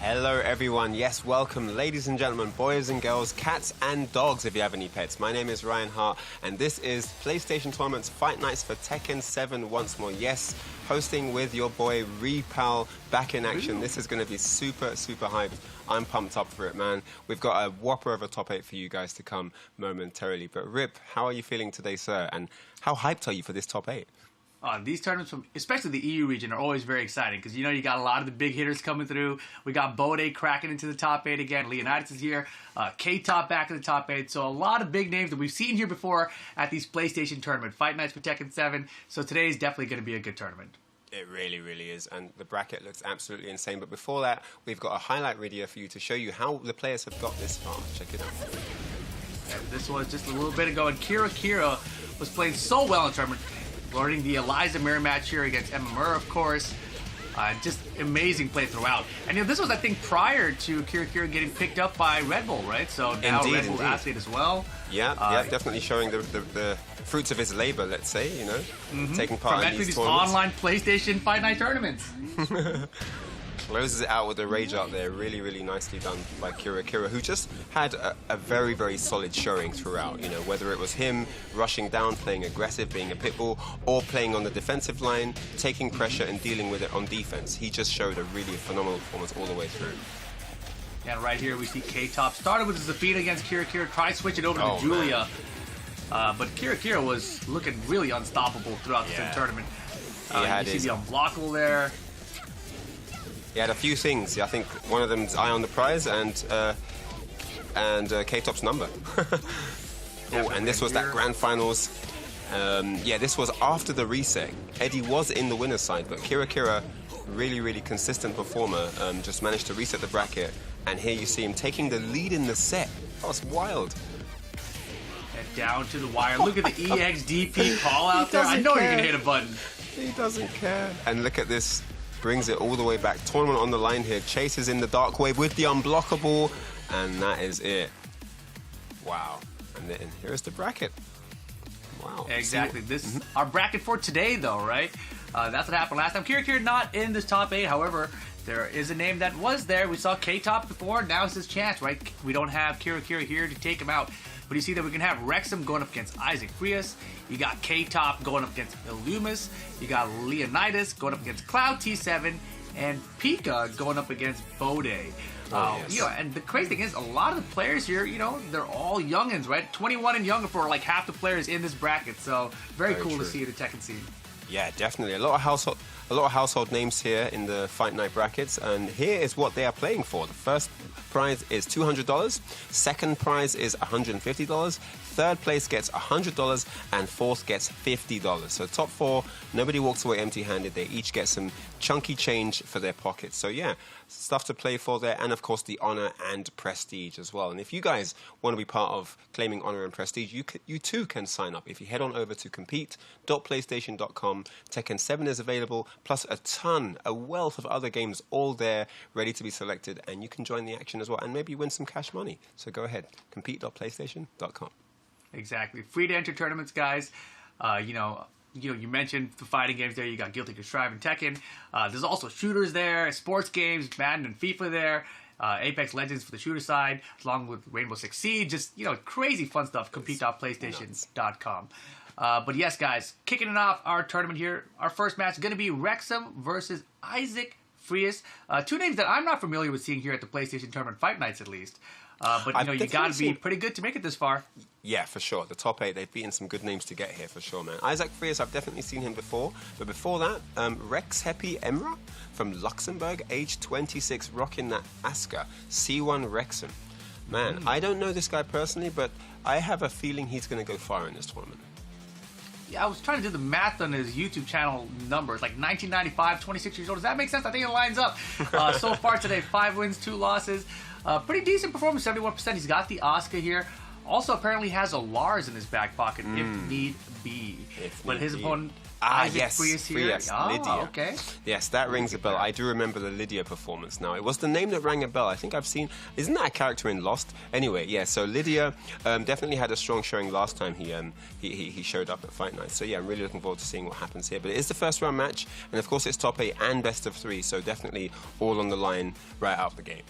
Hello everyone, yes, welcome ladies and gentlemen, boys and girls, cats and dogs if you have any pets. My name is Ryan Hart and this is PlayStation Tournament's Fight Nights for Tekken 7 once more. Yes, hosting with your boy Repal back in action. This is going to be super hyped. I'm pumped up for it, man. We've got a whopper of a top 8 for you guys to come momentarily. But Rip, how are you feeling today, sir? And how hyped are you for this top 8? These tournaments, from especially the EU region, are always very exciting because, you got a lot of the big hitters coming through. We got Bode cracking into the top 8 again. Leonidas is here. K-Top back in the top 8. So a lot of big names that we've seen here before at these PlayStation tournament. Fight Nights for Tekken 7. So today is definitely going to be a good tournament. It really is, and the bracket looks absolutely insane. But before that, we've got a highlight video for you to show you how the players have got this far. Check it out. And this was just a little bit ago, and Kira was playing so well in the tournament. Learning the Eliza mirror match here against MMR, of course. Just amazing play throughout. And this was, I think, prior to Kira getting picked up by Red Bull, right? So now Red Bull athlete as well. Yeah, definitely showing the fruits of his labor, let's say, taking part in these tournaments. Online PlayStation Fight Night tournaments. Closes it out with a rage out there. Really nicely done by Kira, who just had a very solid showing throughout. Whether it was him rushing down, playing aggressive, being a pit bull, or playing on the defensive line, taking pressure and dealing with it on defense. He just showed a really phenomenal performance all the way through. And right here we see K-Top started with his defeat against Kira. Tried to switch it over to Julia. But Kira was looking really unstoppable throughout the tournament. You see the unblockable there. He had a few things. I think one of them's eye on the prize and K-Top's number. And this was that grand finals. This was after the reset. Eddie was in the winner's side, but Kira, really consistent performer, just managed to reset the bracket. And here you see him taking the lead in the set. That was wild. And down to the wire. Look at the EXDP call out there. I know you're going to hit a button. He doesn't care. And look at this. Brings it all the way back. Tournament on the line here. Chases in the dark wave with the unblockable. And that is it. Wow. And then here's the bracket. Wow. Exactly. This is our bracket for today, though, right? That's what happened last time. Kira not in this top 8. However, there is a name that was there. We saw K-Top before. Now it's his chance, right? We don't have Kira here to take him out. But you see that we can have Wrexham going up against Frias. You got K-Top going up against Eleumas. You got Lyonidas going up against Cloud T7. And Pika going up against Bode. And the crazy thing is, a lot of the players here, they're all youngins, right? 21 and younger for like half the players in this bracket. So very cool to see the Tekken scene. Yeah, definitely. A lot of household names here in the Fight Night brackets, and here is what they are playing for. The first prize is $200, second prize is $150, third place gets $100, and fourth gets $50. So top 4, nobody walks away empty-handed. They each get some chunky change for their pockets. So yeah, stuff to play for there, and of course the honor and prestige as well. And if you guys want to be part of claiming honor and prestige, you too can sign up. If you head on over to compete.playstation.com, Tekken 7 is available, plus a wealth of other games all there ready to be selected, and you can join the action as well and maybe win some cash money. So go ahead, compete.playstation.com. Exactly. Free to enter tournaments, guys. You mentioned the fighting games there. You got Guilty Gear Strive and Tekken. There's also shooters there, sports games, Madden and FIFA there. Apex Legends for the shooter side, along with Rainbow Six Siege. Just, crazy fun stuff. Compete.playstation.com. But yes, guys, kicking it off our tournament here. Our first match is going to be Wrexham versus Frias. Two names that I'm not familiar with seeing here at the PlayStation Tournament Fight Nights, at least. But you got to be pretty good to make it this far. Yeah, for sure. The top 8, they've beaten some good names to get here, for sure, man. Frias, I've definitely seen him before. But before that, Rex Happy Emra from Luxembourg, age 26, rocking that Aska. C1 Wrexham. Man, I don't know this guy personally, but I have a feeling he's going to go far in this tournament. Yeah, I was trying to do the math on his YouTube channel numbers, like 1995, 26 years old. Does that make sense? I think it lines up. So far today, 5 wins, 2 losses. Pretty decent performance, 71%. He's got the Oscar here. Also, apparently has a Lars in his back pocket if need be. But his opponent. Isaac Frias here. Frias, Lydia. Okay. Yes, that rings a bell. I do remember the Lydia performance now. It was the name that rang a bell. I think I've seen... Isn't that a character in Lost? Anyway, yeah, so Lydia definitely had a strong showing last time he showed up at Fight Night. So yeah, I'm really looking forward to seeing what happens here. But it is the first round match, and of course it's top 8 and best of 3, so definitely all on the line right out of the game.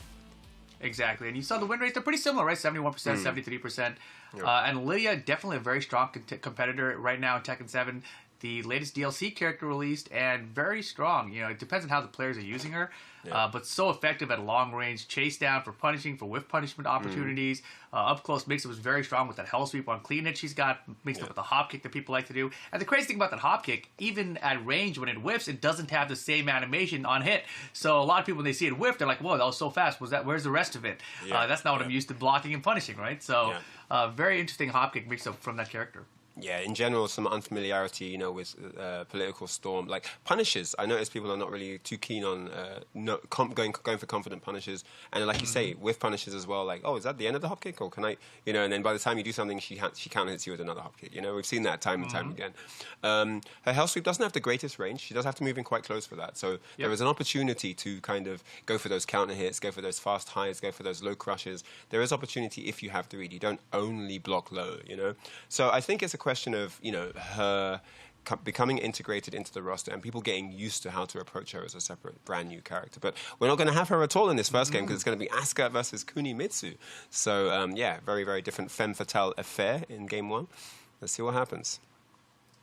Exactly, and you saw the win rates, they're pretty similar, right? 71%, 73%. And Lydia, definitely a very strong competitor right now in Tekken 7. The latest DLC character released, and very strong. You know, it depends on how the players are using her, but so effective at long range, chase down for punishing, for whiff punishment opportunities. Up close mix-up was very strong with that hell sweep on clean hit she's got, mixed up with the hop kick that people like to do. And the crazy thing about that hop kick, even at range when it whiffs, it doesn't have the same animation on hit. So a lot of people, when they see it whiff, they're like, whoa, that was so fast. Where's the rest of it? That's not what I'm used to blocking and punishing, right? So very interesting hop kick mix-up from that character. Yeah, in general, some unfamiliarity, you know, with Political Storm. Like, punishes, I notice people are not really too keen on going for confident punishes. And like you say, with punishes as well, like, oh, is that the end of the hop kick? Or can I, you know, and then by the time you do something, she counter hits you with another hop kick. You know, we've seen that time and time again. Her hell sweep doesn't have the greatest range. She does have to move in quite close for that. So there is an opportunity to kind of go for those counter hits, go for those fast highs, go for those low crushes. There is opportunity if you have the read. You don't only block low, you know? So I think it's a question of, you know, her becoming integrated into the roster and people getting used to how to approach her as a separate brand new character. But we're not going to have her at all in this first game because it's going to be Asuka versus Kunimitsu. So yeah, very, very different femme fatale affair in game 1. Let's see what happens.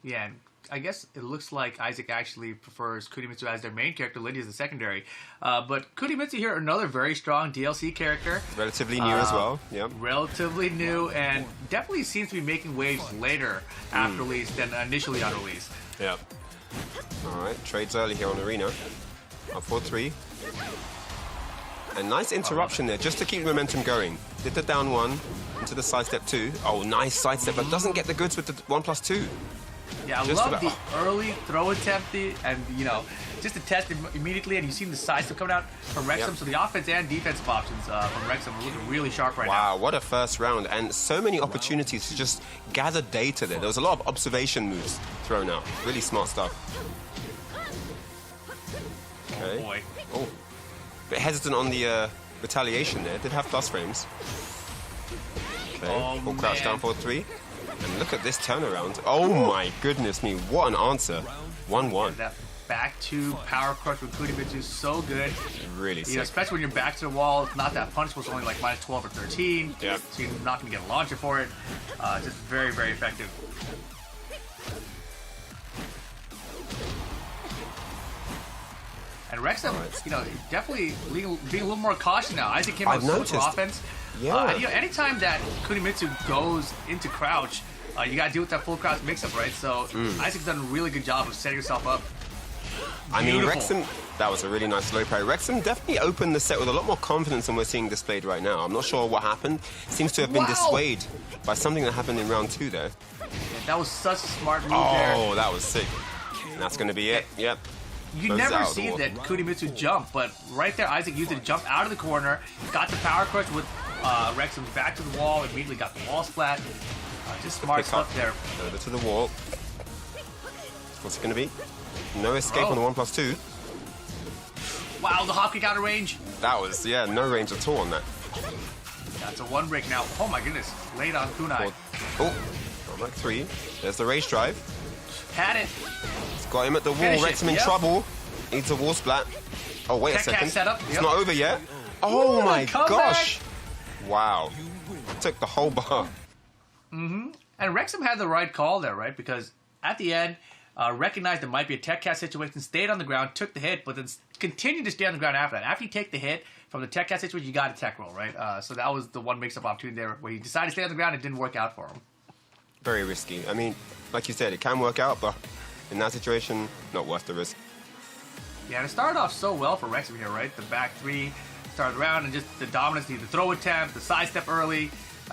Yeah, and I guess it looks like Isaac actually prefers Kunimitsu as their main character. Lydia is the secondary. But Kunimitsu here, another very strong DLC character. Relatively new as well. Yeah. Relatively new, and definitely seems to be making waves later after release than initially on release. Yeah. All right, trades early here on Arena. Up 4-3. A nice interruption there, just to keep the momentum going. Did the down 1 into the sidestep 2. Oh, nice sidestep, but doesn't get the goods with the 1+2. Yeah, I love the early throw attempt, and, you know, just to test it immediately, and you've seen the sidestep coming out from Wrexham, so the offense and defensive options from Wrexham are looking really sharp right now. Wow, what a first round, and so many opportunities to just gather data there. There was a lot of observation moves thrown out. Really smart stuff. Okay. Oh, boy. Oh, bit hesitant on the retaliation there. Did have plus frames. Okay, full crouch down 4-3. And look at this turnaround. Oh my goodness me, what an answer. 1-1. That back to power crush with Kunimitsu is so good. Really sick. You know, especially when you're back to the wall, it's not that punishable, it's only like minus 12 or 13. Yep. So you're not going to get a launcher for it. Just very, very effective. And Wrexham, you know, definitely being a little more cautious now. Isaac came out with social offense. Yeah. And, you know, anytime that Kunimitsu goes into crouch, you got to deal with that full crouch mix-up, right? So Isaac's done a really good job of setting himself up. I mean, Wrexham, that was a really nice low parry. Wrexham definitely opened the set with a lot more confidence than we're seeing displayed right now. I'm not sure what happened. Seems to have been dissuaded by something that happened in round 2 there. Yeah, that was such a smart move there. Oh, that was sick. And that's going to be it. Yep. You never see that Kunimitsu jump, but right there, Isaac used it to jump out of the corner, got the power crush with Wrexham back to the wall, immediately got the wall splat. Just smart stuff there. Over to the wall. What's it going to be? No escape on the 1+2. Wow, the hop kick out of range. That was, yeah, no range at all on that. That's a 1 break now. Oh my goodness. Late on kunai. Oh, I'm like 3. There's the rage drive. Had it. It's got him at the wall. Wrexham in trouble. Needs a wall splat. Oh, wait a second. Setup. It's not over yet. Oh my gosh. Wow. Took the whole bar. And Wrexham had the right call there, right? Because at the end, recognized there might be a tech cast situation, stayed on the ground, took the hit, but then continued to stay on the ground after that. After you take the hit from the tech cast situation, you got a tech roll, right? So that was the one mix-up opportunity there where he decided to stay on the ground. It didn't work out for him. Very risky. I mean, like you said, it can work out, but in that situation, not worth the risk. Yeah, and it started off so well for Wrexham here, right? The back 3 started around, and just the dominance, the throw attempt, the sidestep early.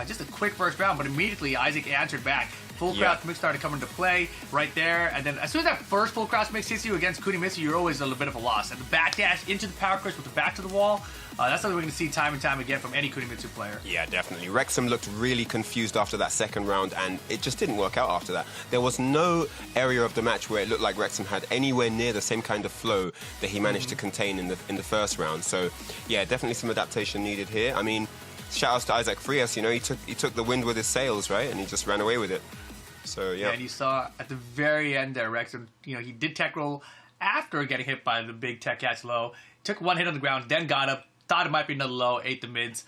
Just a quick first round, but immediately Isaac answered back. Full crouch mix started coming into play right there, and then as soon as that first full crouch mix hits you against Kunimitsu, you're always a little bit of a loss. And the back dash into the power crush with the back to the wall, That's something we're going to see time and time again from any Kunimitsu player. Yeah, definitely. Wrexham looked really confused after that second round, and it just didn't work out after that. There was no area of the match where it looked like Wrexham had anywhere near the same kind of flow that he managed to contain in the first round. So, yeah, definitely some adaptation needed here. I mean, shout outs to Isaac Frias, you know, he took the wind with his sails, right? And he just ran away with it. So, yeah. And you saw at the very end there, Wrexham, you know, he did tech roll after getting hit by the big tech catch low. Took one hit on the ground, then got up, thought it might be another low, ate the mids.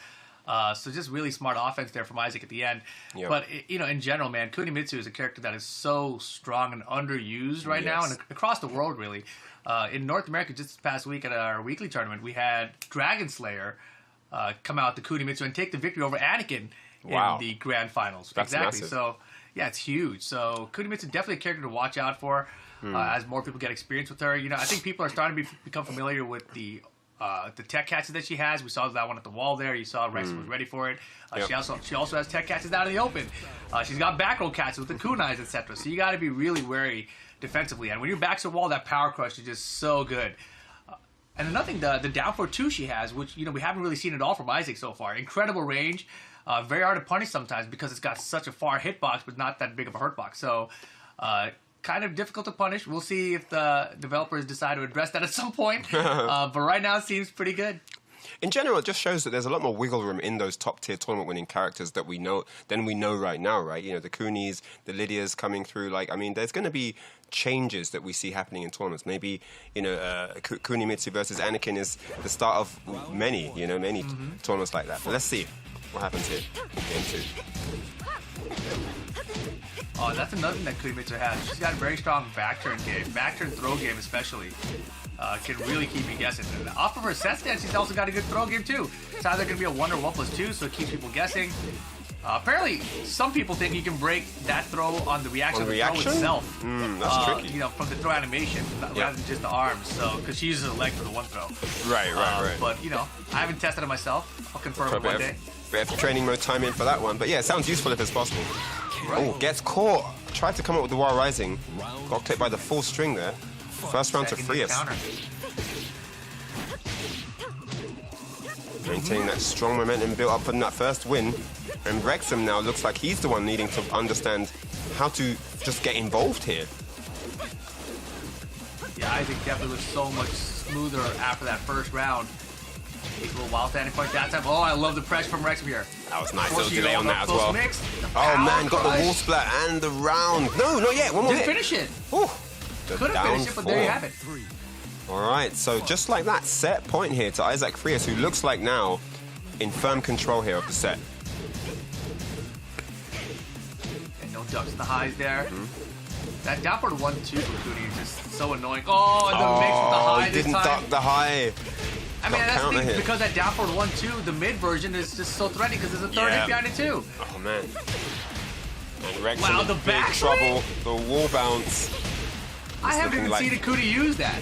So just really smart offense there from Isaac at the end. Yep. But, you know, in general, man, Kunimitsu is a character that is so strong and underused right now, and across the world, really. In North America, just this past week at our weekly tournament, we had Dragon Slayer come out to Kunimitsu and take the victory over Anakin in the grand finals. That's exactly. massive. So, yeah, it's huge. So Kunimitsu definitely a character to watch out for as more people get experience with her. You know, I think people are starting to become familiar with the tech catches that she has. We saw that one at the wall there. You saw Wrexham was ready for it. She also has tech catches out in the open. She's got back roll catches with the kunais, etc. So you got to be really wary defensively. And when you're back to the wall, that power crush is just so good. And another thing, the down for 2 she has, which, you know, we haven't really seen at all from Isaac so far. Incredible range. Very hard to punish sometimes because it's got such a far hitbox, but not that big of a hurtbox. So, kind of difficult to punish. We'll see if the developers decide to address that at some point. But right now, it seems pretty good. In general, it just shows that there's a lot more wiggle room in those top-tier tournament-winning characters that we know than we know right now, right? You know, the Kunis, the Lydias coming through. Like, I mean, there's going to be changes that we see happening in tournaments. Maybe, you know, Kunimitsu versus Anakin is the start of many tournaments like that. But let's see what happens here. Game 2. Oh, that's another thing that Kunimitsu has. She's got a very strong back turn game, back turn throw game especially. Can really keep you guessing. And off of her set stance, she's also got a good throw game too. It's either going to be a 1 or 1+2, so it keeps people guessing. Apparently, some people think you can break that throw on the reaction of the throw itself. That's tricky. You know, from the throw animation, rather than just the arms. So, because she uses a leg for the one throw. Right. But, you know, I haven't tested it myself. I'll confirm it one day. Bit of training mode time in for that one. But yeah, it sounds useful if it's possible. Right. Oh, gets caught. Tried to come up with the Wild Rising. Got clipped by the full string there. First round to Frias. Maintaining that strong momentum built up from that first win. And Wrexham now looks like he's the one needing to understand how to just get involved here. Yeah, I think definitely was so much smoother after that first round. Takes a little wild standing point that time. Oh, I love the pressure from Wrexham here. That was nice. Little delay on that as well. Mix, oh man, got the wall splat and the round. No, not yet. One more hit. Didn't finish it. Ooh, could have finished it, but there you have it. All right, so just like that, set point here to Isaac Frias, who looks like now in firm control here of the set. And no ducks in the highs there. That downward 1-2 from Cooney is just so annoying. Oh, and the mix with the high this didn't time. duck the high. I mean, that's the thing, because that downward 1-2, the mid version is just so threatening because there's a third hit behind it too. Oh man. And Wrexham in big trouble. The wall bounce. I haven't even seen a Cooney use that.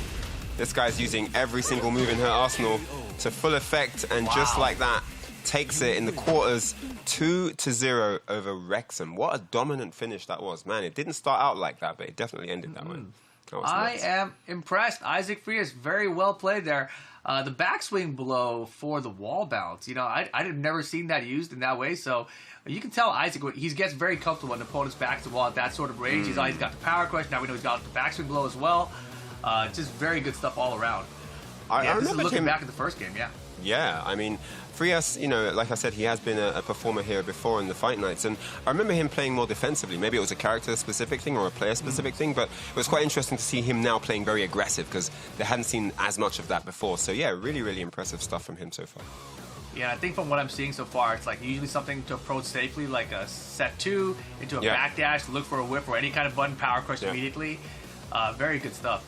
This guy's using every single move in her arsenal to full effect, and just like that, takes it in the quarters 2-0 over Wrexham. What a dominant finish that was, man. It didn't start out like that, but it definitely ended that way. I am impressed. Isaac Frias, very well played there. The backswing blow for the wall bounce, you know, I've never seen that used in that way, so you can tell Isaac, he gets very comfortable when the opponent's back to the wall at that sort of range. He's always got the power crush, now we know he's got the backswing blow as well. Just very good stuff all around. I remember looking back at the first game, Yeah, I mean, Frias, you know, like I said, he has been a performer here before in the fight nights, and I remember him playing more defensively. Maybe it was a character-specific thing or a player-specific thing, but it was quite interesting to see him now playing very aggressive because they hadn't seen as much of that before. So yeah, really, really impressive stuff from him so far. Yeah, I think from what I'm seeing so far, it's like usually something to approach safely, like a set 2 into a backdash, look for a whip or any kind of button power crush immediately. Very good stuff.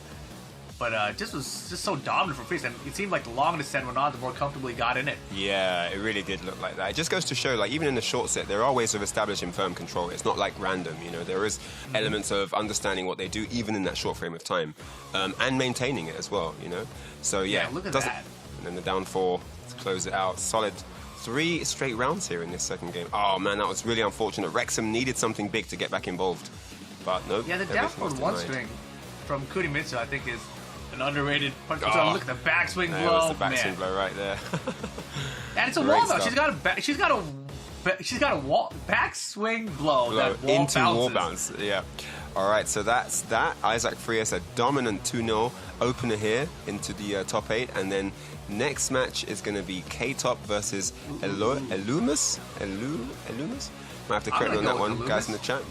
But just was just so dominant for Frias, and it seemed like the longer the set went on, the more comfortably he got in it. Yeah, it really did look like that. It just goes to show, like, even in the short set, there are ways of establishing firm control. It's not like random, you know. There is elements of understanding what they do, even in that short frame of time, and maintaining it as well, you know. So yeah, look at that. And then the down 4 to close it out. Solid 3 straight rounds here in this second game. Oh man, that was really unfortunate. Wrexham needed something big to get back involved, but no. Yeah, the down forward 1 string from Kunimitsu, I think, is An underrated punch. Oh. Look at the backswing That blow. was the backswing Man. blow right there. And it's a Great wall mount. stuff. She's got a wall backswing blow that wall into bounces. wall bounce. Yeah. All right, so that's that. Isaac Frias, a dominant 2-0 opener here into the top 8. And then next match is going to be K-Top versus Eleumas. Eleumas? Might have to correct me on that one, guys in the chat.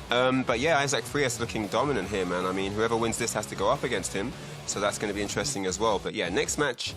But yeah, Isaac Frias looking dominant here, man. I mean, whoever wins this has to go up against him. So that's going to be interesting as well. But yeah, next match,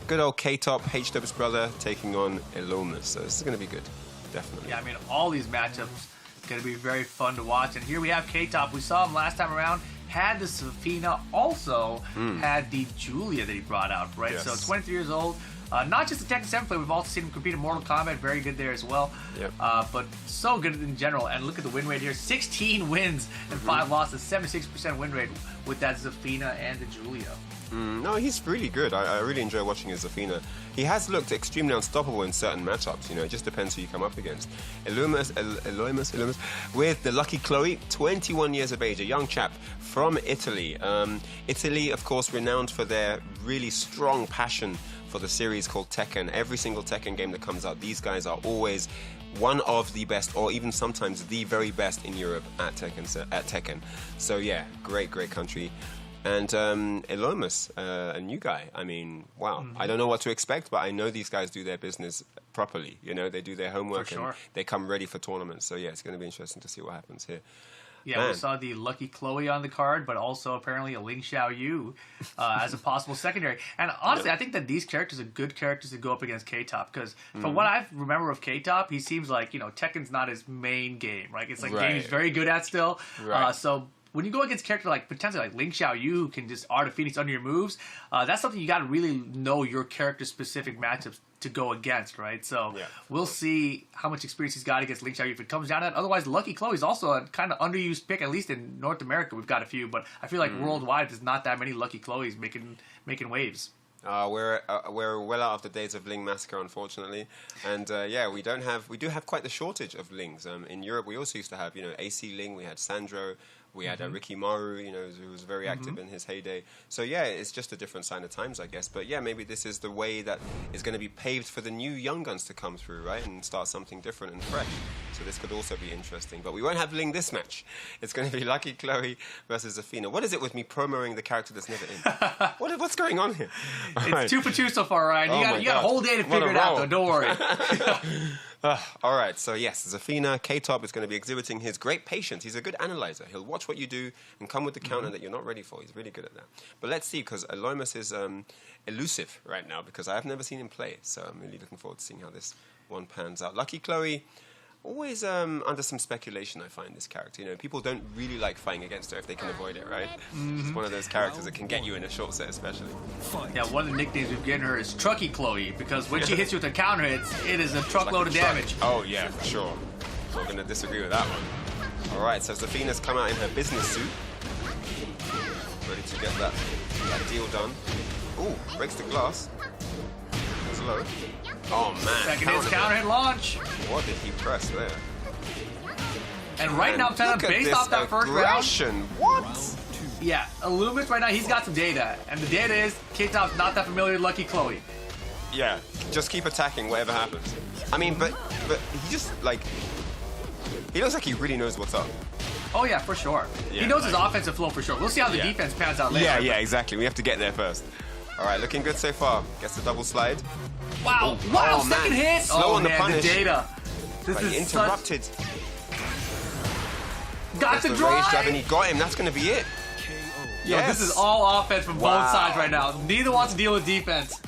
good old K-Top, HW's brother, taking on Eleumas. So this is going to be good, definitely. Yeah, I mean, all these matchups going to be very fun to watch. And here we have K-Top. We saw him last time around. Had the Safina, also had the Julia that he brought out, right? Yes. So 23 years old. Not just the Tekken 7 player, we've also seen him compete in Mortal Kombat. Very good there as well. Yep. But so good in general. And look at the win rate here. 16 wins and 5 losses. 76% win rate with that Zafina and the Julia. No, he's really good. I really enjoy watching his Zafina. He has looked extremely unstoppable in certain matchups. You know, it just depends who you come up against. Eleumas, with the lucky Chloe, 21 years of age, a young chap from Italy. Italy, of course, renowned for their really strong passion for the series called Tekken. Every single Tekken game that comes out, these guys are always one of the best, or even sometimes the very best in Europe at Tekken. So yeah, great country. And Eleumas, a new guy. I mean, wow. I don't know what to expect, but I know these guys do their business properly. You know, they do their homework and they come ready for tournaments. So yeah, it's going to be interesting to see what happens here. Yeah, Man. we saw the Lucky Chloe on the card, but also apparently a Ling Xiaoyu as a possible secondary. And honestly, I think that these characters are good characters to go up against K-Top, because from what I remember of K-Top, he seems like, you know, Tekken's not his main game, right? It's like a game he's very good at still. Right. So when you go against a character like potentially like Ling Xiaoyu, who can just Art of Phoenix under your moves, that's something you got to really know your character-specific matchups to go against, right? So we'll see how much experience he's got against Ling Xiaoyu if it comes down to that. Otherwise, Lucky Chloe's also a kind of underused pick, at least in North America. We've got a few, but I feel like worldwide there's not that many Lucky Chloe's making waves. We're well out of the days of Ling Massacre, unfortunately, and we do have quite the shortage of Lings. In Europe, we also used to have, you know, AC Ling. We had Sandro. We had Ricky Maru, you know, who was very active in his heyday. So yeah, it's just a different sign of times, I guess. But yeah, maybe this is the way that is going to be paved for the new young guns to come through, right, and start something different and fresh. So this could also be interesting. But we won't have Ling this match. It's going to be Lucky Chloe versus Zafina. What is it with me promoting the character that's never in? What's going on here? It's 2 for 2 so far, Ryan. You got a whole day to figure it out, though. Don't worry. All right, so yes, Zafina, K-Top is going to be exhibiting his great patience. He's a good analyzer. He'll watch what you do and come with the counter that you're not ready for. He's really good at that. But let's see, because Eleumas is elusive right now, because I've never seen him play. So I'm really looking forward to seeing how this one pans out. Lucky Chloe, always under some speculation, I find, this character. You know, people don't really like fighting against her if they can avoid it, right? It's one of those characters that can get you in a short set, especially. Yeah, one of the nicknames we've given her is Trucky Chloe, because when she hits you with a counter hits, it is a truckload of damage. Oh, yeah, for sure. So we're going to disagree with that one. All right, so Zafina's come out in her business suit. Ready to get that deal done. Ooh, breaks the glass. It's low. Oh, man. Second hit, counter hit launch. What did he press there? And right now, based off that first round. What? Yeah, Eleumas right now, he's got some data. And the data is, K-Top's not that familiar with Lucky Chloe. Yeah, just keep attacking whatever happens. I mean, but he just, like, he looks like he really knows what's up. Oh, yeah, for sure. Yeah, he knows his offensive flow for sure. We'll see how the defense pans out later. Yeah, exactly. We have to get there first. All right, looking good so far. Gets the double slide. Wow, second hit. Slow on the punish. The data. This is interrupted. Got the rage drive. jab, and he got him. That's going to be it. Yo, this is all offense from both sides right now. Neither wants to deal with defense.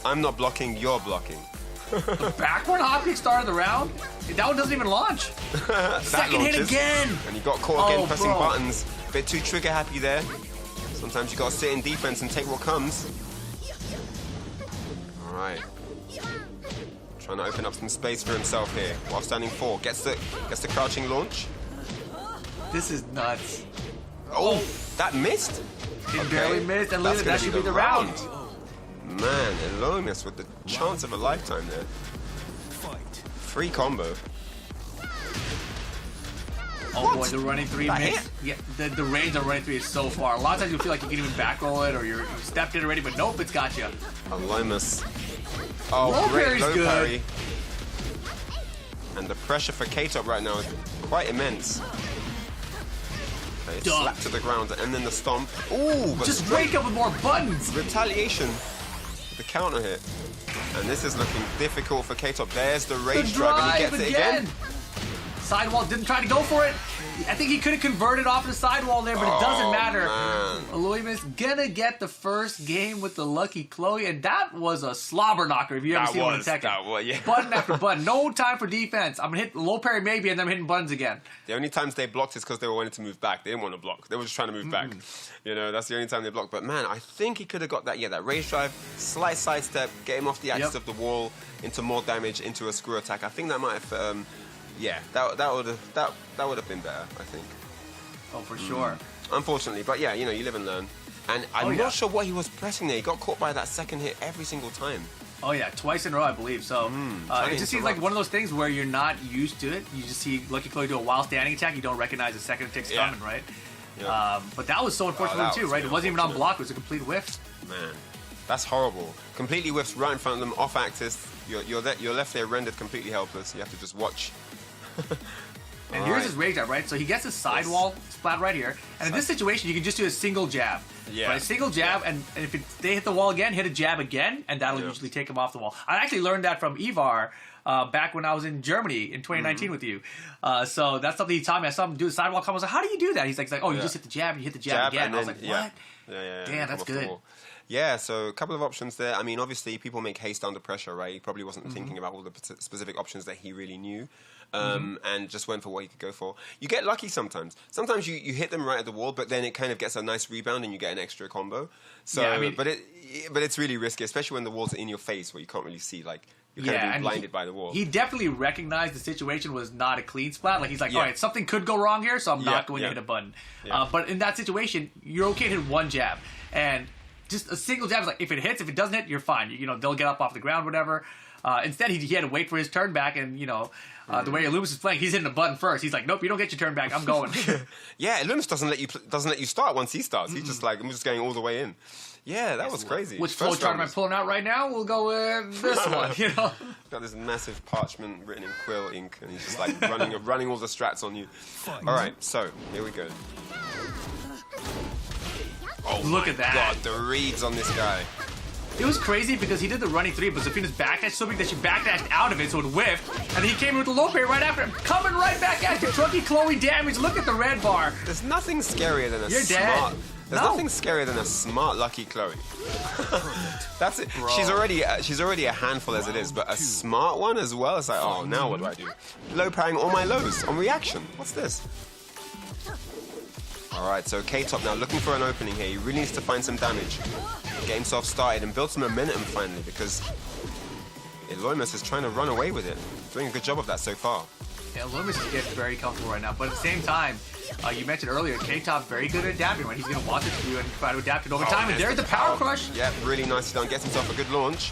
I'm not blocking, you're blocking. The backward hop kick started the round? That one doesn't even launch. Second hit again. And you got caught again pressing buttons. Bit too trigger happy there. Sometimes you got to sit in defense and take what comes. All right. Trying to open up some space for himself here while standing 4. Gets the crouching launch. This is nuts. Oh, that missed? It barely missed, and look, that should be the round. Man, Eleumas with the chance of a lifetime there. Free combo. Oh boy, the running 3 That mix. hit? Yeah, the range on running 3 is so far. A lot of times you feel like you can even back roll it or you've stepped in already, but nope, it's got you. Eleumas. Oh, Low great parry's low good. parry. And the pressure for K-Top right now is quite immense. Okay, Duck. slap to the ground and then the stomp. Ooh, but Just straight wake up with more buttons. retaliation. The counter hit. And this is looking difficult for K-Top. There's the The rage drive and he drive gets it again. Sidewall didn't try to go for it. I think he could have converted off the sidewall there, but it doesn't matter. Man. Eleumas gonna get the first game with the lucky Chloe, and that was a slobber knocker if you ever seen one in Tekken. That was, yeah. Button after button. No time for defense. I'm gonna hit low parry maybe, and then I'm hitting buttons again. The only times they blocked is because they were wanting to move back. They didn't want to block. They were just trying to move back. You know, that's the only time they blocked. But man, I think he could have got that. Yeah, that rage drive, slight sidestep, get him off the axis of the wall into more damage, into a screw attack. I think that might have, yeah, that would have been better. I think. Oh, for sure. Unfortunately, but yeah, you know, you live and learn. And I'm not sure what he was pressing there. He got caught by that second hit every single time. Oh yeah, twice in a row, I believe. So it just seems like one of those things where you're not used to it. You just see Lucky Chloe do a wild standing attack. You don't recognize the second attack's coming, right? Yeah. But that was so unfortunate too, right? It wasn't even on block. It was a complete whiff. Man, that's horrible. Completely whiffs right in front of them, off axis. You're left there rendered completely helpless. You have to just watch. And here's his rage jab, right? So he gets his sidewall splat right here. And in this situation, you can just do a single jab. Yeah. Right? A single jab, and if they hit the wall again, hit a jab again, and that'll usually take him off the wall. I actually learned that from Ivar back when I was in Germany in 2019 with you. So that's something he taught me. I saw him do the sidewall combo. I was like, how do you do that? He's like, oh, you just hit the jab, and you hit the jab again. And I was like, what? Yeah. Damn, that's good. Yeah, so a couple of options there. I mean, obviously, people make haste under pressure, right? He probably wasn't thinking about all the specific options that he really knew. And just went for what he could go for. You get lucky sometimes. Sometimes you hit them right at the wall, but then it kind of gets a nice rebound and you get an extra combo. So, Yeah, I mean- but it's really risky, especially when the walls are in your face where you can't really see. Like you're kind of being blinded by the wall. He definitely recognized the situation was not a clean splat. Like he's like, all right, something could go wrong here, so I'm not going to hit a button. Yeah. But in that situation, you're okay to hit one jab, and just a single jab is like if it hits, if it doesn't hit, you're fine. You know they'll get up off the ground, whatever. Instead, he had to wait for his turn back, and you know. The way Eleumas is playing, he's hitting a button first. He's like, nope, you don't get your turn back. I'm going. Yeah, Eleumas doesn't let you start once he starts. He's just like, I'm just going all the way in. Yeah, that was crazy. Which flow chart am I pulling out right now? We'll go with this one. You know, got this massive parchment written in quill ink, and he's just like running all the strats on you. All right, so here we go. Oh, look at that. God, the reads on this guy. It was crazy because he did the running 3, but Zafina's backdash so big that she backdashed out of it, so it whiffed, and he came in with the low parry right after him, coming right back at you, Trucky Chloe damage. Look at the red bar. There's nothing scarier than You're smart. dead. There's nothing scarier than a smart, lucky Chloe. That's it. Bro. She's already a handful as it is, but a smart one as well. It's like, oh, now what do I do? Low parrying all my lows on reaction. What's this? All right, so K-Top now looking for an opening here. He really needs to find some damage. Get himself started and build some momentum finally because Eleumas is trying to run away with it. Doing a good job of that so far. Yeah, Eleumas is getting very comfortable right now, but at the same time, you mentioned earlier, K-Top very good at adapting, right? He's going to watch it to you and try to adapt it over time, and there's the power crush. Yeah, really nicely done. Gets himself a good launch.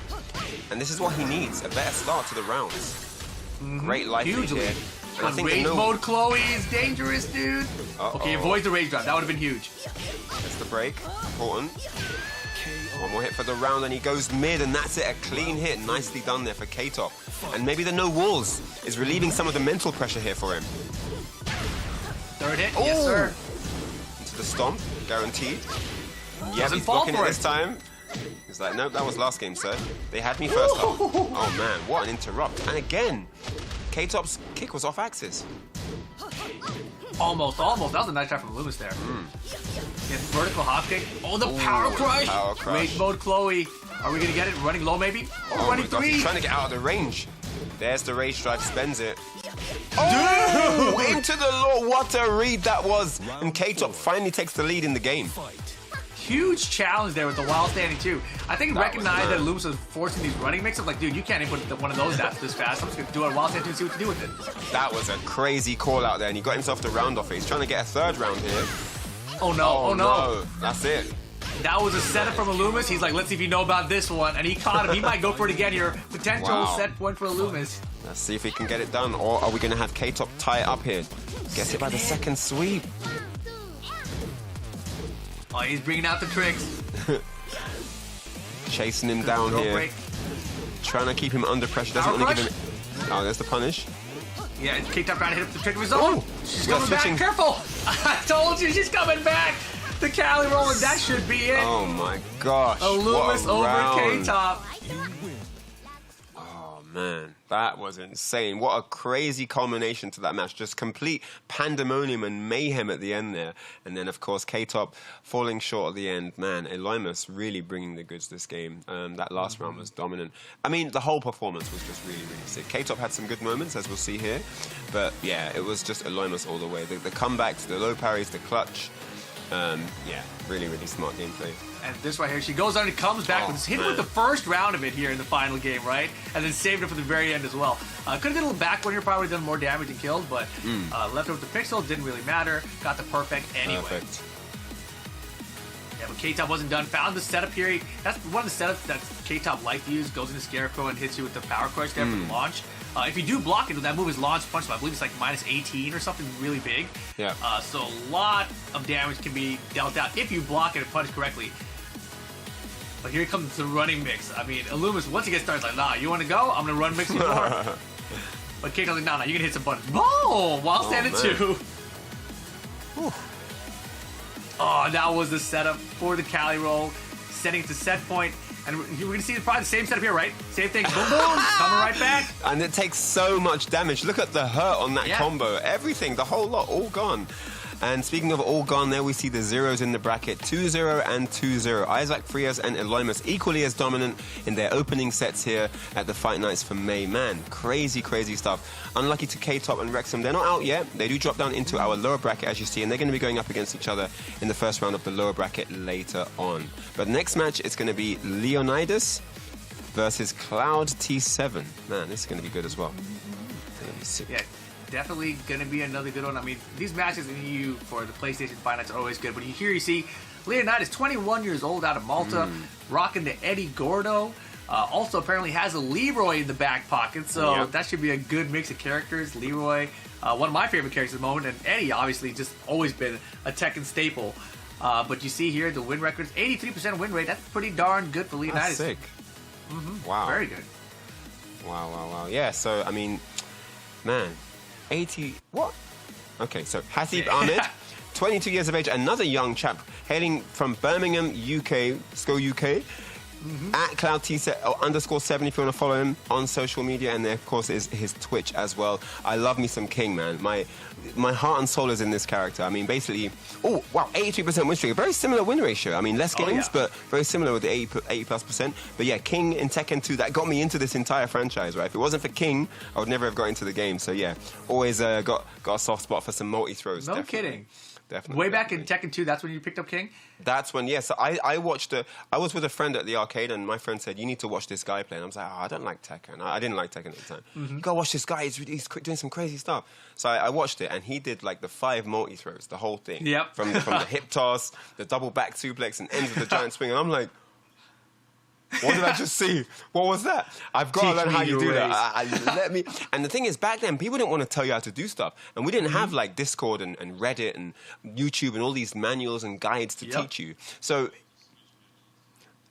And this is what he needs, a better start to the rounds. Great life lead Hugely. here. And I think Rage mode Chloe is dangerous, dude. Okay, avoid the rage drop. That would have been huge. That's the break. Important. One more hit for the round, and he goes mid, and that's it. A clean hit. Nicely done there for K-Top. And maybe the no walls is relieving some of the mental pressure here for him. Third hit, yes, sir. Into the stomp, guaranteed. Yeah, Doesn't he's fall blocking for it it. this time. He's like, nope, that was last game, sir. They had me first half. Oh, man, what an interrupt. And again, K-Top's kick was off axis. Almost. That was a nice try from Eleumas there. Yeah, vertical hop kick. Oh, the power crush. Power crush. Rage mode Chloe. Are we going to get it? Running low, maybe? Oh, running my God, 3. he's trying to get out of the range. There's the rage drive, spends it. Oh, into the law. What a read that was. And K-Top finally takes the lead in the game. Huge challenge there with the wild standing too. I think he recognized that mad. Eleumas was forcing these running mix-ups. Like, dude, you can't even put one of those down this fast. I'm just going to do a wild standing and see what you do with it. That was a crazy call out there, and he got himself the round off it. He's trying to get a third round here. Oh no, oh no. That's it. That was a setup from Eleumas. He's like, let's see if you know about this one. And he caught him. He might go for it again here. Potential set point for Eleumas. Let's see if he can get it done. Or are we going to have K-Top tie it up here? Gets it by the second sweep. Oh, he's bringing out the tricks. Chasing him down here. Break. Trying to keep him under pressure. Doesn't want to give him... Oh, there's the punish. Yeah, K-Top trying to hit up the trick of his own. Oh, she's coming back. Careful. I told you she's coming back. The Cali roll, and that should be it. Oh, my gosh. Eleumas over K-Top. Oh, man. That was insane. What a crazy culmination to that match. Just complete pandemonium and mayhem at the end there. And then, of course, K-Top falling short at the end. Man, Eleumas really bringing the goods this game. That last round was dominant. I mean, the whole performance was just really, really sick. K-Top had some good moments, as we'll see here. But, yeah, it was just Eleumas all the way. The comebacks, the low parries, the clutch. Yeah, really, really smart gameplay. And this right here, she goes on and comes back with hit with the first round of it here in the final game, right? And then saved it for the very end as well. Could have did a little back one here, probably done more damage and killed, but left it with the pixel, didn't really matter. Got the perfect anyway. Perfect. Yeah, but K-Top wasn't done. Found the setup here. That's one of the setups that K-Top liked to use. Goes into Scarecrow and hits you with the power crush there for the launch. If you do block it, that move is launch punch, so I believe it's like minus 18 or something really big. Yeah. So a lot of damage can be dealt out if you block it and punch correctly. But here comes the running mix. I mean, Eleumas, once he gets started, like, nah, you want to go? I'm going to run mix you more. But K-Top's like, nah, you can hit some buttons. Whoa! While standing two. Oh, that was the setup for the Cali roll. Setting to set point. And we're going to see probably the same setup here, right? Same thing. Boom, boom. Coming right back. And it takes so much damage. Look at the hurt on that combo. Everything, the whole lot, all gone. And speaking of all gone, there we see the zeros in the bracket. 2-0 and 2-0. Isaac, Frias, and Eleumas equally as dominant in their opening sets here at the Fight Nights for May. Man, crazy, crazy stuff. Unlucky to K-Top and Wrexham. They're not out yet. They do drop down into our lower bracket, as you see, and they're going to be going up against each other in the first round of the lower bracket later on. But next match, it's going to be Lyonidas versus Cloud T7. Man, this is going to be good as well. Going to be sick. Yeah. Definitely going to be another good one. I mean, these matches in EU for the PlayStation Fight Nights are always good. But you see Lyonidas, 21 years old, out of Malta, rocking the Eddie Gordo. Also, apparently has a Leroy in the back pocket, so that should be a good mix of characters. Leroy, one of my favorite characters at the moment, and Eddie, obviously, just always been a Tekken staple. But you see here the win records, 83% win rate. That's pretty darn good for Lyonidas. That's sick. Wow. Very good. Wow. Yeah, so, I mean, man... 80... What? Okay, so Hasib Ahmed, 22 years of age, another young chap hailing from Birmingham, UK, SCO UK, at CloudT_7 if you want to follow him on social media, and there, of course, is his Twitch as well. I love me some King, man. My heart and soul is in this character. I mean, basically... Oh, wow, 83% win streak. A very similar win ratio. I mean, less games, but very similar with the 80+%. But yeah, King in Tekken 2, that got me into this entire franchise, right? If it wasn't for King, I would never have got into the game. So yeah, always got a soft spot for some multi-throws. No kidding. Definitely. Way back in Tekken 2, that's when you picked up King? That's when, yes. Yeah, so I watched I was with a friend at the arcade, and my friend said, you need to watch this guy play. And I was like, I don't like Tekken. I didn't like Tekken at the time. You gotta watch this guy. He's doing some crazy stuff. So I watched it, and he did like the 5 multi-throws, the whole thing. Yep. From the hip toss, the double back suplex, and ends with the giant swing. And I'm like, what did I just see? What was that? I've got to learn how you do that. And the thing is, back then, people didn't want to tell you how to do stuff. And we didn't have, like, Discord and Reddit and YouTube and all these manuals and guides to teach you. So,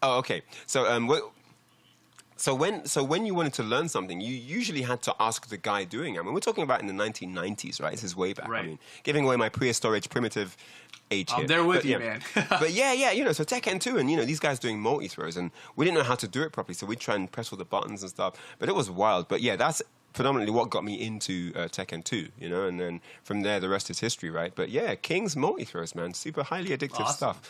okay. So when you wanted to learn something, you usually had to ask the guy doing it. I mean, we're talking about in the 1990s, right? This is way back. Right. I mean, giving away my prehistoric primitive age here. I'm there with you, man. But yeah, so Tekken 2, and, these guys doing multi-throws, and we didn't know how to do it properly, so we'd try and press all the buttons and stuff. But it was wild. But yeah, that's predominantly what got me into Tekken 2, and then from there, the rest is history, right? But yeah, King's multi-throws, man, super highly addictive stuff.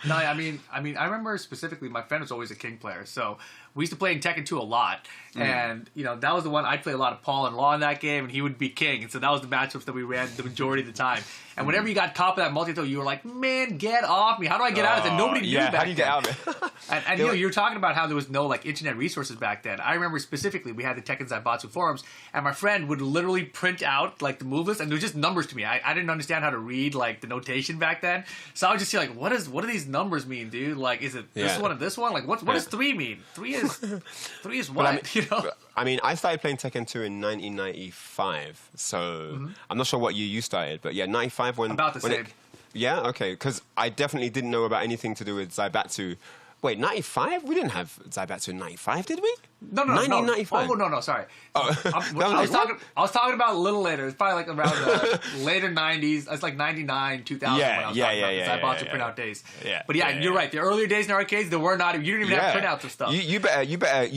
No, I mean, I remember specifically, my friend was always a King player, so we used to play in Tekken 2 a lot. And, you know, that was the one I'd play a lot of Paul and Law in that game, and he would be king. And so that was the matchups that we ran the majority of the time. And whenever you got top of that multi-throw, you were like, man, get off me. How do I get out of it? And nobody knew back then. How do you get out of it? And you know, you were talking about how there was no like internet resources back then. I remember specifically we had the Tekken Zaibatsu forums, and my friend would literally print out like the move list, and there was just numbers to me. I didn't understand how to read like the notation back then, so I would just see like, what do these numbers mean, dude? Like, is it this one and this one? Like, what does 3 mean? 3 is what? I mean, you know? I mean, I started playing Tekken 2 in 1995, so I'm not sure what year you started, but yeah, 95 when about the same. Yeah, okay, because I definitely didn't know about anything to do with Zaibatsu. Wait, 95? We didn't have Zaibatsu in 95, did we? No. 1995. Oh, no, sorry. Oh. I was talking about a little later. It's probably like around the later 90s. It's like 99, 2000 when I was talking about the Zaibatsu printout days. Yeah. But you're right. The earlier days in arcades, there were not. You didn't even have printouts of stuff. You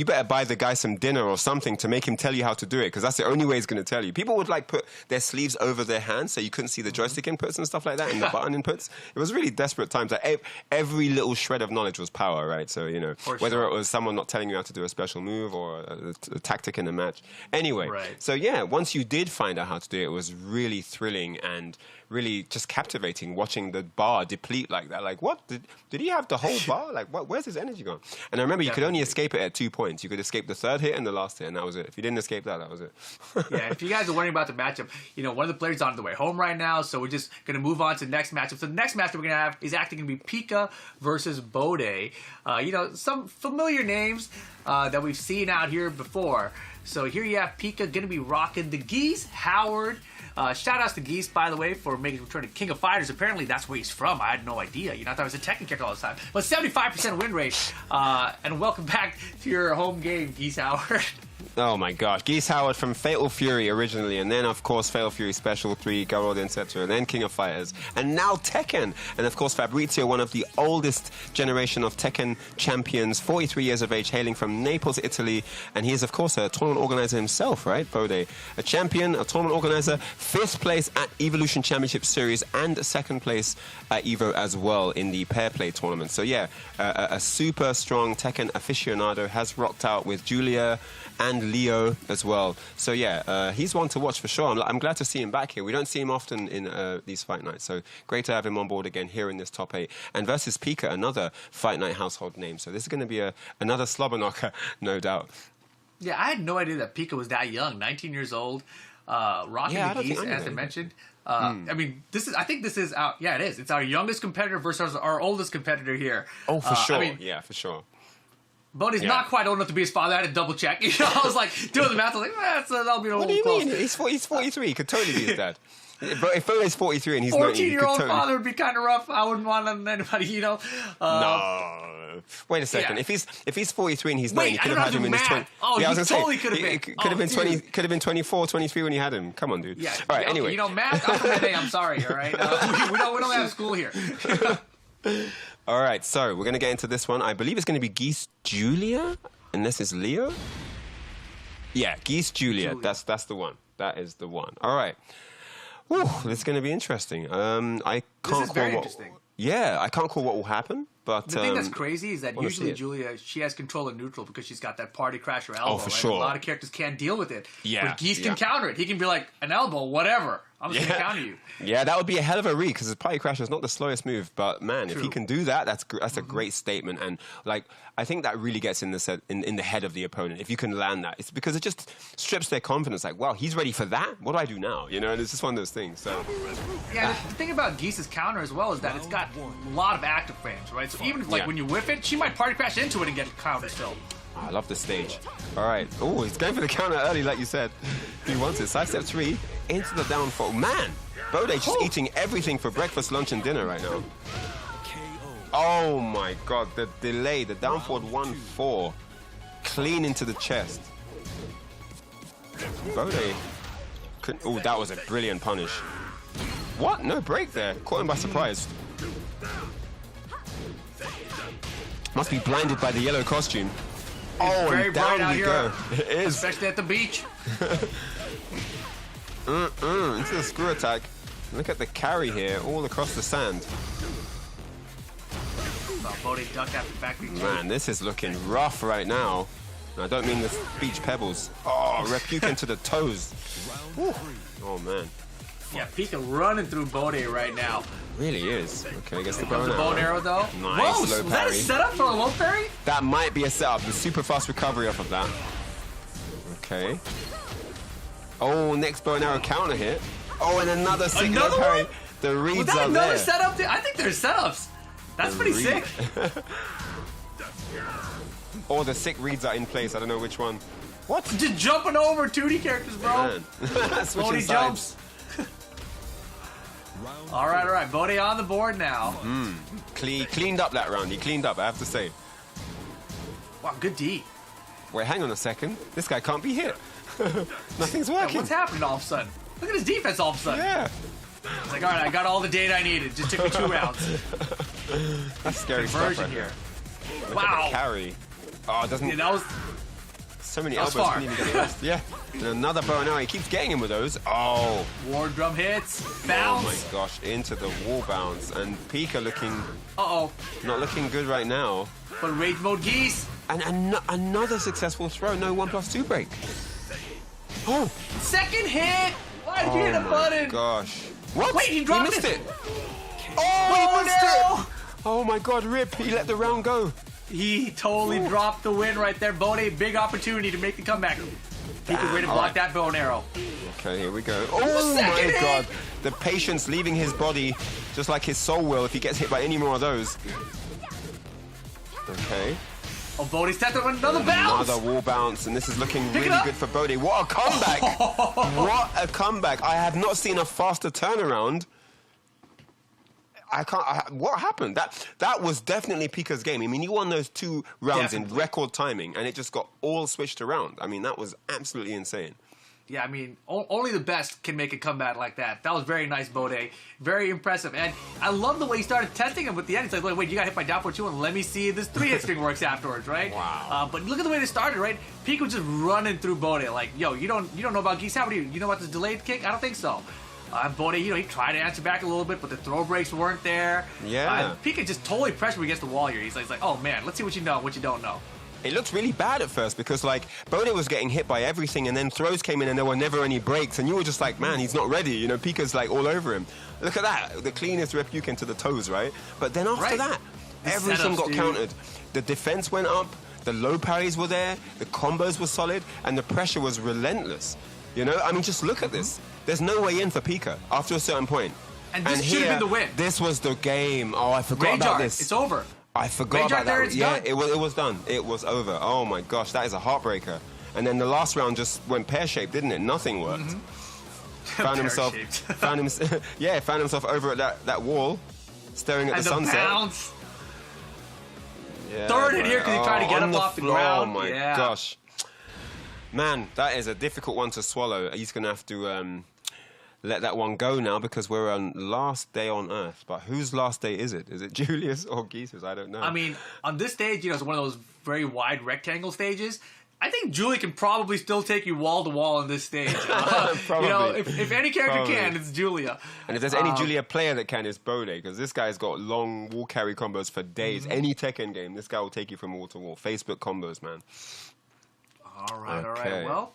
better buy the guy some dinner or something to make him tell you how to do it, because that's the only way he's going to tell you. People would like put their sleeves over their hands so you couldn't see the joystick inputs and stuff like that, and the button inputs. It was really desperate times. Like, every little shred of knowledge was power, right? So, you know, whether it was someone not telling you how to do a special move or a tactic in a match. Anyway, so yeah, once you did find out how to do it, it was really thrilling and really just captivating watching the bar deplete like that. Like, what? Did he have the whole bar? Like, where's his energy gone? And I remember you could only escape it at 2 points. You could escape the third hit and the last hit, and that was it. If you didn't escape that was it. Yeah, if you guys are wondering about the matchup, you know, one of the players is on the way home right now, so we're just going to move on to the next matchup. So the next matchup we're going to have is actually going to be Pika versus Bode. You know, some familiar names that we've seen out here before. So here you have Pika going to be rocking the Geese Howard. Shout outs to Geese, by the way, for making his return to King of Fighters. Apparently that's where he's from. I had no idea. You know, I thought it was a Tekken character all the time. But 75% win rate. And welcome back to your home game, Geese Howard. Oh my gosh, Geese Howard from Fatal Fury originally, and then of course Fatal Fury Special 3, Garou etc., and then King of Fighters, and now Tekken. And of course Fabrizio, one of the oldest generation of Tekken champions, 43 years of age, hailing from Naples, Italy, and he is of course a tournament organizer himself, right, Bode? A champion, a tournament organizer, 5th place at Evolution Championship Series, and 2nd place at Evo as well in the pair play tournament. So yeah, a super strong Tekken aficionado, has rocked out with Julia and Leo as well. So yeah, he's one to watch for sure. I'm glad to see him back here. We don't see him often in these fight nights, so great to have him on board again here in this top 8. And versus Pika, another fight night household name. So this is going to be another slobber knocker, no doubt. Yeah, I had no idea that Pika was that young, 19 years old, rocking the Geese, as I mentioned. I mean, I think this is our, it is. It's our youngest competitor versus our oldest competitor here. Oh, for sure. I mean, yeah, for sure. Bode's not quite old enough to be his father. I had to double check. You know, I was like doing the math. I was like, that'll be a little close. What do you mean? He's 43. He could totally be his dad. If Bode's 43 and he's 14-year-old father would be kind of rough. I wouldn't want anybody, you know. No. Wait a second. Yeah. If he's 43 and he's 9, you could have had him in his 20s. Oh, yeah, I was gonna totally say, could have been. Could have been 20. Could have been 24, 23 when you had him. Come on, dude. Yeah. All right. Anyway, you know, math. I'm from NA. I'm sorry. All right. We don't have school here. All right. So we're gonna get into this one. I believe it's gonna be Geese Julia, unless it's Leo. Yeah, Geese Julia. That's the one. That is the one. All right. Whew, this is going to be interesting. I can't this is very interesting. Yeah, I can't call what will happen. But the thing that's crazy is that usually Julia, she has control of neutral because she's got that party crasher elbow. Oh, for sure. A lot of characters can't deal with it. Yeah. But Geese can counter it. He can be like, an elbow, whatever. I'm just going to counter you. Yeah, that would be a hell of a read because his party crasher is not the slowest move. But man, if he can do that, that's a great statement. And like, I think that really gets in the head of the opponent. If you can land that, it's because it just strips their confidence. Like, wow, he's ready for that. What do I do now? You know, and it's just one of those things. So yeah, the thing about Geese's counter as well is that it's got a lot of active frames, right? So even if when you whiff it, she might party crash into it and get counter still. I love the stage. All right. Oh, he's going for the counter early, like you said. He wants it. Sidestep 3 into the downfall. Man, Bode's just eating everything for breakfast, lunch, and dinner right now. Oh my God, the delay, the down forward 1-4, clean into the chest. Bode couldn't. Oh, that was a brilliant punish. What? No break there. Caught him by surprise. Must be blinded by the yellow costume. It's very and bright down out we here, go. It is. especially at the beach. Into the screw attack. Look at the carry here, all across the sand. about. Bode ducked after factory. Man, this is looking rough right now. And I don't mean the beach pebbles. Oh, Repuken to the toes. Woo. Oh, man. Yeah, Pika running through Bode right now. Really is. Okay, gets the Comes bow the bow and arrow. arrow though. Nice, Whoa, low was that a parry. setup for a low parry? That might be a setup. The super fast recovery off of that. Okay. Oh, next bow and arrow counter hit. Oh, and another sick low Another parry. one? The reads Was that are another there. setup? I think there's setups. That's pretty sick. Or the sick reads are in place. I don't know which one. What? Just jumping over 2D characters, bro. Man. Slowly Switching jumps. sides. All right. Bode on the board now. Cleaned up that round. He cleaned up, I have to say. Wow, good D. Wait, hang on a second. This guy can't be hit. Nothing's working. What's happening all of a sudden? Look at his defense all of a sudden. Yeah. It's like, all right, I got all the data I needed. Just took me 2 rounds. That's scary stuff Conversion right here. there. Look Wow. at the carry. Oh, it doesn't... Yeah, that was so many that was elbows far. couldn't even get rest. Yeah. And another bow and arrow. He keeps getting him with those. Oh. war drum hits. Oh Bounce. my gosh. Into the wall bounce. And Pika looking... Uh-oh. Not looking good right now. But rage mode geese. And another successful throw. No 1+2 break. Oh. Second hit. Why did you hit a my button? Gosh. What? Wait, he dropped missed it. it. Wait, Oh, one missed arrow. it. Oh my god, rip. He let the round go. He totally dropped the win right there. Bode, big opportunity to make the comeback. Pika way to block that bow and arrow. Okay, here we go. Oh Second my hit. god. The patience leaving his body, just like his soul will if he gets hit by any more of those. Okay. Oh, Bode's tapped up another bounce. Another wall bounce, and this is looking Pick it really up. good for Bode. What a comeback! What a comeback! I have not seen a faster turnaround. What happened? That was definitely Pika's game. I mean, he won those 2 rounds in Definitely. record timing, and it just got all switched around. I mean, that was absolutely insane. Yeah, I mean, only the best can make a comeback like that. That was very nice, Bode. Very impressive. And I love the way he started testing him with the end. He's like, wait, you got hit by down for 2, and let me see if this 3-hit string works afterwards, right? Wow. But look at the way they started, right? Pika was just running through Bode. Like, yo, you don't know about geese. How do you know about this delayed kick? I don't think so. Bode, he tried to answer back a little bit, but the throw breaks weren't there. Yeah. Pika just totally pressured against the wall here. He's like, oh, man, let's see what you know, what you don't know. It looked really bad at first because, like, Bode was getting hit by everything, and then throws came in, and there were never any breaks, and you were just like, man, he's not ready. You know, Pika's like all over him. Look at that, the cleanest Repuken to the toes, right? But then after that, The everything setups, got dude. countered. The defense went up, the low parries were there, the combos were solid, and the pressure was relentless. You know, I mean, just look at this. There's no way in for Pika after a certain point. And this should have been the win. This was the game. Oh, I forgot Rage about art, this. it's over. I forgot Rage about art there, that. it's Yeah, done. it was done. It was over. Oh my gosh, that is a heartbreaker. And then the last round just went pear-shaped, didn't it? Nothing worked. Found himself, Pear-shaped. found himself over at that wall, staring at And the the sunset. bounce. Yeah, Third hit here 'cause he tried to get on up off the floor. ground. Oh my Yeah. gosh, man, that is a difficult one to swallow. He's gonna have to let that one go now because we're on last day on Earth. But whose last day is it? Is it Julius or Geese's? I don't know. I mean, on this stage, it's one of those very wide rectangle stages. I think Julie can probably still take you wall to wall on this stage. Probably. If any character Probably. can, it's Julia. And if there's any Julia player that can, it's Bode, because this guy's got long wall carry combos for days. Any Tekken game, this guy will take you from wall to wall. Facebook combos, man. All right. Okay. Well,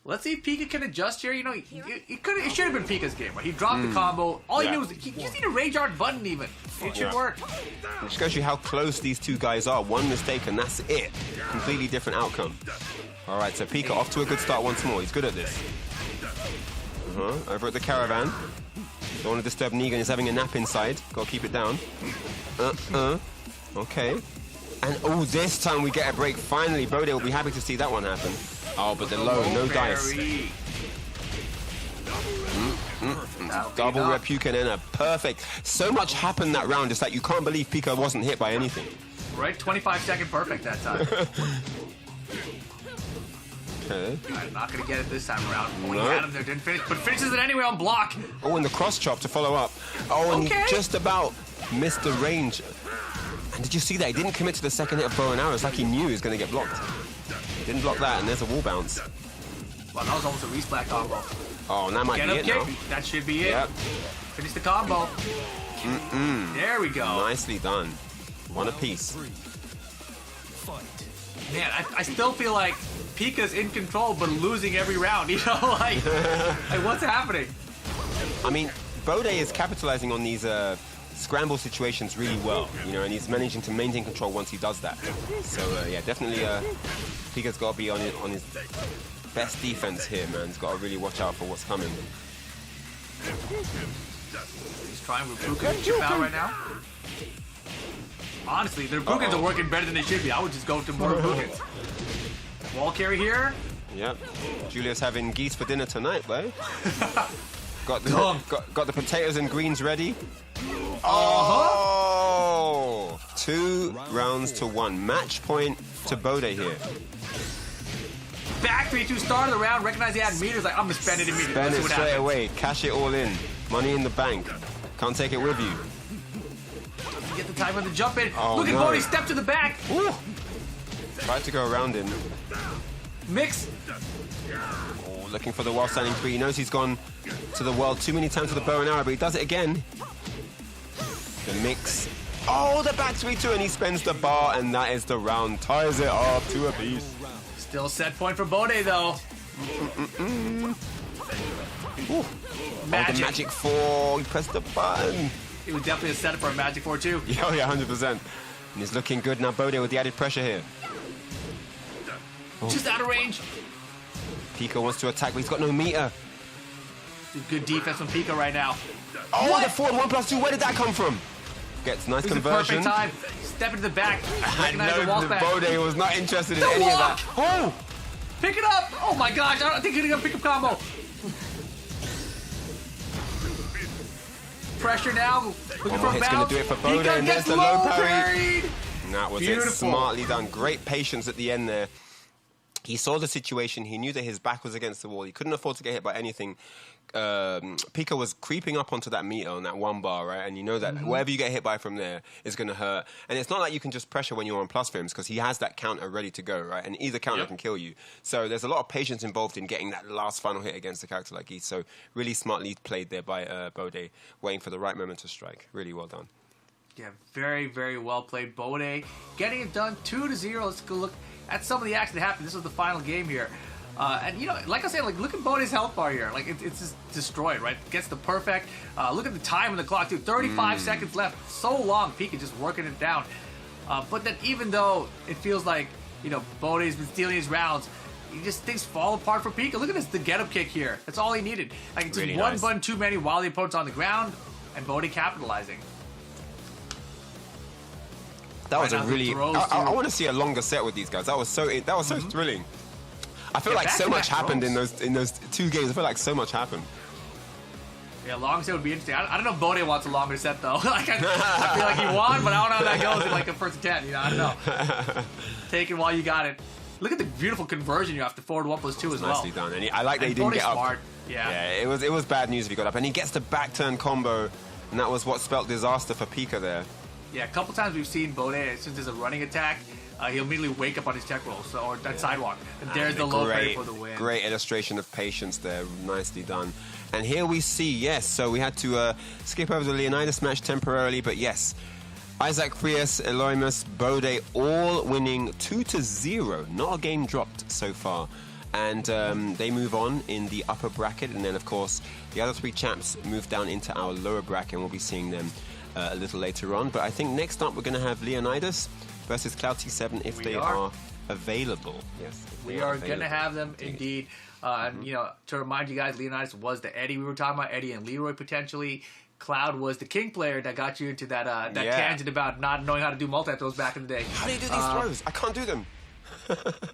let's see if Pika can adjust here. It should have been Pika's game, right? He dropped the combo. All he Yeah. knew was he just need a rage art button even. It should Yeah. work. It just shows you how close these two guys are. One mistake and that's it. Completely different outcome. All right, so Pika off to a good start once more. He's good at this. Over at the caravan. Don't want to disturb Negan. He's having a nap inside. Got to keep it down. Okay. And this time we get a break. Finally, Bode will be happy to see that one happen. Oh, but the low, no dice. Parry. Double enough. Repuken and a perfect. So much happened that round, it's like you can't believe Pika wasn't hit by anything. Right, 25-second perfect that time. Okay. I'm not going to get it this time around. Oh, he No. had him there, didn't finish, but finishes it anyway on block. Oh, and the cross chop to follow up. Oh, and Okay. he just about missed the range. And did you see that? He didn't commit to the second hit of bow and arrow. It's like he knew he was going to get blocked. Didn't block that, and there's a wall bounce. Well, that was almost a resplat combo. Oh, and that might Get be up it kick. now. That should be it. Yep. Finish the combo. There we go. Nicely done. One apiece. Man, I still feel like Pika's in control but losing every round. You know, like what's happening? I mean, Bode is capitalizing on these scramble situations really well, you know, and he's managing to maintain control once he does that. So yeah, definitely Pika's got to be on his best defense here, man. He's got to really watch out for what's coming. He's trying with Pika to chip out right now. Honestly, their Bugans are working better than they should be. I would just go to more Bugans. Wall carry here. Yep. Julia's having geese for dinner tonight, boy. got the potatoes and greens ready. Oh! 2 rounds to 1. Match point to Bode here. Back 3-2 start of the round. Recognize he had meters. Like, I'm gonna spend it immediately. Spend it straight away. Cash it all in. Money in the bank. Can't take it with you. Get the time on the jump in. Oh, Look at no. Bode step to the back. Woo. Tried to go around him. Mix. Oh, looking for the wall standing 3. He knows he's gone to the world too many times with the bow and arrow, but he does it again. The mix. Oh, the back 3-2, and he spends the bar, and that is the round. Ties it up 2 apiece. Still set point for Bode though. Oh, the magic 4. He pressed the button. It was definitely a setup for a magic 4 too. Yeah, 100%. And he's looking good now, Bode, with the added pressure here. Just out of range. Pika wants to attack, but he's got no meter. Good defense from Pika right now. Oh, What? the 4-1+2. Where did that come from? Gets nice This is the conversion. perfect time. Step into the back. Recognize the wall back. Bode was not interested in The any walk! of that. Oh! Pick it up! Oh my gosh, I don't think he's gonna pick up combo. Pressure now. Looking One for more a hit's bounce. going to do it for Bode, Pika and there's gets the low parry. parried. And that was it. Beautiful. Smartly done. Great patience at the end there. He saw the situation. He knew that his back was against the wall. He couldn't afford to get hit by anything. Pika was creeping up onto that meter on that 1 bar, right? And you know that whatever you get hit by from there is going to hurt. And it's not like you can just pressure when you're on plus frames because he has that counter ready to go, right? And either counter can kill you. So there's a lot of patience involved in getting that last final hit against a character like Geese. So really smartly played there by Bode, waiting for the right moment to strike. Really well done. Yeah, very, very well played, Bode. Getting it done 2-0. Let's go look at some of the action that happened. This was the final game here. And, you know, like I said, like, look at Bode's health bar here. Like, it's just destroyed, right? Gets the perfect. Look at the time on the clock, too. 35 seconds left. So long. Pika just working it down. But then even though it feels like, you know, Bode's been stealing his rounds, things fall apart for Pika. Look at this, the get-up kick here. That's all he needed. Like, it's just Really one nice. button too many while the opponent's on the ground, and Bode capitalizing. That was Right a now, the really. throws I too. want to see a longer set with these guys. That was so thrilling. I feel Yeah, like so back-to-back much happened in throws. those 2 games. I feel like so much happened. Yeah, long set would be interesting. I don't know if Bode wants a longer set, though. Like, I feel like he won, but I don't know how that goes in, like, the first 10. You know, I don't know. Take it while you got it. Look at the beautiful conversion you have to forward 1+2 as well. Nicely done. And I like that he And didn't Bode's get up. smart. Yeah. Yeah, it was bad news if he got up. And he gets the back turn combo, and that was what spelt disaster for Pika there. Yeah, a couple times we've seen Bode, since there's a running attack, he'll immediately wake up on his tech roll, or that sidewalk. And there's the low parry for the win. Great illustration of patience there. Nicely done. And here we see, yes, so we had to skip over the Lyonidas match temporarily, but yes, Isaac Frias, Eleumas, Bode all winning 2-0. Not a game dropped so far. And they move on in the upper bracket, and then, of course, the other 3 chaps move down into our lower bracket, and we'll be seeing them a little later on. But I think next up we're going to have Lyonidas versus Cloud T7 if they are available. Yes, We are going to have them, indeed. And, you know, to remind you guys, Lyonidas was the Eddie we were talking about, Eddie and Leroy potentially. Cloud was the King player that got you into that tangent about not knowing how to do multi-throws back in the day. How do you do these throws? I can't do them.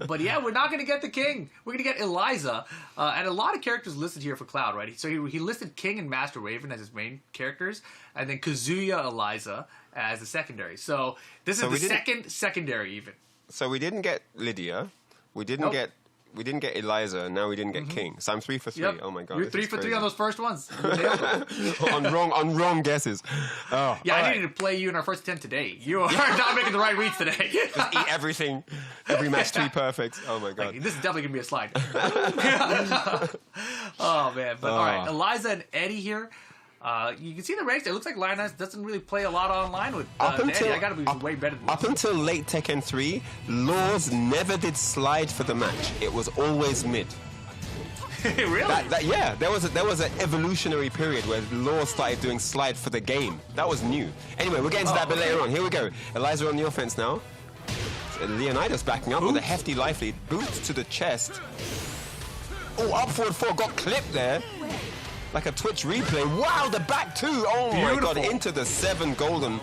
But yeah, we're not going to get the King. We're going to get Eliza. And a lot of characters listed here for Cloud, right? So he listed King and Master Raven as his main characters, and then Kazuya Eliza as the secondary. So this is the second secondary even. So we didn't get Lydia. We didn't get Eliza, and now we didn't get King. So I'm 3 for 3. Yep. Oh my god. You're 3 for 3 on those first ones. You nailed it. on wrong guesses. Oh, Yeah, I all needed to play you in our first 10 today. You are not making the right reads today. Just eat everything. Every match 3 perfects. Oh my god. Like, this is definitely going to be a slide. Oh, man. But all right, Eliza and Eddie here. You can see the race. It looks like Lyonidas doesn't really play a lot online with Up Danny. until- I gotta be way better than Up this. until late Tekken 3, Laws never did slide for the match. It was always mid. Really? Yeah, there was an evolutionary period where Laws started doing slide for the game. That was new. Anyway, we'll get into that a bit later on. Here we go. Eliza on the offense now. Leonidas backing up with a hefty life lead. Boots to the chest. Oh, up forward 4. Got clipped there. Like a Twitch replay. Wow, the back 2. Oh my god, into the 7 golden.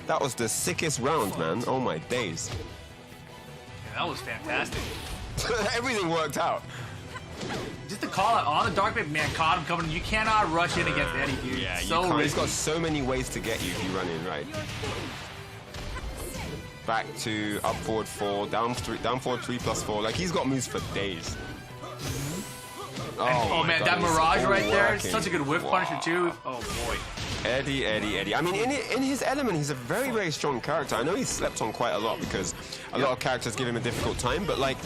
That was the sickest round, man. Oh my days. Yeah, that was fantastic. Everything worked out. Just to call out on the dark pit, man, caught him coming. You cannot rush in against Eddie, dude. Yeah, so you can't. He's risky. got so many ways to get you if you run in, right? Back to up forward 4, down forward 3+4. Like, he's got moves for days. Oh my man, God, that it's Mirage all right there. working. Such a good whiff punisher too. Oh boy. Eddie. I mean, in his element, he's a very, very strong character. I know he's slept on quite a lot because a lot of characters give him a difficult time, but like,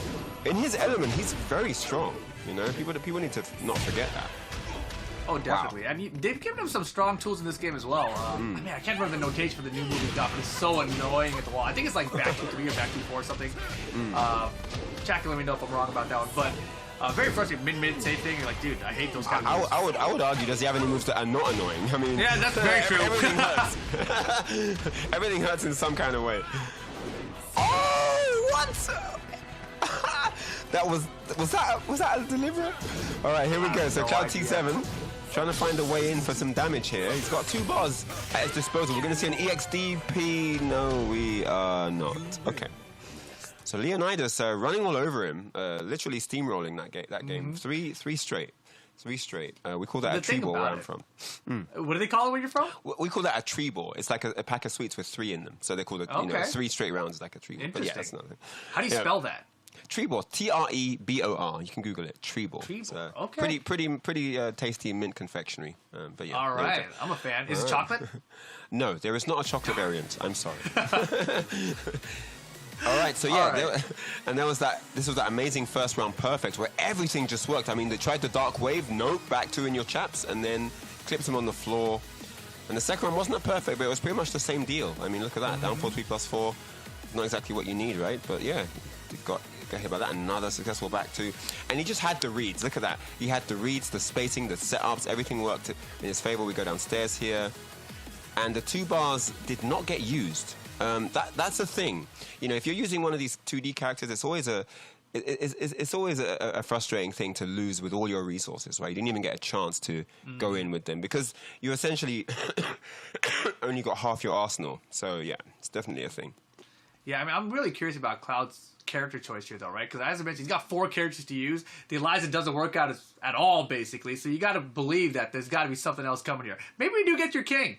in his element, he's very strong. You know, people need to not forget that. Oh, definitely. Wow. And they've given him some strong tools in this game as well. I mean, I can't remember the notation for the new movie stuff, but it's so annoying at the wall. I think it's like back 2-3 or back 2-4 or something. Jack, let me know if I'm wrong about that one. But very frustrating. Mid say thing. You're like, dude, I hate those kind of moves. I would argue, does he have any moves that are not annoying? I mean, yeah, that's very true. Everything hurts. Everything hurts in some kind of way. Oh, what? Was that a deliberate? All right, here we go. So Cloud T7 trying to find a way in for some damage here. He's got 2 bars at his disposal. We're going to see an EXDP. No, we are not. Okay. So Leonidas running all over him, literally steamrolling that game. Three straight. We call that a tree ball where I'm from. What do they call it where you're from? We call that a tree ball. It's like a pack of sweets with 3 in them. So they call it, 3 straight rounds like a tree ball. But yeah, that's another thing. How do you spell that? Tree ball, Trebor. You can Google it. Tree ball. So, okay. Pretty tasty mint confectionery. But yeah. All right, I'm a fan. Is it chocolate? No, there is not a chocolate variant. I'm sorry. All right, so yeah, this was that amazing first round perfect where everything just worked. I mean, they tried the dark wave, nope, back 2 in your chaps, and then clipped him on the floor. And the second round wasn't that perfect, but it was pretty much the same deal. I mean, look at that, down 4-3+4, not exactly what you need, right? But yeah, you got hit by that. Another successful back 2, and he just had the reads. Look at that, he had the reads, the spacing, the setups, everything worked in his favor. We go downstairs here, and the 2 bars did not get used. That's the thing. You know, if you're using one of these 2D characters, it's always a frustrating thing to lose with all your resources, right? You didn't even get a chance to go in with them because you essentially only got half your arsenal. So yeah, it's definitely a thing. Yeah, I mean, I'm really curious about Cloud's character choice here, though, right? Because as I mentioned, he's got 4 characters to use. The Eliza doesn't work out at all, basically. So you got to believe that there's got to be something else coming here. Maybe we do get your king.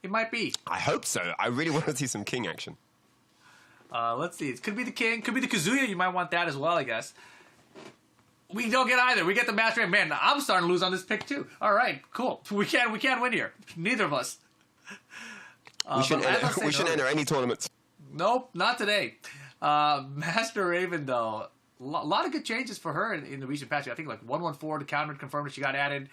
It might be. I hope so. I really want to see some king action. Let's see. It could be the king. Could be the Kazuya. You might want that as well, I guess. We don't get either. We get the Master. Man, I'm starting to lose on this pick, too. All right, cool. We can't win here. Neither of us. We shouldn't enter any tournaments. Nope, not today. Master Raven, though, a lot of good changes for her in the recent patch. I think like 114 to counter confirmed that she got added.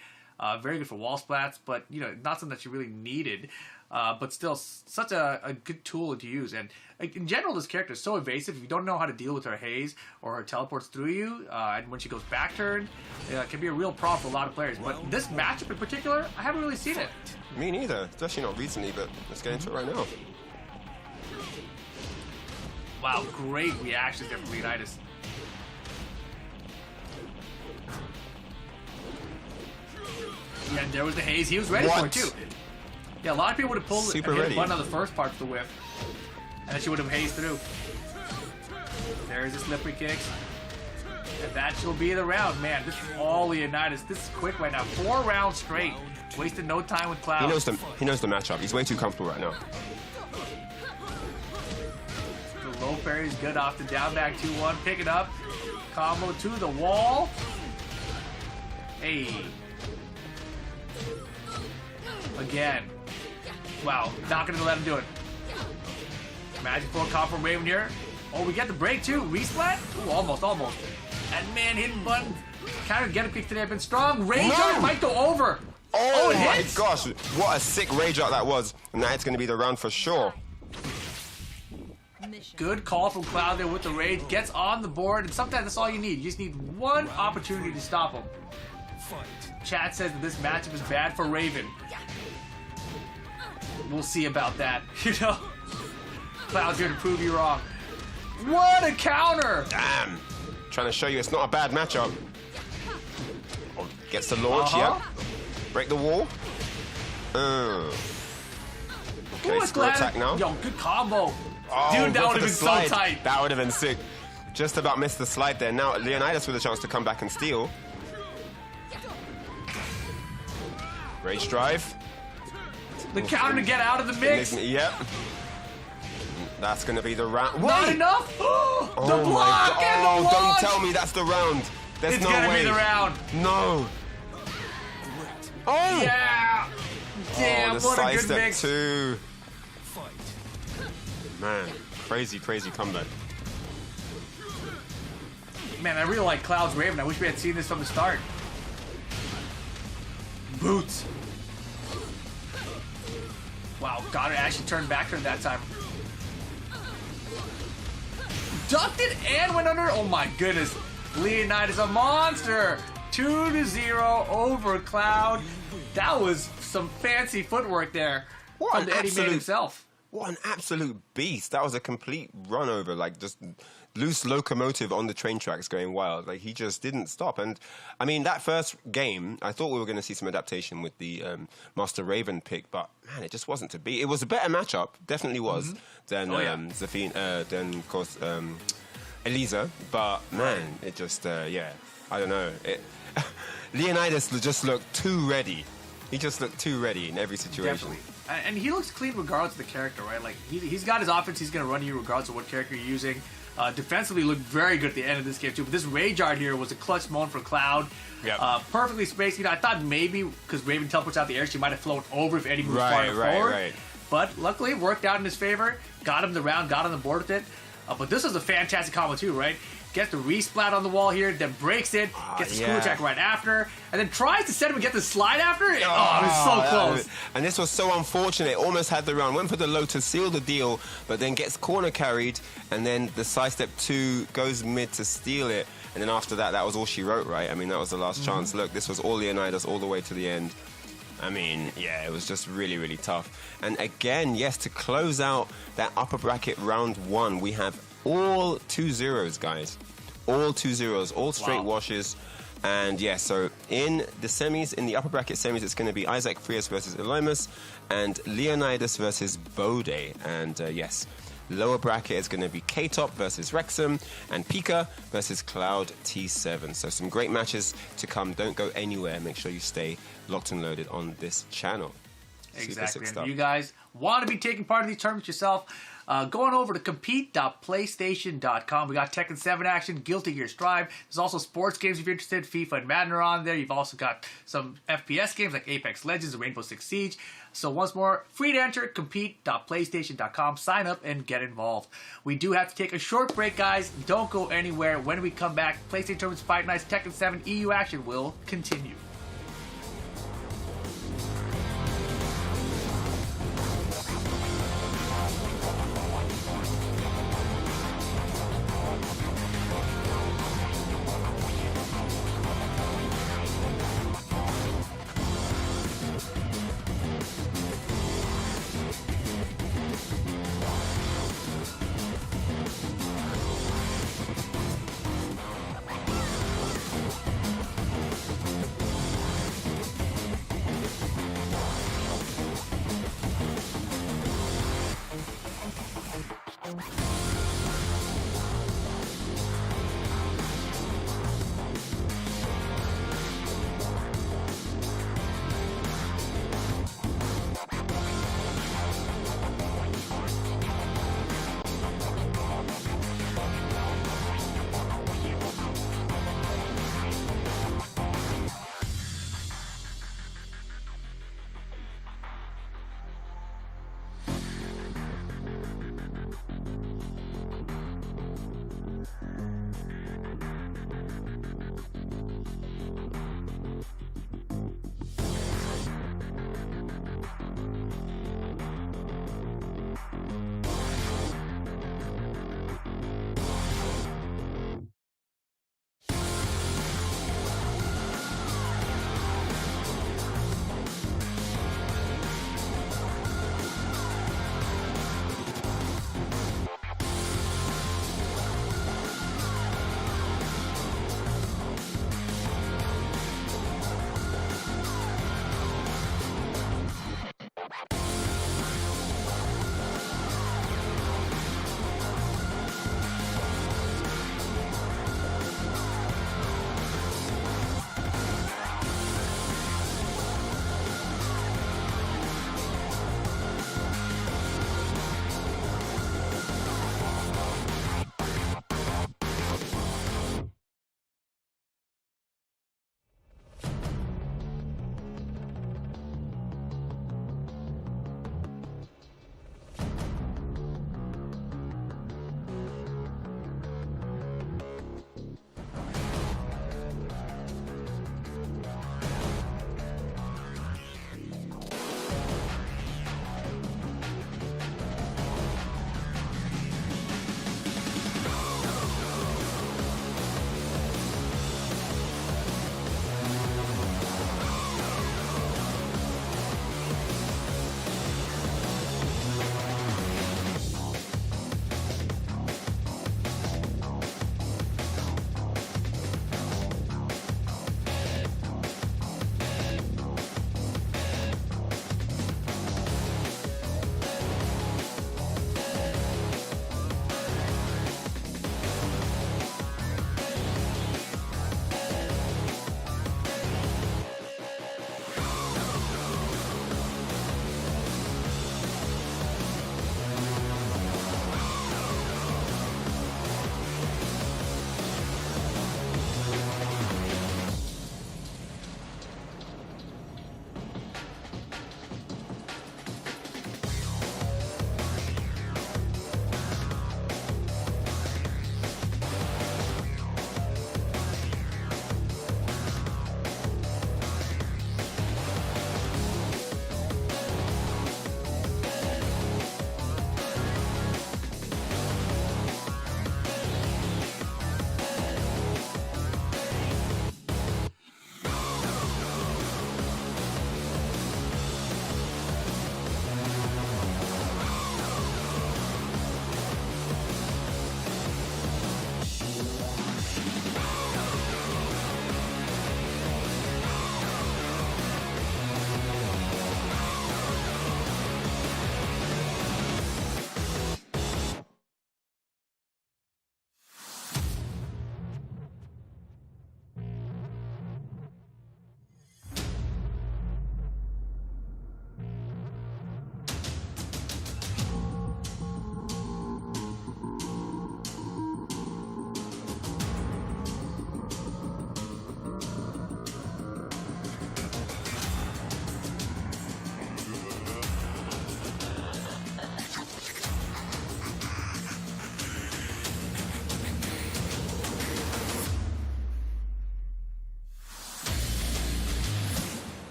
Very good for wall splats, but not something that she really needed. But still, such a good tool to use. And in general, this character is so evasive. If you don't know how to deal with her haze or her teleports through you, and when she goes back turn, it can be a real problem for a lot of players. But this matchup in particular, I haven't really seen it. Me neither, especially not recently. But let's get into it right now. Wow, great reactions there from Leonidas. Yeah, and there was the haze. He was ready for it, too. Yeah, a lot of people would have pulled Super hit ready. the button on the first part for the whiff. And then she would have hazed through. There's the slippery kicks. And that will be the round. Man, this is all Leonidas. This is quick right now. 4 rounds straight. Wasted no time with Cloud. He knows the matchup. He's way too comfortable right now. The low parry is good off the down back 2-1. Pick it up. Combo to the wall. Hey. Again. Wow, not gonna let him do it. Magic 4 comp from Raven here. Oh, we get the break too. Resplat? Ooh, almost. That man hitting button. Counter get a kick today. I've been strong. Range on it might go over. Oh it my hits? gosh, what a sick rage art that was. And that it's going to be the round for sure. Good call from Cloud there with the rage. Gets on the board, and sometimes that's all you need. You just need one opportunity to stop him. Chat says that this matchup is bad for Raven. We'll see about that. You know, Cloud's here to prove you wrong. What a counter! Damn. Trying to show you it's not a bad matchup. Oh, gets the launch, yep. Break the wall. Okay, Ooh, screw attack now. Yo, good combo. Oh, Dude, that go would for have the been slide. so tight. That would have been sick. Just about missed the slide there. Now, Lyonidas with a chance to come back and steal. Rage drive. The counter to get out of the mix. Yep. That's going to be the round. Not Wait! enough. The Oh block my and God. the Oh, launch. don't tell me that's the round. There's It's no gonna way. be the round. No. Oh! Yeah. Damn, Oh, the what a side good step mix. too. Man, crazy comeback. Man, I really like Cloud's Raven. I wish we had seen this from the start. Boots. Wow, Goddard actually turned back to him that time. Ducked it and went under. Oh my goodness. Leonidas a monster. 2-0 over Cloud. That was some fancy footwork there from the Eddie Man himself. What an absolute beast. That was a complete run over, like just loose locomotive on the train tracks going wild. Like he just didn't stop. And I mean, that first game, I thought we were going to see some adaptation with the Master Raven pick, but man, it just wasn't to be. It was a better matchup, definitely was, than Zafine, than of course Elisa. But man, it just, I don't know. Leonidas just looked too ready. He just looked too ready in every situation. Definitely. And he looks clean regardless of the character, right? Like, he's got his offense, he's going to run you regardless of what character you're using. Defensively, looked very good at the end of this game, too. But this Rage Art here was a clutch moment for Cloud. Yep. Perfectly spaced. You know, I thought maybe, because Raven teleports out the air, she might have flown over if Eddie moves farther forward. Right. But luckily, it worked out in his favor. Got him the round, got on the board with it. But this was a fantastic combo, too, right? Gets the resplat on the wall here, then breaks it, gets the screw attack right after, and then tries to set him and get the slide after. Oh, it was so close. And this was so unfortunate. Almost had the round. Went for the low to seal the deal, but then gets corner carried, and then the side step 2 goes mid to steal it. And then after that, that was all she wrote, right? I mean, that was the last chance. Look, this was all Leonidas all the way to the end. I mean, yeah, it was just really, really tough. And again, yes, to close out that upper bracket round 1, we have all 2-0s, guys. All 2-0s, all straight washes. And yeah, so in the semis, in the upper bracket semis, it's going to be Isaac Frias versus Eleumas and Lyonidas versus Bode. And yes, lower bracket is going to be K-Top versus Wrexham and Pika versus Cloud T7. So some great matches to come. Don't go anywhere. Make sure you stay locked and loaded on this channel. Exactly. And if you guys want to be taking part in these tournaments yourself, going over to compete.playstation.com. We got Tekken 7 action, Guilty Gear Strive. There's also sports games if you're interested. FIFA and Madden are on there. You've also got some FPS games like Apex Legends and Rainbow Six Siege. So once more, free to enter, compete.playstation.com. Sign up and get involved. We do have to take a short break, guys. Don't go anywhere. When we come back, PlayStation Tournaments Fight Nights, Tekken 7 EU action will continue.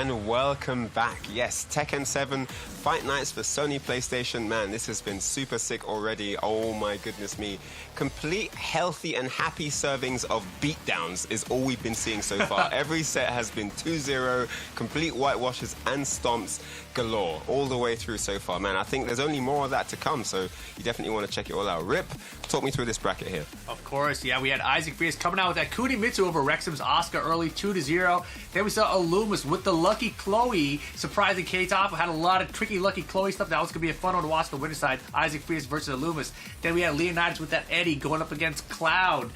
And welcome back. Yes, Tekken 7 Fight Nights for Sony PlayStation. Man, this has been super sick already. Oh my goodness me. Complete healthy and happy servings of beatdowns is all we've been seeing so far. Every set has been 2-0, complete whitewashes and stomps galore all the way through so far. Man, I think there's only more of that to come, so you definitely want to check it all out. Rip, talk me through this bracket here. Of course, yeah, we had Isaac Frias coming out with that Kunimitsu over Wrexham's Oscar early 2-0. Then we saw Eleumas with the Lucky Chloe surprising K-Top. Had a lot of tricky Lucky Chloe stuff. That was going to be a fun one to watch the winner's side. Isaac Frias versus Eleumas. Then we had Lyonidas with that Eddie going up against Cloud.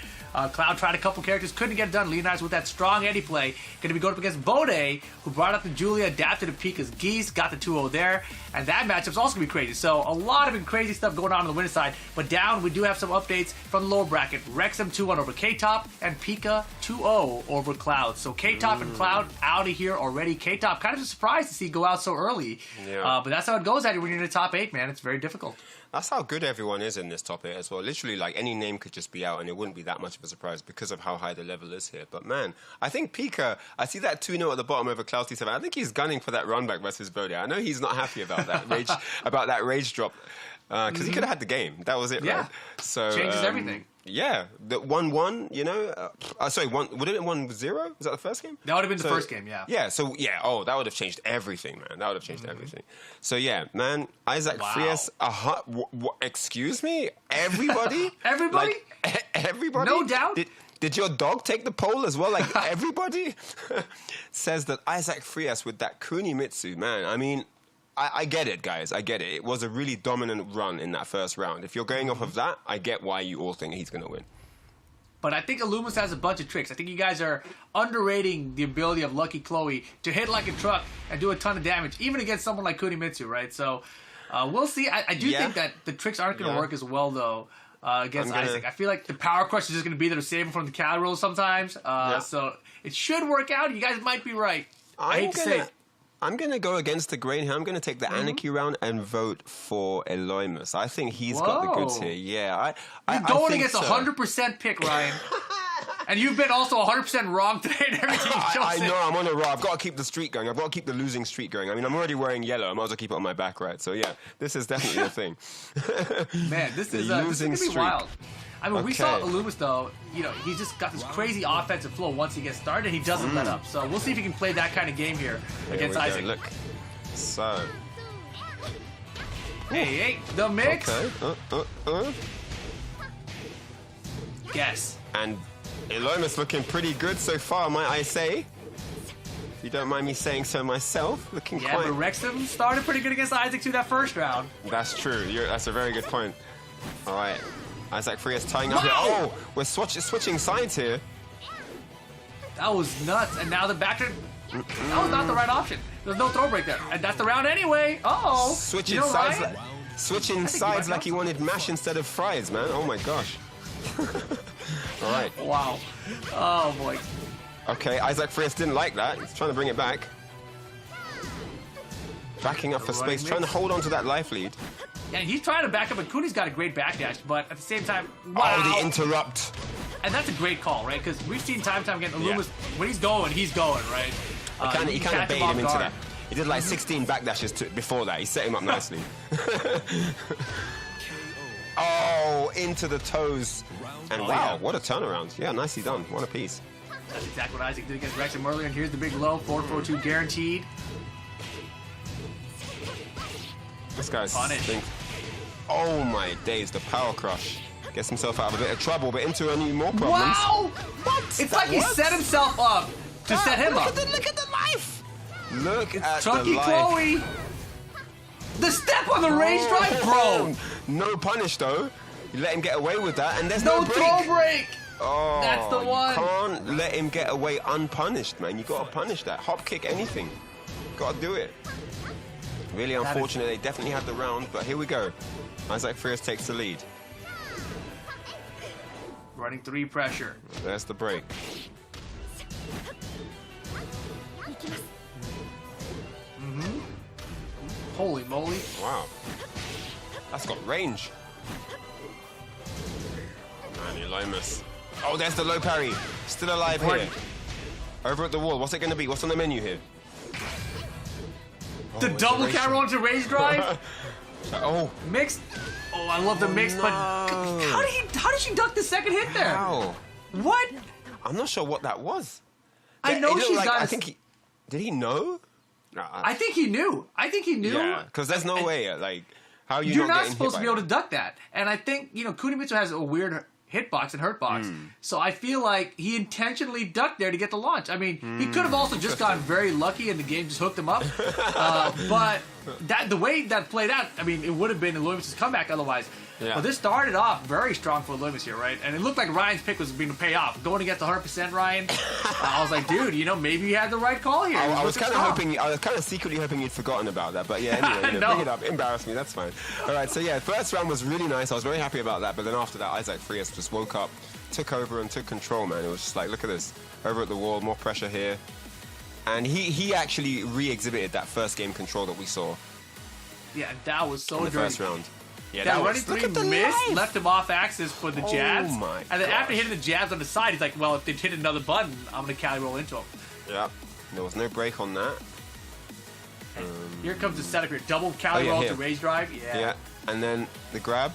Cloud tried a couple characters, couldn't get it done. Lyonidas with that strong Eddie play. Going to be going up against Bode, who brought up the Julia, adapted to Pika's Geese, got the 2-0 there. And that matchup's also going to be crazy. So a lot of crazy stuff going on the winner's side. But down, we do have some updates from the lower bracket. Wrexham 2-1 over K-Top, and Pika 2-0 over Cloud. So K-Top and Cloud out of here already. K-Top, kind of a surprise to see go out so early. Yeah. But that's how it goes when you're in the top 8, man. It's very difficult. That's how good everyone is in this top 8 as well. Literally, like, any name could just be out and it wouldn't be that much of a surprise because of how high the level is here. But, man, I think Pika, I see that 2-0 at the bottom over Cloud T7. I think he's gunning for that run back versus Bode. I know he's not happy about that rage drop because he could have had the game. That was it, Yeah. right? So Changes everything. Yeah, the 1-1, you know. Sorry, would it have been 1-0? Was that the first game? That would have been the first game, yeah. Yeah, so, yeah, oh, that would have changed everything, man. That would have changed everything. So, yeah, man, Isaac Frias, excuse me? Everybody? Everybody? Like, everybody? No doubt. Did your dog take the poll as well? Like, everybody says that Isaac Frias with that Kunimitsu, man, I mean, I get it, guys. I get it. It was a really dominant run in that first round. If you're going off of that, I get why you all think he's going to win. But I think Eleumas has a bunch of tricks. I think you guys are underrating the ability of Lucky Chloe to hit like a truck and do a ton of damage, even against someone like Kunimitsu, right? So we'll see. I do think that the tricks aren't going to work as well, though, against Isaac. I feel like the power crush is just going to be there to save him from the calorie roll sometimes. So it should work out. You guys might be right. I hate to say it. I'm going to go against the grain here. I'm going to take the Anarchy round and vote for Eleumas. I think he's got the goods here. Yeah, You're going against a 100% pick, Ryan. And you've been also 100% wrong today and everything you chose. I know, I'm on a roll. I've got to keep the streak going. I've got to keep the losing streak going. I mean, I'm already wearing yellow. I might as well keep it on my back, right? So, yeah, this is definitely a thing. Man, this is going to be wild. I mean, we saw Eleumas, though, you know, he's just got this crazy offensive flow once he gets started. He doesn't let up. So we'll see if he can play that kind of game here against Isaac. Look. So. Hey, the mix. Okay. Guess. And Eleumas looking pretty good so far, might I say. If you don't mind me saying so myself. Looking quite... but Wrexham started pretty good against Isaac, too, that first round. That's true. That's a very good point. All right. Isaac Frias tying up here. Oh, we're switching sides here. That was nuts. And now the backer... That was not the right option. There's no throw break there. And that's the round anyway. Uh-oh. Switching sides like he wanted mash instead of fries, man. Oh, my gosh. All right. Wow. Oh, boy. Okay, Isaac Frias didn't like that. He's trying to bring it back. Backing up for space, trying to hold on to that life lead. Yeah, he's trying to back up, and Cooney's got a great backdash, but at the same time, wow. Oh, the interrupt. And that's a great call, right? Because we've seen time again, Eleumas, when he's going, right? He kind of baited him into that. He did like 16 backdashes before that. He set him up nicely. Oh, into the toes. And wow, what a turnaround. Yeah, nicely done. What a piece. That's exactly what Isaac did against Wrexham earlier, and here's the big low, 4-4-2 guaranteed. This guy's thinks, oh my days, the power crush. Gets himself out of a bit of trouble, but into only more problems. Wow! What? It's like he set himself up to set him up. Look at the life! Look at Chucky the life. Chloe! The step on the rage drive, bro! No punish, though. You let him get away with that, and there's no break. throw break! Oh, that's the one. You can't let him get away unpunished, man. You got to punish that. Hop kick, anything. Got to do it. Really unfortunate. They definitely had the round, but here we go. Isaac Frias takes the lead. Running 3 pressure. There's the break. Holy moly. Wow. That's got range. Man, Eleumas. Oh, there's the low parry. Still alive here. Over at the wall. What's it going to be? What's on the menu here? The double camera onto raise drive. Oh. Mixed. Oh, I love the mix, but how did she duck the second hit there? How? What? I'm not sure what that was. I know she's got. I think did he know? I think he knew. Yeah, because there's no way. Like, how are you You're not not getting supposed hit to be able to duck that. And I think, Kunimitsu has a weird hitbox and hurtbox. So I feel like he intentionally ducked there to get the launch. I mean, he could have also just gotten very lucky and the game just hooked him up. But the way that played out, I mean, it would have been Eleumas' comeback otherwise. Yeah. But this started off very strong for Eleumas here, right? And it looked like Ryan's pick was going to pay off. Going against 100% Ryan, I was like, dude, maybe you had the right call here. I was kind of secretly hoping you'd forgotten about that. But yeah, anyway, bring it up, embarrass me, that's fine. All right, so yeah, first round was really nice. I was very happy about that. But then after that, Isaac Frias just woke up, took over and took control, man. It was just like, look at this, over at the wall, more pressure here. And he actually re-exhibited that first game control that we saw. Yeah, that was so in the dirty. First round. Yeah, that running three missed, left him off axis for the jabs. Oh my and then gosh. after hitting the jabs on the side, he's like, well, if they hit another button, I'm going to cali roll into him. Yeah, there was no break on that. Here comes the setup here. Double cali roll to raise drive. Yeah, and then the grab.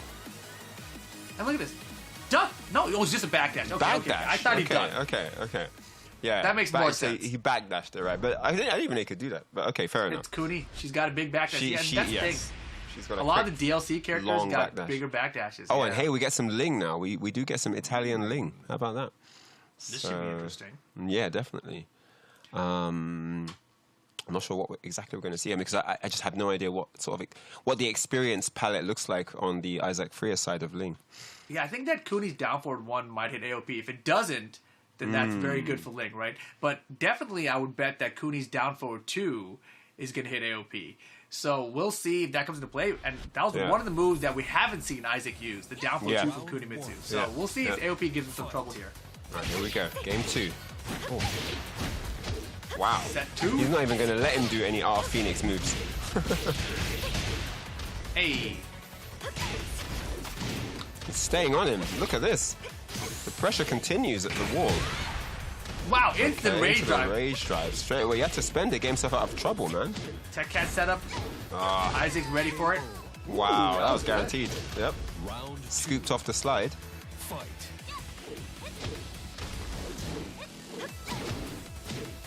And look at this. Duck. No, it was just a backdash. Okay, Backdash. I thought he ducked. Okay. Yeah, that makes more sense. He backdashed it, right? But I didn't even know he could do that. But okay, fair enough. It's Kuni. She's got a big backdash. That's the thing. She's got a lot of the DLC characters got backdash. bigger backdashes. Oh, and hey, we get some Ling now. We do get some Italian Ling. How about that? This should be interesting. Yeah, definitely. I'm not sure what exactly we're going to see. I mean, because I just have no idea what the experience palette looks like on the Isaac Frias side of Ling. Yeah, I think that Kuni's down forward 1 might hit AOP. If it doesn't, then that's very good for Ling, right? But definitely I would bet that Kuni's down forward 2 is going to hit AOP. So we'll see if that comes into play. And that was one of the moves that we haven't seen Isaac use, the down forward 2 from Kunimitsu. So we'll see if AOP gives him some trouble here. All right, here we go. Game 2. Oh. Wow. Set 2. He's not even going to let him do any R Phoenix moves. Hey. It's staying on him. Look at this. The pressure continues at the wall. Wow, instant rage drive. Rage drive. Straight away. You have to spend it. Get himself out of trouble, man. Tech Cat setup. Isaac's ready for it. Wow, that was guaranteed. Yep. Scooped off the slide.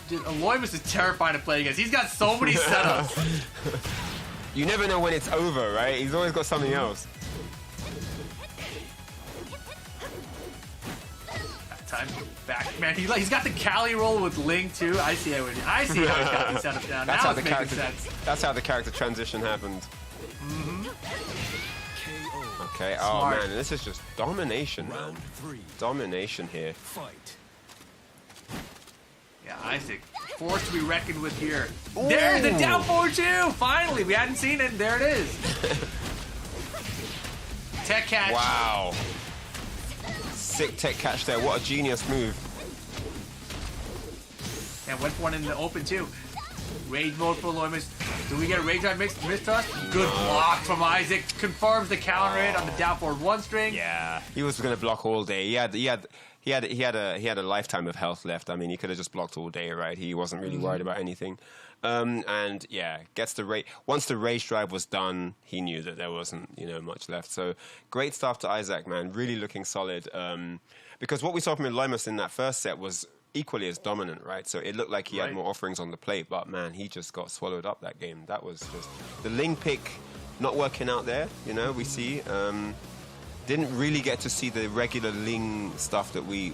Dude, Eleumas is terrifying to play against. He's got so many setups. You never know when it's over, right? He's always got something else. Time back, man. He's got the Cali roll with Ling too. I see how he's got the setup down. That's now how the character. Sense. That's how the character transition happened. Okay. Smart. Oh man, this is just domination, man. Domination here. Yeah, Isaac, forced to be reckoned with here. Ooh. There's the down 4-2. Finally, we hadn't seen it. And there it is. Tech catch. Wow. Sick tech catch there. What a genius move. And went for one in the open too. Rage mode for Eleumas. Do we get a rage drive missed to us? Good block from Isaac. Confirms the counter hit on the down forward 1 string. Yeah. He was going to block all day. He had a lifetime of health left. I mean, he could have just blocked all day, right? He wasn't really worried about anything. And yeah, gets the rage. Once the rage drive was done, he knew that there wasn't, much left. So great stuff to Isaac, man. Really looking solid. Because what we saw from Eleumas in that first set was equally as dominant, right? So it looked like he had more offerings on the plate, but man, he just got swallowed up that game. That was just the Ling pick not working out there. We see. Didn't really get to see the regular Ling stuff that we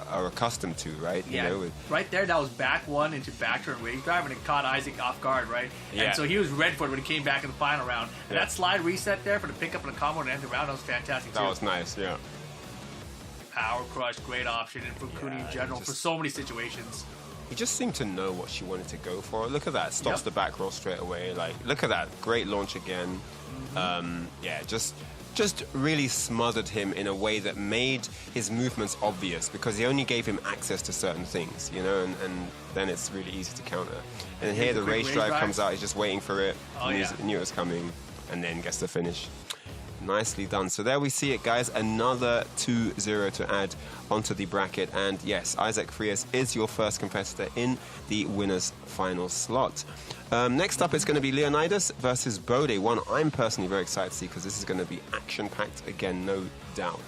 are accustomed to, right? Yeah, right there, that was back 1 into back turn rage drive, and it caught Isaac off guard, right? Yeah. And so he was ready for it when he came back in the final round. And that slide reset there for the pickup and the combo and end the round, that was fantastic too. That was nice, yeah. Power crush, great option, and for Kuni in general, for so many situations. He just seemed to know what she wanted to go for. Look at that, stops the back roll straight away. Like, look at that, great launch again. Yeah, just really smothered him in a way that made his movements obvious because he only gave him access to certain things, and then it's really easy to counter. And here the rage drive comes out, he's just waiting for it. He knew it was coming, and then gets the finish. Nicely done. So there we see it, guys. Another 2-0 to add onto the bracket. And yes, Isaac Frias is your first competitor in the winner's final slot. Next up, it's going to be Lyonidas versus Bode. One I'm personally very excited to see because this is going to be action-packed again, no doubt.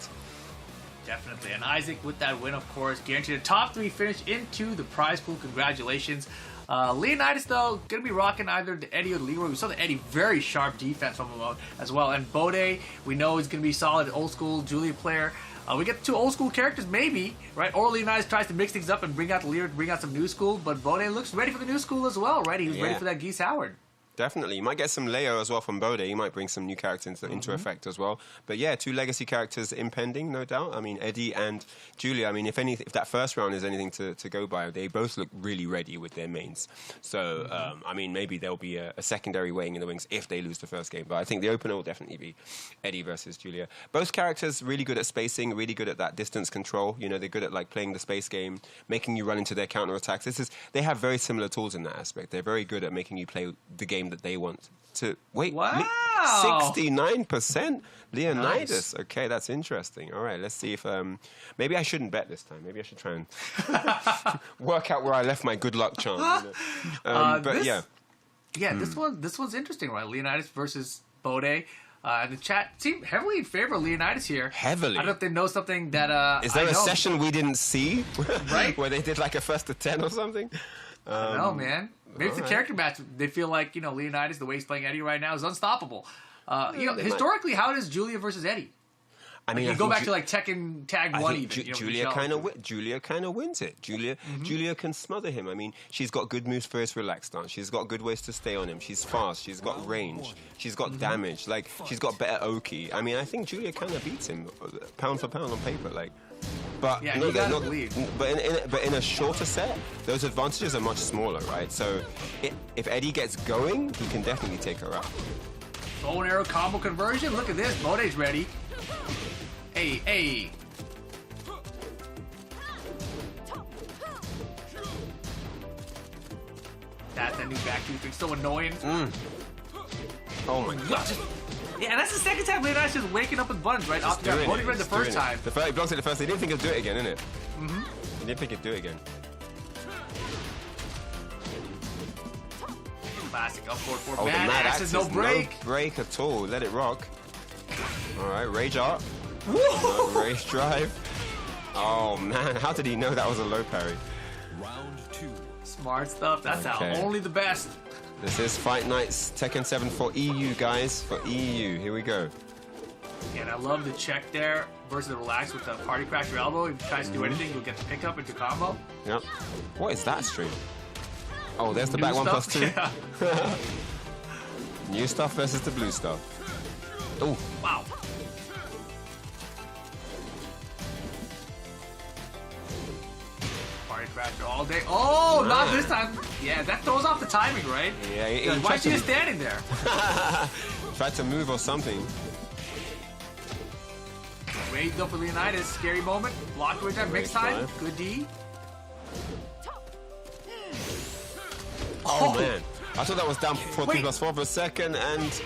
Definitely. And Isaac, with that win, of course, guaranteed a top 3 finish into the prize pool. Congratulations. Lyonidas, though, going to be rocking either the Eddie or the Leroy. We saw the Eddie, very sharp defense from him as well. And Bode, we know he's going to be solid, old school Julia player. We get 2 old school characters, maybe, right? Or Leonidas tries to mix things up and bring out the Leroy, bring out some new school. But Bode looks ready for the new school as well, right? He was ready for that Geese Howard. Definitely. You might get some Leo as well from Bode. He might bring some new characters into effect as well. But yeah, 2 legacy characters impending, no doubt. I mean, Eddie and Julia, I mean, if that first round is anything to go by, they both look really ready with their mains. So, I mean, maybe there'll be a secondary waiting in the wings if they lose the first game. But I think the opener will definitely be Eddie versus Julia. Both characters really good at spacing, really good at that distance control. You know, they're good at like playing the space game, making you run into their counterattacks. They have very similar tools in that aspect. They're very good at making you play the game that they want to. Wait, wow. 69% Lyonidas. Nice. Okay, that's interesting. All right, let's see if maybe I shouldn't bet this time. Maybe I should try and work out where I left my good luck charm. You know? But yeah, this one's interesting, right? Lyonidas versus Bode. And the chat seemed heavily in favor of Lyonidas here. Heavily. I don't know if they know something that is there a session we didn't see, right? Where they did like a first to 10 or something? I don't know, man. Maybe it's a character match. They feel like, you know, Lyonidas, the way he's playing Eddie right now, is unstoppable. You know, historically, how does Julia versus Eddie? I mean, you go back to like Tekken Tag 1 even. Julia kind of wins it. Julia can smother him. I mean, she's got good moves for his relaxed stance. She's got good ways to stay on him. She's fast. She's got range. She's got damage. Like, she's got better Oki. I mean, I think Julia kind of beats him pound for pound on paper. Like, but yeah, you gotta believe. But in a shorter set, those advantages are much smaller, right? So if Eddie gets going, he can definitely take her out. Bow and arrow combo conversion. Look at this. Bode's ready. Hey. That's that new back two thing. So annoying. Oh my god. Yeah, and that's the second time Leonidas just waking up with buttons, right? Bode read the first time. He blocks it the first. He didn't think he'd do it again, innit? He didn't think he'd do it again. Classic up forward forward. Oh, Mad Axes, no break. No break at all. Let it rock. All right, rage art. No, rage drive. Oh man, how did he know that was a low parry? Round 2. Smart stuff. That's how only the best. This is Fight Night's Tekken 7 for EU, guys. For EU. Here we go. And I love the check there versus the relax with the party crash your elbow. If you try to do anything, you'll get the pickup into combo. Yep. What is that stream? Oh, there's the New back stuff? 1+2. Yeah. New stuff versus the blue stuff. Oh. Wow. Party crasher all day. Oh, Man. not this time. Yeah, that throws off the timing, right? Yeah, he Why is she just standing there? tried to move or something. Great though for Lyonidas. Scary moment. Block with that mix time. Drive. Good D. Oh man. I thought that was down for Wait. 2+4 for a second and...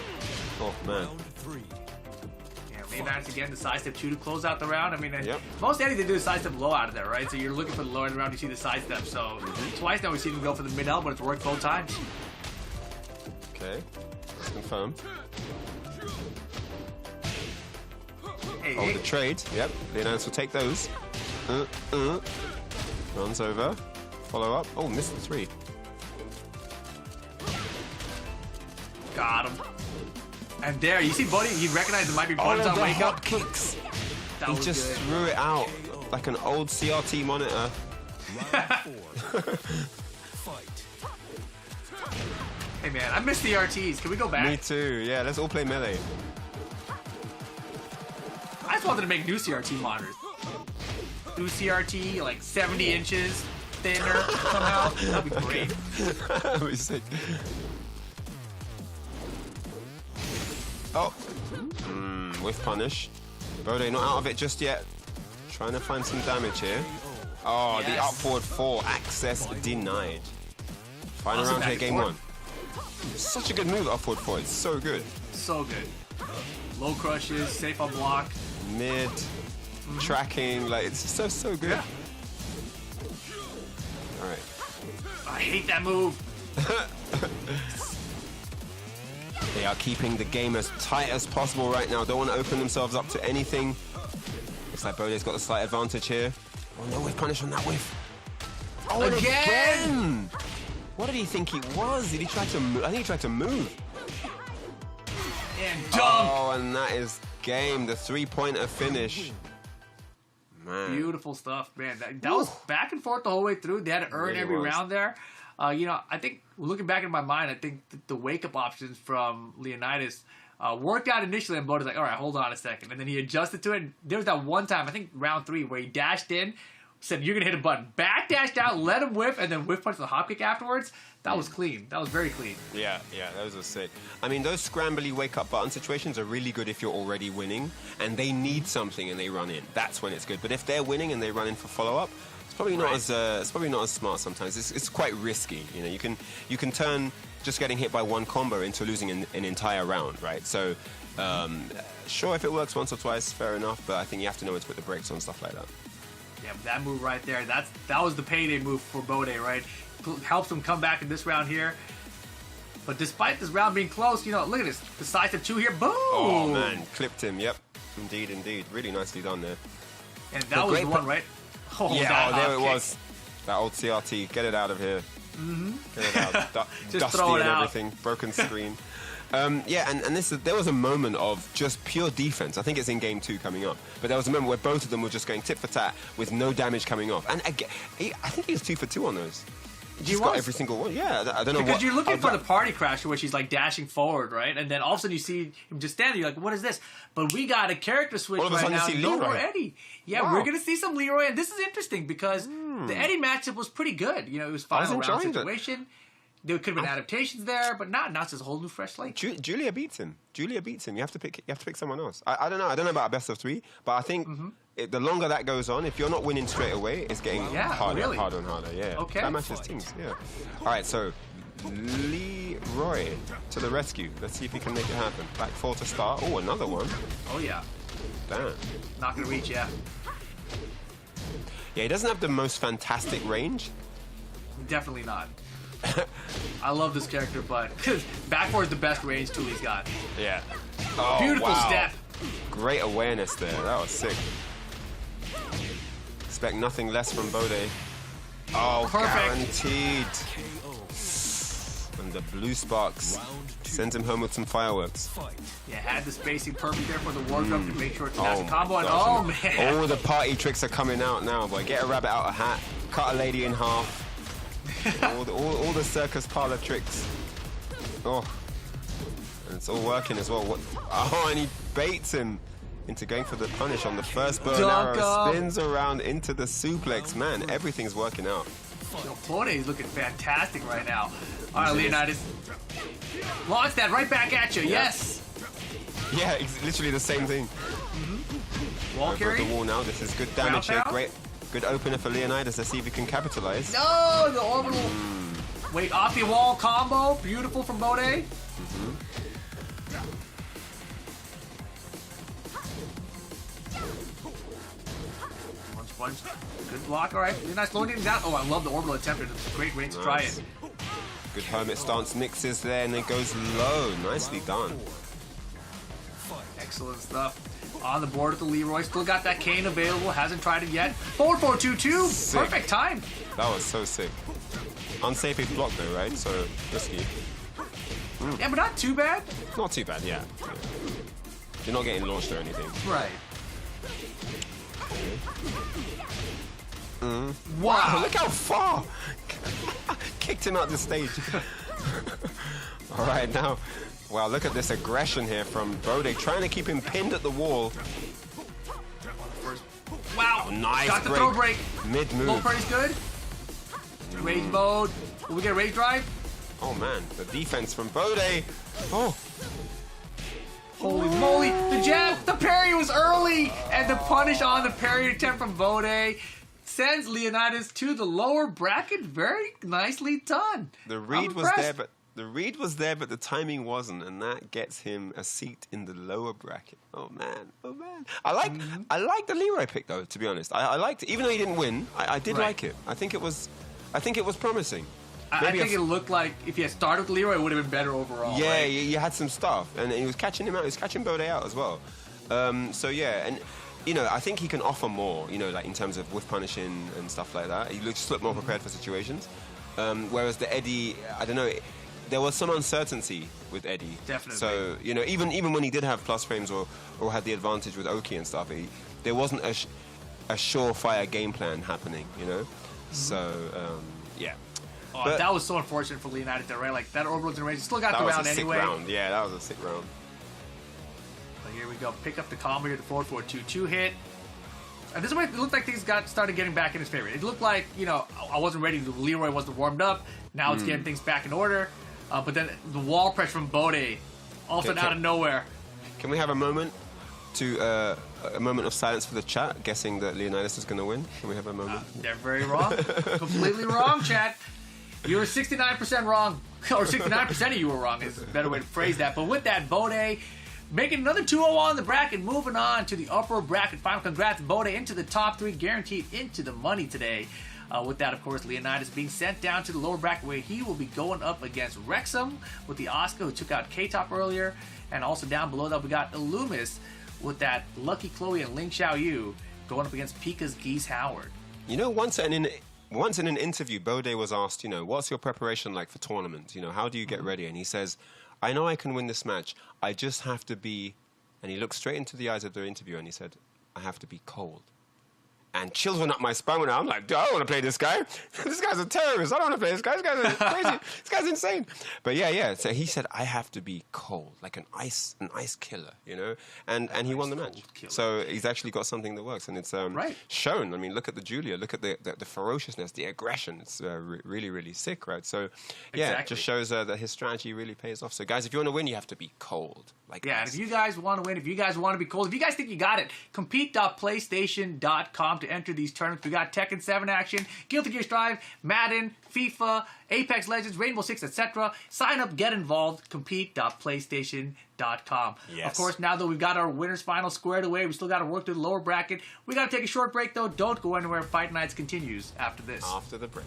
Oh man. Round 3. Yeah, Lyonidas again, the side step 2 to close out the round. I mean, Yep. most Eddie they do the side step low out of there, right? So you're looking for the low end of the round, you see the side step. So twice now we've seen him go for the mid L, but it's worked both times. Okay. Let's confirm. Hey, Oh, the trade. Yep. Leonidas will take those. Runs over. Follow up. Oh, missed the 3. Got him. And there, you see Bode, he recognized it might be All buttons of on the wake up. hot kicks. That He was just good. threw it out like an old CRT monitor. Round 4. Fight. Hey man, I miss the RTs. Can we go back? Me too. Yeah, let's all play melee. I just wanted to make new CRT monitors. New CRT, like 70 inches thinner somehow. That'd be great. That was sick. Oh. With punish. Bode not out of it just yet. Trying to find some damage here. Oh, the Yes. up forward 4. Access denied. Final Awesome round here, back game and 1. Such a good move, up forward 4. It's so good. So good. Low crushes, safe on block. Mid, tracking, like it's so good. Yeah. All right. I hate that move. They are keeping the game as tight as possible right now. Don't want to open themselves up to anything. Looks like Bode's got a slight advantage here. Oh no, whiff punish on that whiff. Oh, and again! What did he think he was? Did he try to move? I think he tried to move. And dunk. Oh, and that is game. The three-pointer finish. Man. Beautiful stuff, man. That was back and forth the whole way through. They had to earn Really every was. round there. You know, I think looking back in my mind, I think the wake-up options from Lyonidas worked out initially, and Bode's like, all right, hold on a second. And then he adjusted to it. And there was that one time, I think round 3, where he dashed in, said, you're going to hit a button. Back dashed out, let him whiff, and then whiff punch the hop kick afterwards. That was clean. That was very clean. Yeah, those are sick. I mean, those scrambly wake-up button situations are really good if you're already winning and they need something and they run in. That's when it's good. But if they're winning and they run in for follow-up, it's probably not as smart sometimes. It's quite risky. You know, you can turn just getting hit by one combo into losing an entire round, right? So, sure, if it works once or twice, fair enough. But I think you have to know when to put the brakes on stuff like that. Yeah, that move right there, that was the payday move for Bode, right? Helps him come back in this round here. But despite this round being close, you know, look at this. Decisive 2 here. Boom! Oh, man. Clipped him. Yep. Indeed. Really nicely done there. And that was the one, right? Oh, yeah, there it was. That old CRT. Get it out of here. Get it out. Just Dusty throw it and out. everything. Broken screen. And there was a moment of just pure defense. I think it's in game 2 coming up. But there was a moment where both of them were just going tit for tat with no damage coming off. And again, I think he was 2 for 2 on those. He got every single one. Yeah, I don't know because you're looking for the party crasher where she's like dashing forward, right? And then all of a sudden you see him just standing. You're like, what is this? But we got a character switch right now. No more Eddie. Yeah, Wow. we're going to see some Leroy. And this is interesting because the Eddie matchup was pretty good. You know, it was final round situation. There could have been adaptations there, but not. Now it's just a whole new fresh slate. Julia beats him. You have to pick someone else. I don't know. I don't know about a best of 3, but I think the longer that goes on, if you're not winning straight away, it's getting harder and harder. Yeah. Okay. That matches teams. Yeah. All right. So Leroy to the rescue. Let's see if he can make it happen. Back 4 to start. Oh, another one. Oh yeah. Damn. Not gonna reach. Yeah. Yeah. He doesn't have the most fantastic range. Definitely not. I love this character, but back four is the best range tool he's got. Yeah. Oh, Beautiful wow. step. Great awareness there. That was sick. Expect nothing less from Bode. Oh, Perfect. guaranteed. And the blue sparks sends him home with some fireworks. Yeah, had the spacing perfect there for the wardrobe to make sure it's a natural my combo. And gosh. man. All the party tricks are coming out now, boy. Get a rabbit out of a hat, cut a lady in half. all the circus parlor tricks. Oh. And it's all working as well. Oh, and he baits him into going for the punish on the first bow and arrow. Spins around into the suplex. Man, everything's working out. Bode is looking fantastic right now. All right, Leonidas. Launch that right back at you. Yes. Yeah, it's literally the same thing. Wall Over carry. the wall now. This is good damage here. Pound? Good opener for Leonidas. Let's see if he can capitalize. No, the orbital. Wait, off the wall combo. Beautiful from Bode. Punch. Good block. All right. You're not slowing him down. Oh, I love the orbital attempt. It's a great range to try it. Good hermit stance mixes there and then goes low. Nicely done. Excellent stuff. On the board with the Leroy. Still got that cane available. Hasn't tried it yet. 4-4-2-2. Sick. Perfect time. That was so sick. Unsafe if blocked though, right? So risky. Yeah, but not too bad. Not too bad, yeah. You're not getting launched or anything. Right. Wow, Wow. look how far! Kicked him out the stage. All right, now, wow, look at this aggression here from Bode, trying to keep him pinned at the wall. Wow. Nice Got the break. throw break. Mid move. Low party's good. Rage mode. Will we get a rage drive? Oh man, the defense from Bode. Oh, Holy moly. The jab. The parry was early. And the punish on the parry attempt from Bode sends Leonidas to the lower bracket. Very nicely done. the read I'm was there, impressed. but The read was there, but the timing wasn't, and that gets him a seat in the lower bracket. Oh man. I like the Leroy pick though. To be honest, I liked it, even though he didn't win. I did like it. I think it was promising. I think it looked like if he had started with Leroy, it would have been better overall. Yeah, right? you had some stuff, and he was catching him out. He was catching Bode out as well. So yeah, and I think he can offer more. Like in terms of whiff punishing and stuff like that. He just looked more prepared for situations. Whereas the Eddie, I don't know. There was some uncertainty with Eddie. Definitely. So, even when he did have plus frames or had the advantage with Oki and stuff, there wasn't a surefire game plan happening, So, yeah. Oh, But that was so unfortunate for Lyonidas there, right? Like, that orbital's in range. He still got the that was round a sick anyway. round. Yeah, that was a sick round. But here we go. Pick up the combo here, the 4-4-2-2 hit. And this is when it looked like things started getting back in his favor. It looked like, I wasn't ready. Leroy wasn't warmed up. Now it's getting things back in order. But then the wall pressure from Bode, all of a sudden out of nowhere. Can we have a moment of silence for the chat, guessing that Leonidas is going to win? Can we have a moment? They're very wrong. Completely wrong, chat. You were 69% wrong. Or 69% of you were wrong is a better way to phrase that. But with that, Bode making another 2-0 on the bracket, moving on to the upper bracket final. Congrats, Bode, into the top 3, guaranteed into the money today. With that, of course, Leonidas being sent down to the lower bracket where he will be going up against Wrexham with the Oscar who took out K-Top earlier. And also down below that, we got Eleumas with that Lucky Chloe and Ling Xiaoyu going up against Pika's Geese Howard. Once in an interview, Bode was asked, what's your preparation like for tournaments? How do you get ready? And he says, I know I can win this match. I just have to be... And he looked straight into the eyes of the interviewer and he said, I have to be cold. And chills went up my spine when I'm like, dude, I don't want to play this guy. This guy's a terrorist. I don't want to play this guy. This guy's crazy. This guy's insane. But yeah. So he said, I have to be cold, like an ice killer, And he won the match. So he's actually got something that works, and it's shown. I mean, look at the Julia. Look at the ferociousness, the aggression. It's really, really sick, right? So yeah, it just shows that his strategy really pays off. So guys, if you want to win, you have to be cold. Like and if you guys want to win, if you guys want to be cold, if you guys think you got it, compete.playstation.com to enter these tournaments. We got Tekken 7 action, Guilty Gear Strive, Madden, FIFA, Apex Legends, Rainbow Six, etc. Sign up, get involved, compete.playstation.com. Yes. Of course, now that we've got our winners final squared away, we still got to work through the lower bracket. We got to take a short break, though. Don't go anywhere. Fight Nights continues after this. After the break.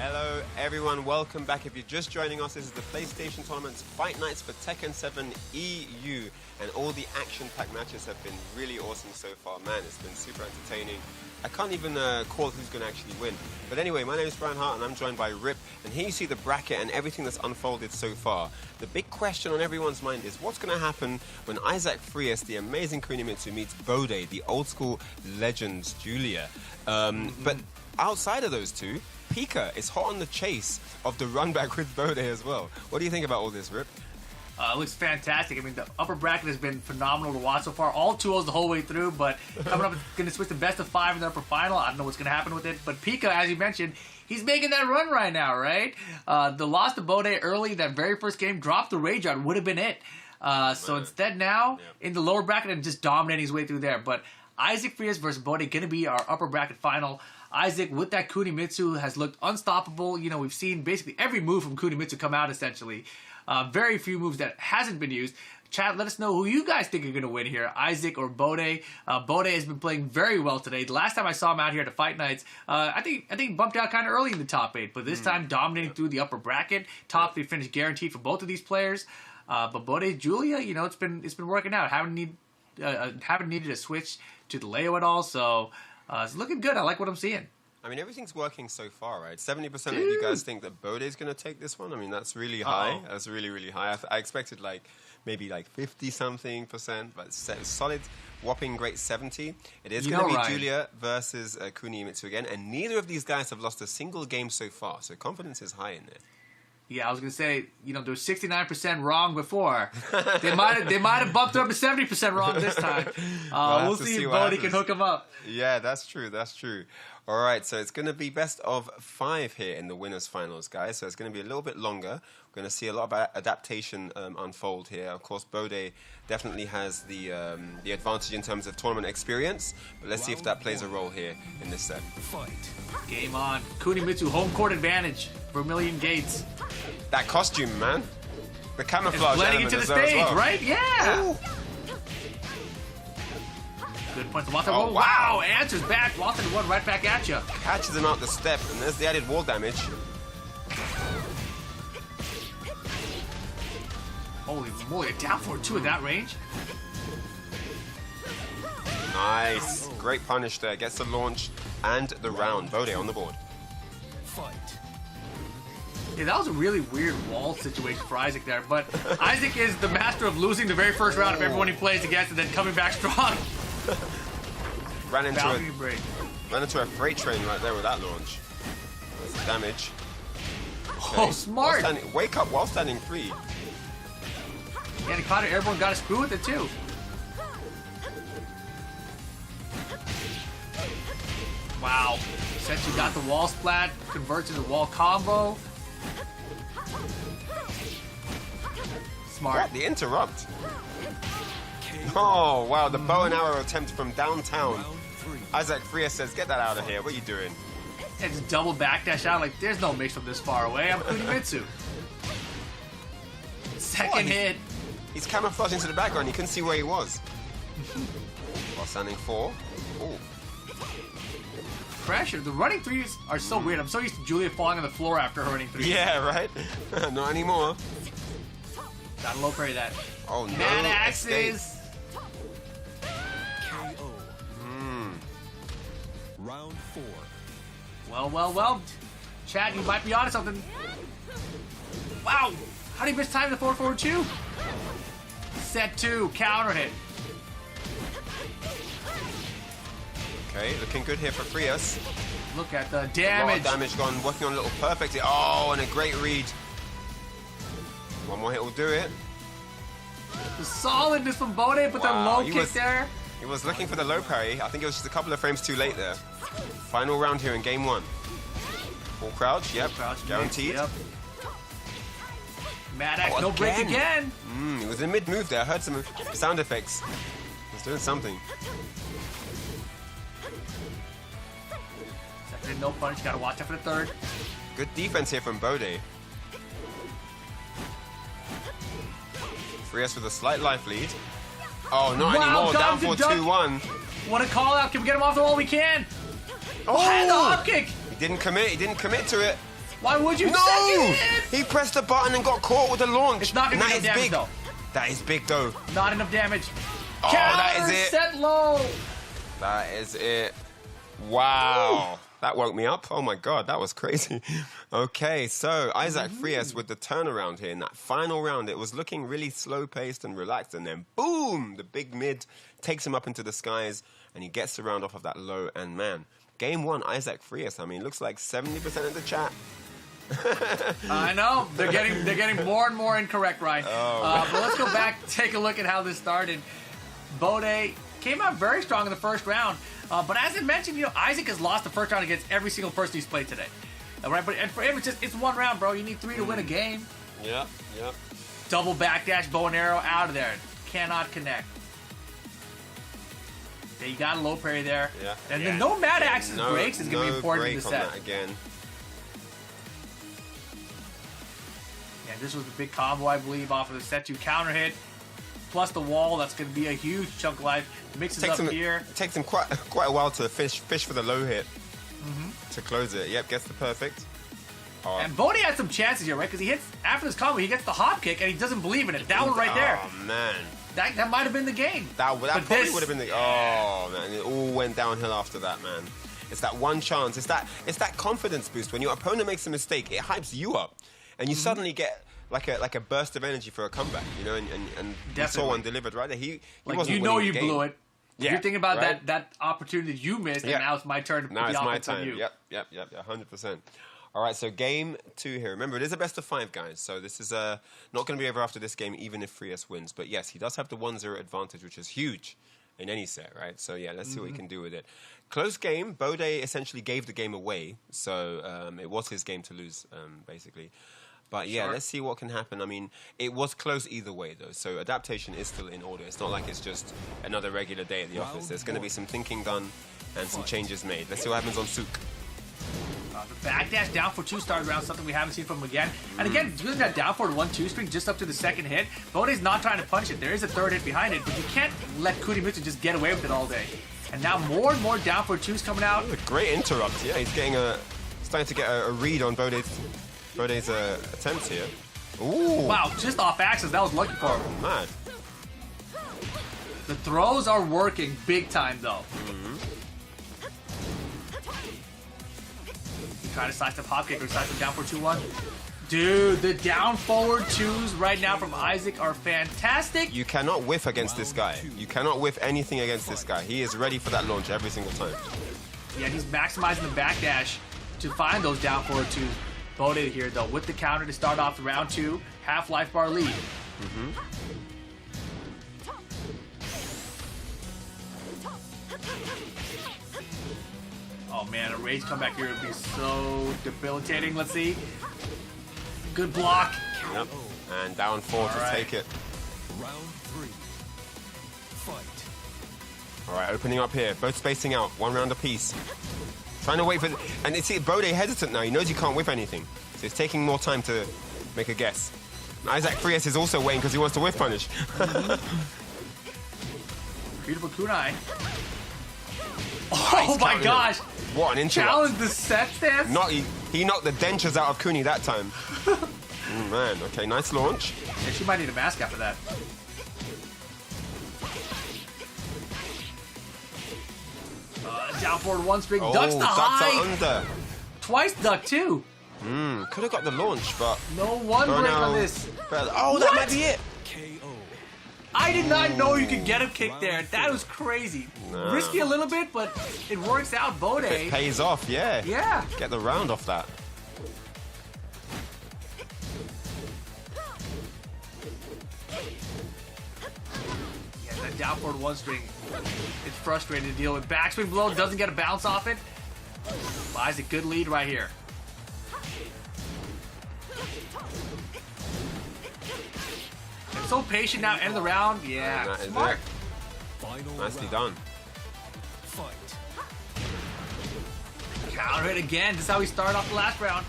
Hello everyone, welcome back. If you're just joining us, this is the PlayStation Tournament's Fight Nights for Tekken 7 EU, and all the action-packed matches have been really awesome so far. Man, it's been super entertaining. I can't even call who's going to actually win. But anyway, my name is Brian Hart and I'm joined by Rip, and here you see the bracket and everything that's unfolded so far. The big question on everyone's mind is what's going to happen when Isaac Frias, the amazing Kunimitsu, meets Bode, the old-school legends Julia. But outside of those two, Pika is hot on the chase of the run back with Bode as well. What do you think about all this, Rip? It looks fantastic. I mean, the upper bracket has been phenomenal to watch so far. All 2-0s the whole way through, but coming up, it's going to switch to best of 5 in the upper final. I don't know what's going to happen with it. But Pika, as you mentioned, he's making that run right now, right? The loss to Bode early, that very first game, dropped the rage out, would have been it. So instead now, in the lower bracket, and just dominating his way through there. But Isaac Frias versus Bode, going to be our upper bracket final. Isaac, with that Kunimitsu, has looked unstoppable. You know, we've seen basically every move from Kunimitsu come out, essentially. Very few moves that hasn't been used. Chat, let us know who you guys think are going to win here, Isaac or Bode. Bode has been playing very well today. The last time I saw him out here at the Fight Nights, I think he bumped out kind of early in the top 8, but this time dominating through the upper bracket. Top 3 finish guaranteed for both of these players. But Bode, Julia, you know, it's been working out. Haven't needed to switch to the Leo at all, so it's looking good. I like what I'm seeing. I mean, everything's working so far, right? 70% of you guys think that Bode is going to take this one. I mean, that's really high. That's really, really high. I expected maybe 50-something%, but solid, whopping great 70. It is going to be Julia versus Kunimitsu again, and neither of these guys have lost a single game so far, so confidence is high in there. Yeah, I was gonna say, you know, there was 69% wrong before. They might have bumped up to 70% wrong this time. We'll see if Bode can hook them up. Yeah, that's true. That's true. All right, so it's going to be best of 5 here in the winners' finals, guys. So it's going to be a little bit longer. We're going to see a lot of adaptation unfold here. Of course, Bode definitely has the advantage in terms of tournament experience. But let's see if that plays a role here in this set. Fight. Game on. Kunimitsu, home court advantage. Vermilion Gates. That costume, man. The camouflage blending element into the as stage, well. right? Yeah. Ooh. Good point from Watson. Oh, wow. Answers back. Watson one right back at you. Catches him out the step, and there's the added wall damage. Holy moly, a down for 2 at that range. Nice. Great punish there. Gets the launch and the round. Bode on the board. Fight. Yeah, that was a really weird wall situation for Isaac there, but Isaac is the master of losing the very first round of everyone he plays against and then coming back strong. Ran into a freight train right there with that launch. That's damage. Okay. Oh, smart. Wake up while standing 3. Yeah, and he caught it. Everyone got a screw with it too. Wow. Since you got the wall splat, converts into wall combo. Smart. What? The interrupt. Oh, wow. The bow and arrow attempt from downtown. Isaac Frias says, get that out of here. What are you doing? And just double backdash out like there's no mix from this far away. I'm Kunimitsu. Second hit. He's camouflaging to the background. You couldn't see where he was. While standing 4. Ooh. Pressure. The running 3s are so weird. I'm so used to Julia falling on the floor after her running 3. Yeah, right? Not anymore. Gotta low parry that. Oh, no. Man axes. KO. Round 4. Well. Chad, you might be onto something. Wow. How did he miss time to 4-4-2? Set 2. Counter hit. Okay, looking good here for Frias. Look at the A lot damage. of damage gone, working on a little perfect. Oh, and a great read. One more hit will do it. The solidness from Bode, but Wow, the low kick there. He was looking for the low parry. I think it was just a couple of frames too late there. Final round here in game 1. Full crouch, yep. Crouch Guaranteed. Yep. Mad Axe, no break again. He was in mid-move there. I heard some sound effects. He was doing something. Second, no punch. Gotta watch out for the third. Good defense here from Bode. Frias with a slight life lead. Oh, not anymore. Down for 2-1. What a call out. Can we get him off the wall? We can. Oh! And the hop kick. He didn't commit. He didn't commit to it. Why would you? No! He pressed the button and got caught with the launch. It's not gonna And be that enough is damage big. though. That is big though. Not enough damage. Oh, that is it. Set low. That is it. Wow. That woke me up. Oh my God, that was crazy. Okay, so Isaac Frias with the turnaround here in that final round. It was looking really slow-paced and relaxed, and then boom, the big mid takes him up into the skies, and he gets the round off of that low. And man, game one, Isaac Frias. I mean, looks like 70% of the chat. I know they're getting more and more incorrect, right? Oh. But let's go back, take a look at how this started. Bode came out very strong in the first round, but as I mentioned, you know, Isaac has lost the first round against every single person he's played today. All right, but and for him, it's one round, bro. You need 3 to win a game. Yep. Double backdash, bow and arrow out of there. Cannot connect. Yeah, you got a low parry there. Yeah. And then no mad axes breaks is going to be important in the break on set. that again. Yeah, this was the big combo, I believe, off of the set 2 counter hit. Plus the wall, that's going to be a huge chunk of life. Mixes up here. It takes him quite a while to fish for the low hit to close it. Yep, gets the perfect. Oh. And Bode had some chances here, right? Because he hits, after this combo, he gets the hop kick, and he doesn't believe in it. That one right there. Oh, man. That might have been the game. That But probably this- would have been the... Oh, man. It all went downhill after that, man. It's that one chance. It's that confidence boost. When your opponent makes a mistake, it hypes you up. And you suddenly get... Like a burst of energy for a comeback, you know, and you saw one delivered right there. He wasn't you know winning you the game. blew it. Yeah, You're thinking about right? that opportunity that you missed, Yeah. and now it's my turn to put Now the it's my offense on time. you. Yep, 100%. All right, so game 2 here. Remember, it is a best of 5, guys. So this is not going to be over after this game, even if Frias wins. But yes, he does have the 1-0 advantage, which is huge in any set, right? So yeah, let's see what he can do with it. Close game. Bode essentially gave the game away, so it was his game to lose, basically. But yeah, let's see what can happen. I mean, it was close either way, though. So adaptation is still in order. It's not like it's just another regular day at the office. There's going to be some thinking done and some changes made. Let's see what happens on Souk. The backdash down for 2 started round, something we haven't seen from him again. And again, using that down forward 1-2 string just up to the second hit. Bode's not trying to punch it. There is a third hit behind it, but you can't let Kurimitsu just get away with it all day. And now more and more down forward 2s coming out. A great interrupt. Yeah, he's starting to get a read on Bode's attempts here. Ooh. Wow, just off axis. That was lucky for him. Mad. The throws are working big time, though. Trying to slice the pop kick or slice the down for 2-1. Dude, the down forward 2s right now from Isaac are fantastic. You cannot whiff against this guy. You cannot whiff anything against this guy. He is ready for that launch every single time. Yeah, he's maximizing the backdash to find those down forward 2s. Bode here, though, with the counter to start off the round 2. Half life bar lead. Oh man, a rage comeback here would be so debilitating. Let's see. Good block. Yep. And down 4 to take it. Round 3. Fight. All right, opening up here. Both spacing out. 1 round apiece. Trying to wait for... And you see, Bode hesitant now. He knows he can't whiff anything. So he's taking more time to make a guess. Isaac Frias is also waiting because he wants to whiff punish. Beautiful kunai. Nice Oh my counter. gosh. What an interrupt. Challenge the set stance. He knocked the dentures out of Kuni that time. Man, okay, nice launch. Yeah, she might need a mask after that. Down forward 1 string. Ducks the ducks high. are under. Twice duck too. Could have got the launch, but... No one break Burnout. on this. Oh, that What? might be it. KO. I did not know you could get a kick there. That was crazy. No. Risky a little bit, but it works out. Bode. It pays off, yeah. Yeah. Get the round off that. Yeah, that down forward 1 string. It's frustrating to deal with. Backswing blow doesn't get a bounce off it. Buys a good lead right here. And so patient now, end of the round. Yeah, That is smart. it. Final Nicely round. done. Fight. Counter it again. This is how we started off the last round.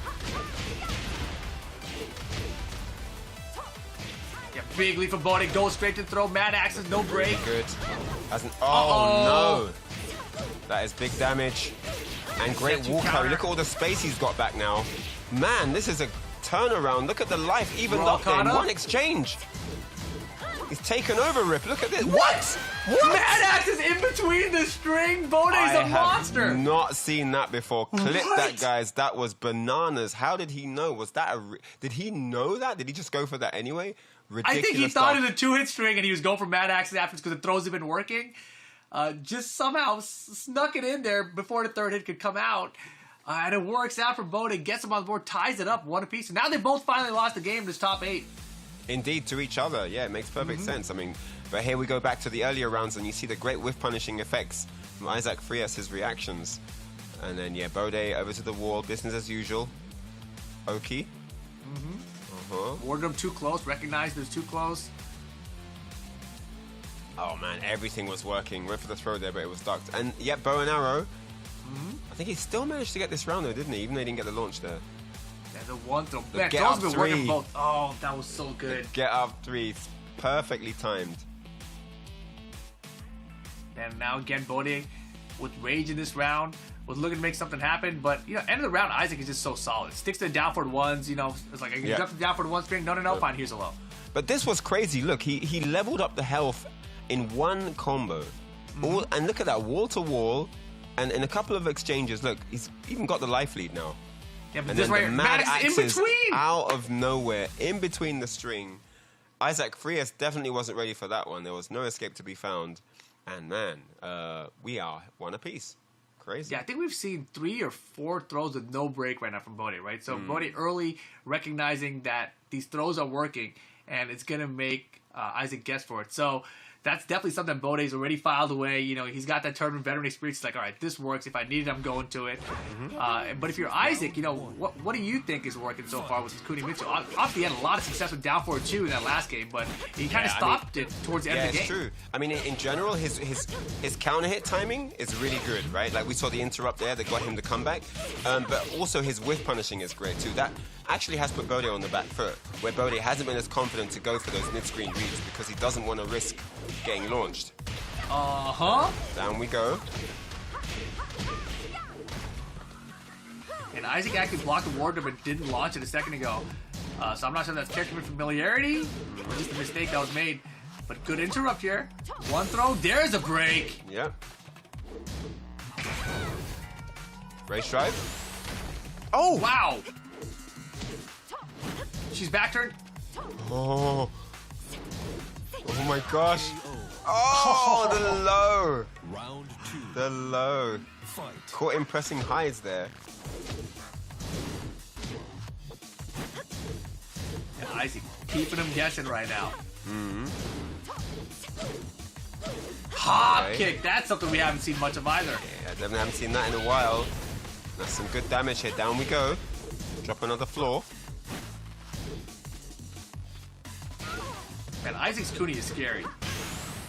Yeah, big lead for Bode. Goes straight to the throw. Mad axes, no break. Good. Oh, Uh-oh. no. That is big damage. And great Set to wall carry. counter. Look at all the space he's got back now. Man, this is a turnaround. Look at the life even We're all locked in caught up. one exchange. He's taken over, Rip. Look at this. What? Mad Axe is in between the string. Bode's I a have monster. not seen that before. Clip What? that, guys. That was bananas. How did he know? Was that did he know that? Did he just go for that anyway? I Ridiculous think he thought stuff. it was a 2-hit string and he was going for Mad Axes afterwards because the throws have been working. Just somehow snuck it in there before the third hit could come out. And it works out for Bode, gets him on the board, ties it up one apiece. And now they both finally lost the game in this top 8. Indeed, to each other. Yeah, it makes perfect sense. I mean, but here we go back to the earlier rounds and you see the great whiff punishing effects from Isaac Frias, his reactions. And then, yeah, Bode over to the wall, business as usual. Oki. Ordered him too close, recognized it was too close. Oh man, everything was working. Went for the throw there, but it was ducked. And yet, bow and arrow. I think he still managed to get this round though, didn't he? Even though he didn't get the launch there. Yeah, the one throw. The Man, get those up have been working three. both. Oh, that was so good. Get up three, perfectly timed. And now again, Bode with rage in this round was looking to make something happen, but you know, end of the round, Isaac is just so solid. Sticks to the down forward ones. You know, it's like I can jump to the down forward one string. No, fine. Here's a low. But this was crazy. Look, he leveled up the health in one combo. All, and look at that, wall to wall. And in a couple of exchanges, look, he's even got the life lead now. Yeah, but And this then right the here, mad Maddox is in axes between. out of nowhere, in between the string. Isaac Frias definitely wasn't ready for that one. There was no escape to be found. And man, we are one apiece. Crazy. Yeah, I think we've seen 3 or 4 throws with no break right now from Bode, right? So Bode early recognizing that these throws are working and it's going to make Isaac guess for it. So that's definitely something Bode's already filed away. You know, he's got that tournament veteran experience. It's like, all right, this works. If I need it, I'm going to it. But if you're Isaac, you know, what do you think is working so far with this Kuni Mitsu? Obviously, he had a lot of success with down forward 2 in that last game, but he kind of stopped it towards the end of the game. Yeah, it's true. I mean, in general, his counter hit timing is really good, right? Like we saw the interrupt there that got him the comeback. But also his whiff punishing is great too. That actually has put Bode on the back foot, where Bode hasn't been as confident to go for those mid-screen reads because he doesn't want to risk getting launched. Down we go. And Isaac actually blocked the ward but didn't launch it a second ago. So I'm not sure if that's character familiarity or just a mistake that was made. But good interrupt here. One throw, there's a break. Yep. Race drive. Oh! Wow. She's back turned. Oh. Oh my gosh. Oh, the low. Round 2. The low. Fight. Caught him pressing highs there. And Isaac keeping him guessing right now. Hop Okay. kick. That's something we haven't seen much of either. Yeah, definitely haven't seen that in a while. That's some good damage here. Down we go. Drop another floor. Man, Isaac's Kuni is scary.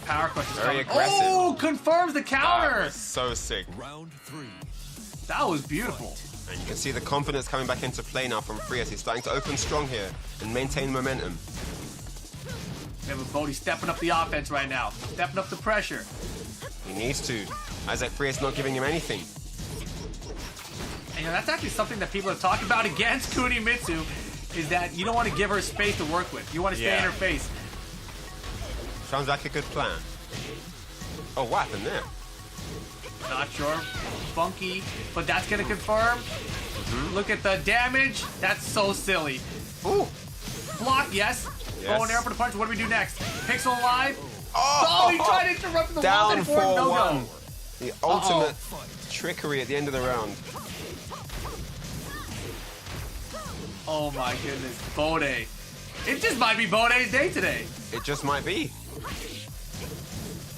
Power crush is Very coming. aggressive. Oh, confirms the That counter. was so sick. Round 3. That was beautiful. And you can see the confidence coming back into play now from Frias. He's starting to open strong here and maintain momentum. And with Bode stepping up the offense right now. Stepping up the pressure. He needs to. Isaac Frias not giving him anything. And you know, that's actually something that people have talked about against Kuni Mitsu, is that you don't want to give her space to work with. You want to stay in Yeah. her face. Sounds like a good plan. Oh, what happened there? Not sure. Funky. But that's going to confirm. Look at the damage. That's so silly. Ooh. Block, yes. Yes. Bow and arrow for the punch. What do we do next? Pixel alive. Oh, Oh, he tried to interrupt the wall down before. No 4-1. go. The ultimate trickery at the end of the round. Oh my goodness. Bode. It just might be Bode's day today. It just might be.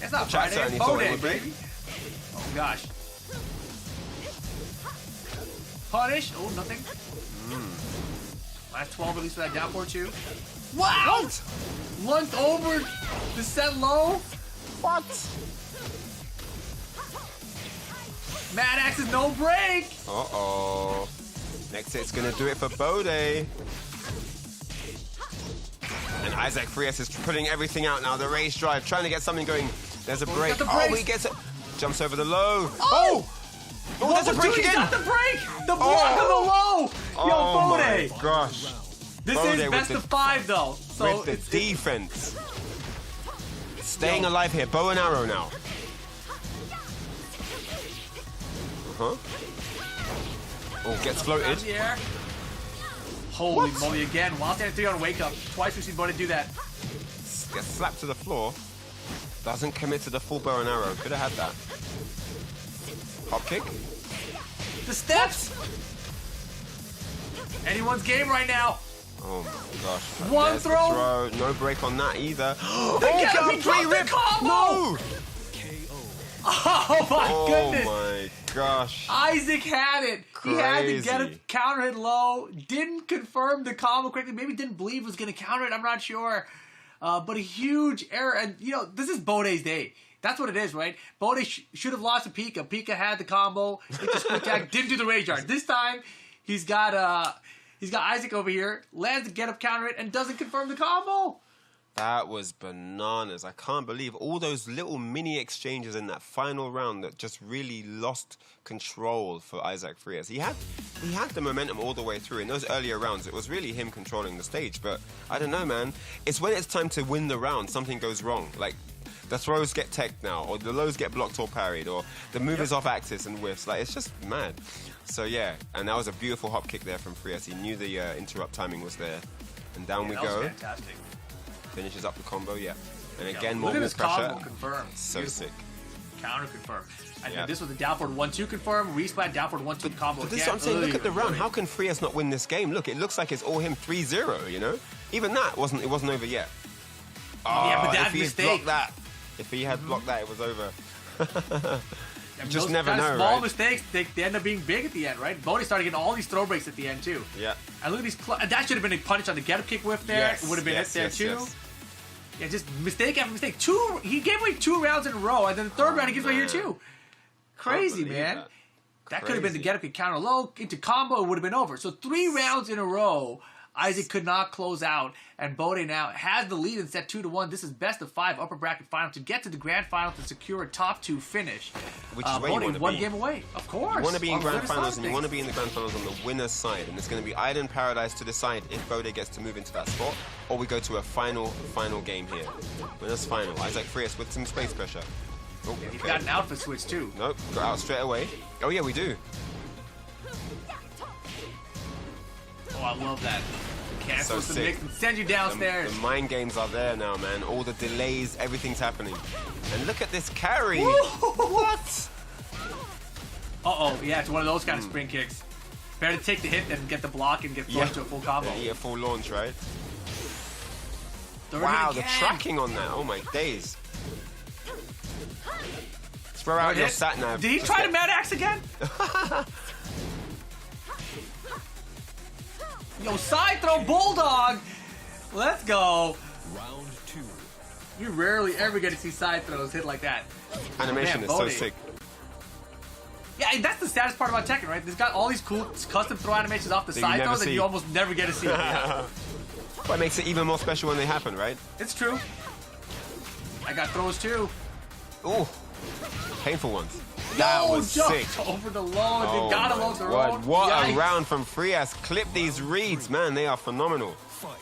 It's not Chat Friday, certainly it's thought it Bode, would be. baby. Oh gosh. Punish. Oh, nothing. Last 12 at least for that down 4-2. Wow! What? Lunked over the set low. What? Mad Axe is no break. Uh-oh. Next hit's gonna do it for Bode. And Isaac Frias is putting everything out now. The race drive, trying to get something going. There's a break. got the Oh, brace. he gets it. Jumps over the low. Oh! Oh, there's a break He's again. got the break. The block Oh. on the low. Oh Bode! my gosh. This Bode is with best the- of 5 though. So With the it's- defense. Staying Yo. alive here. Bow and arrow now. Uh-huh. Oh, gets floated. the air. Holy What? moly again. While standing 3 on wake up. Twice we've seen Bode do that. Gets slapped to the floor. Doesn't commit to the full bow and arrow. Could have had that. Hop kick. The steps! Anyone's game right now. Oh my gosh. One There's the throw. No break on that either. They get him, he dropped the combo! No! KO. Oh my Oh goodness. my gosh. Isaac had it. He had to get a Crazy. counter hit low. Didn't confirm the combo correctly. Maybe didn't believe was going to counter it. I'm not sure. But a huge error. And, you know, this is Bode's day. That's what it is, right? Bode should have lost to Pika. Pika had the combo. Hit the split tag. Didn't do the rage yard. This time, he's got Isaac over here. Lands the get up counter hit and doesn't confirm the combo. That was bananas. I can't believe all those little mini exchanges in that final round that just really lost control for Isaac Frias. He had the momentum all the way through. In those earlier rounds, it was really him controlling the stage. But I don't know, man. It's when it's time to win the round, something goes wrong. Like, the throws get teched now, or the lows get blocked or parried, or the move is off axis and whiffs. Like, it's just mad. So, yeah. And that was a beautiful hop kick there from Frias. He knew the interrupt timing was there. And down we That was go. fantastic. Finishes up the combo, yeah. And Yeah, again, more look at wall this combo pressure. confirmed. So Beautiful. sick. Counter confirmed. And Yeah. then this was the down forward 1-2 confirmed. Resplat down forward 1-2 combo. But this is again. what I'm saying. Look at the Ugh. round. How can Frias not win this game? Look, it looks like it's all him 3-0, you know? Even that wasn't over yet. Yeah, but Oh, that if he had mistake. blocked that. If he had blocked that, it was over. Yeah, just those never kind of know, small right? mistakes, they end up being big at the end, right? Bode started getting all these throw breaks at the end, too. Yeah. And look at these. That should have been a punish on the get up kick whiff there. Yes, It would have been yes, it there, yes, too. yes. Yeah, just mistake after mistake. He gave away 2 rounds in a row, and then the third round he gives away here, man. too. Crazy, believe man. that. That could have been the Crazy. get up kick counter low into combo. It would have been over. So 3 rounds in a row, Isaac could not close out, and Bode now has the lead in set 2-1. This is best of 5 upper bracket final to get to the grand final to secure a top 2 finish. Which is where you Bode want to one be. game away, of course. You want to be in On the grand winner's side finals, of and you want to things. be in the grand finals on the winner's side. And it's going to be Island Paradise to decide if Bode gets to move into that spot, or we go to a final game here. Winner's final. Isaac Frias with some space pressure. Oh, He's okay. got an outfit switch too. Nope, got out straight away. Oh yeah, we do. Oh, I love that. Cancels So the mix sick. and sends you The downstairs. mind games are there now, man. All the delays, everything's happening. And look at this carry. Woo! What? Uh-oh, yeah, it's one of those kind of spring kicks. Better to take the hit than get the block and get thrown to a full combo. Yeah, full launch, right? Third Wow, hit the again. tracking on that. Oh my days. Throw out Third your hit. sat nav. Did he try to Mad Axe again? Yo, side throw Bulldog. Let's go. Round 2. You rarely ever get to see side throws hit like that. Animation Man, is so Bode. sick. Yeah, and that's the saddest part about Tekken, right? It's got all these cool custom throw animations off the That you side never throws that see. you almost never get to see. Yeah, But it makes it even more special when they happen, right? it's true. I got throws too. Ooh, painful ones. That Yo, was jumped sick. over the low. Oh You gotta my load the word. road. What Yikes. a round from Frias. Clip these reads, man. They are phenomenal. Fight.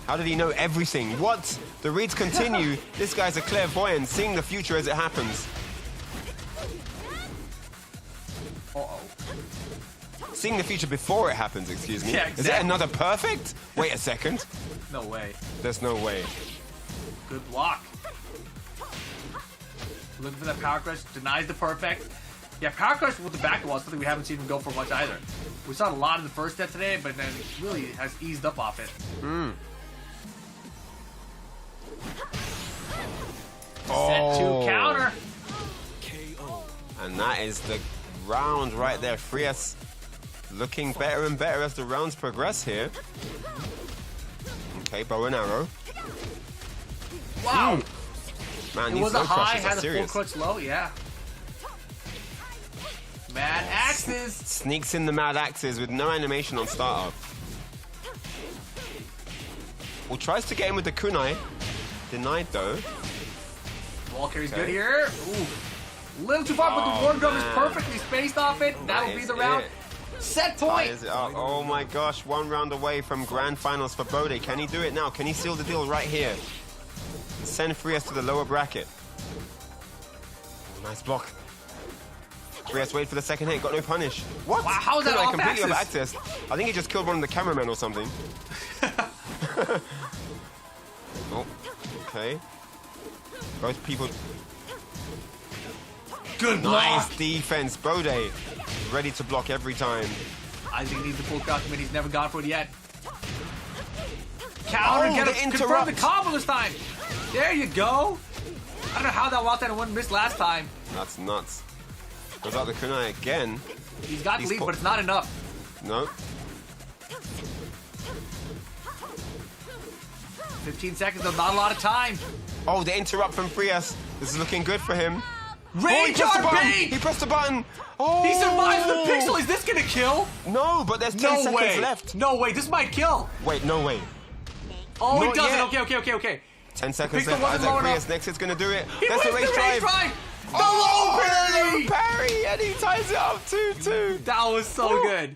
How did he know everything? What? The reads continue. This guy's a clairvoyant, seeing the future as it happens. Uh-oh. Seeing the future before it happens, excuse me. Yeah, Is it exactly. another perfect? Wait a second. No way. There's no way. Good block. Looking for that power crush. Denies the perfect. Yeah, power crush with the back wall is something we haven't seen him go for much either. We saw it a lot in the first set today, but then really has eased up off it. Set 2 counter. KO. And that is the round right there. Frias looking better and better as the rounds progress here. Okay, bow and arrow. Wow. Man, It these was a low high, crushes are had a full serious. crutch low, yeah. Mad Axes. Sneaks in the mad axes with no animation on startup. Well, tries to get him with the kunai. Denied though. Ball carries Okay. good here. Ooh. Little too far, but the Oh, ward drum is man. perfectly spaced off it. That'll That be is the round. it. Set point. Ties it up. Oh my gosh, 1 round away from grand finals for Bode. Can he do it now? Can he seal the deal right here? Send Frias to the lower bracket. Nice block. Frias wait for the second hit, got no punish. What? Wow, how is that Kunai off completely axis? off axis. I think he just killed one of the cameramen or something. Oh, okay. Both people. Good block. Nice defense. Bode ready to block every time. Isaac needs the full crouch, but he's never gone for it yet. Counter, Oh, get the him, confirm the interrupt. combo this time. There you go. I don't know how that Wild Thunder one missed last time. That's nuts. Goes out the kunai again. He's got the He's lead, put- but it's not enough. No. 15 seconds, though, not a lot of time. Oh, the interrupt from Frias. This is looking good for him. Rage he pressed the button. RB! He pressed the button. Oh. He survives the pixel. Is this gonna kill? No, but there's 10 No seconds way. left. No way. This might kill. Wait, no way. Oh, he Not doesn't. yet. Okay. 10 seconds Pixel left. wasn't Isaac low Frias enough. next is going to do it. He That's the wins race the race drive. drive. The Oh, low parry. parry, and he ties it up 2-2. That was so Oh. good.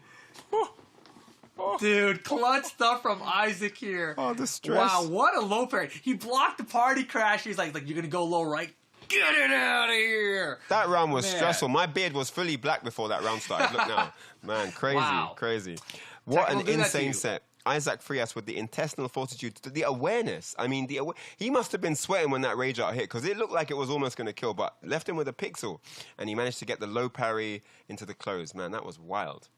Oh. Dude, clutch stuff from Isaac here. Oh, the stress. Wow, what a low parry. He blocked the party crash. He's like, you're going to go low, right? Get it out of here. That round was Man. stressful. My beard was fully black before that round started. Look now. Man, crazy, Wow. crazy. What Tekken an will do that to insane you. set. Isaac Frias with the intestinal fortitude, the awareness. I mean, he must have been sweating when that rage out hit because it looked like it was almost going to kill, but left him with a pixel. And he managed to get the low parry into the close. Man, that was wild.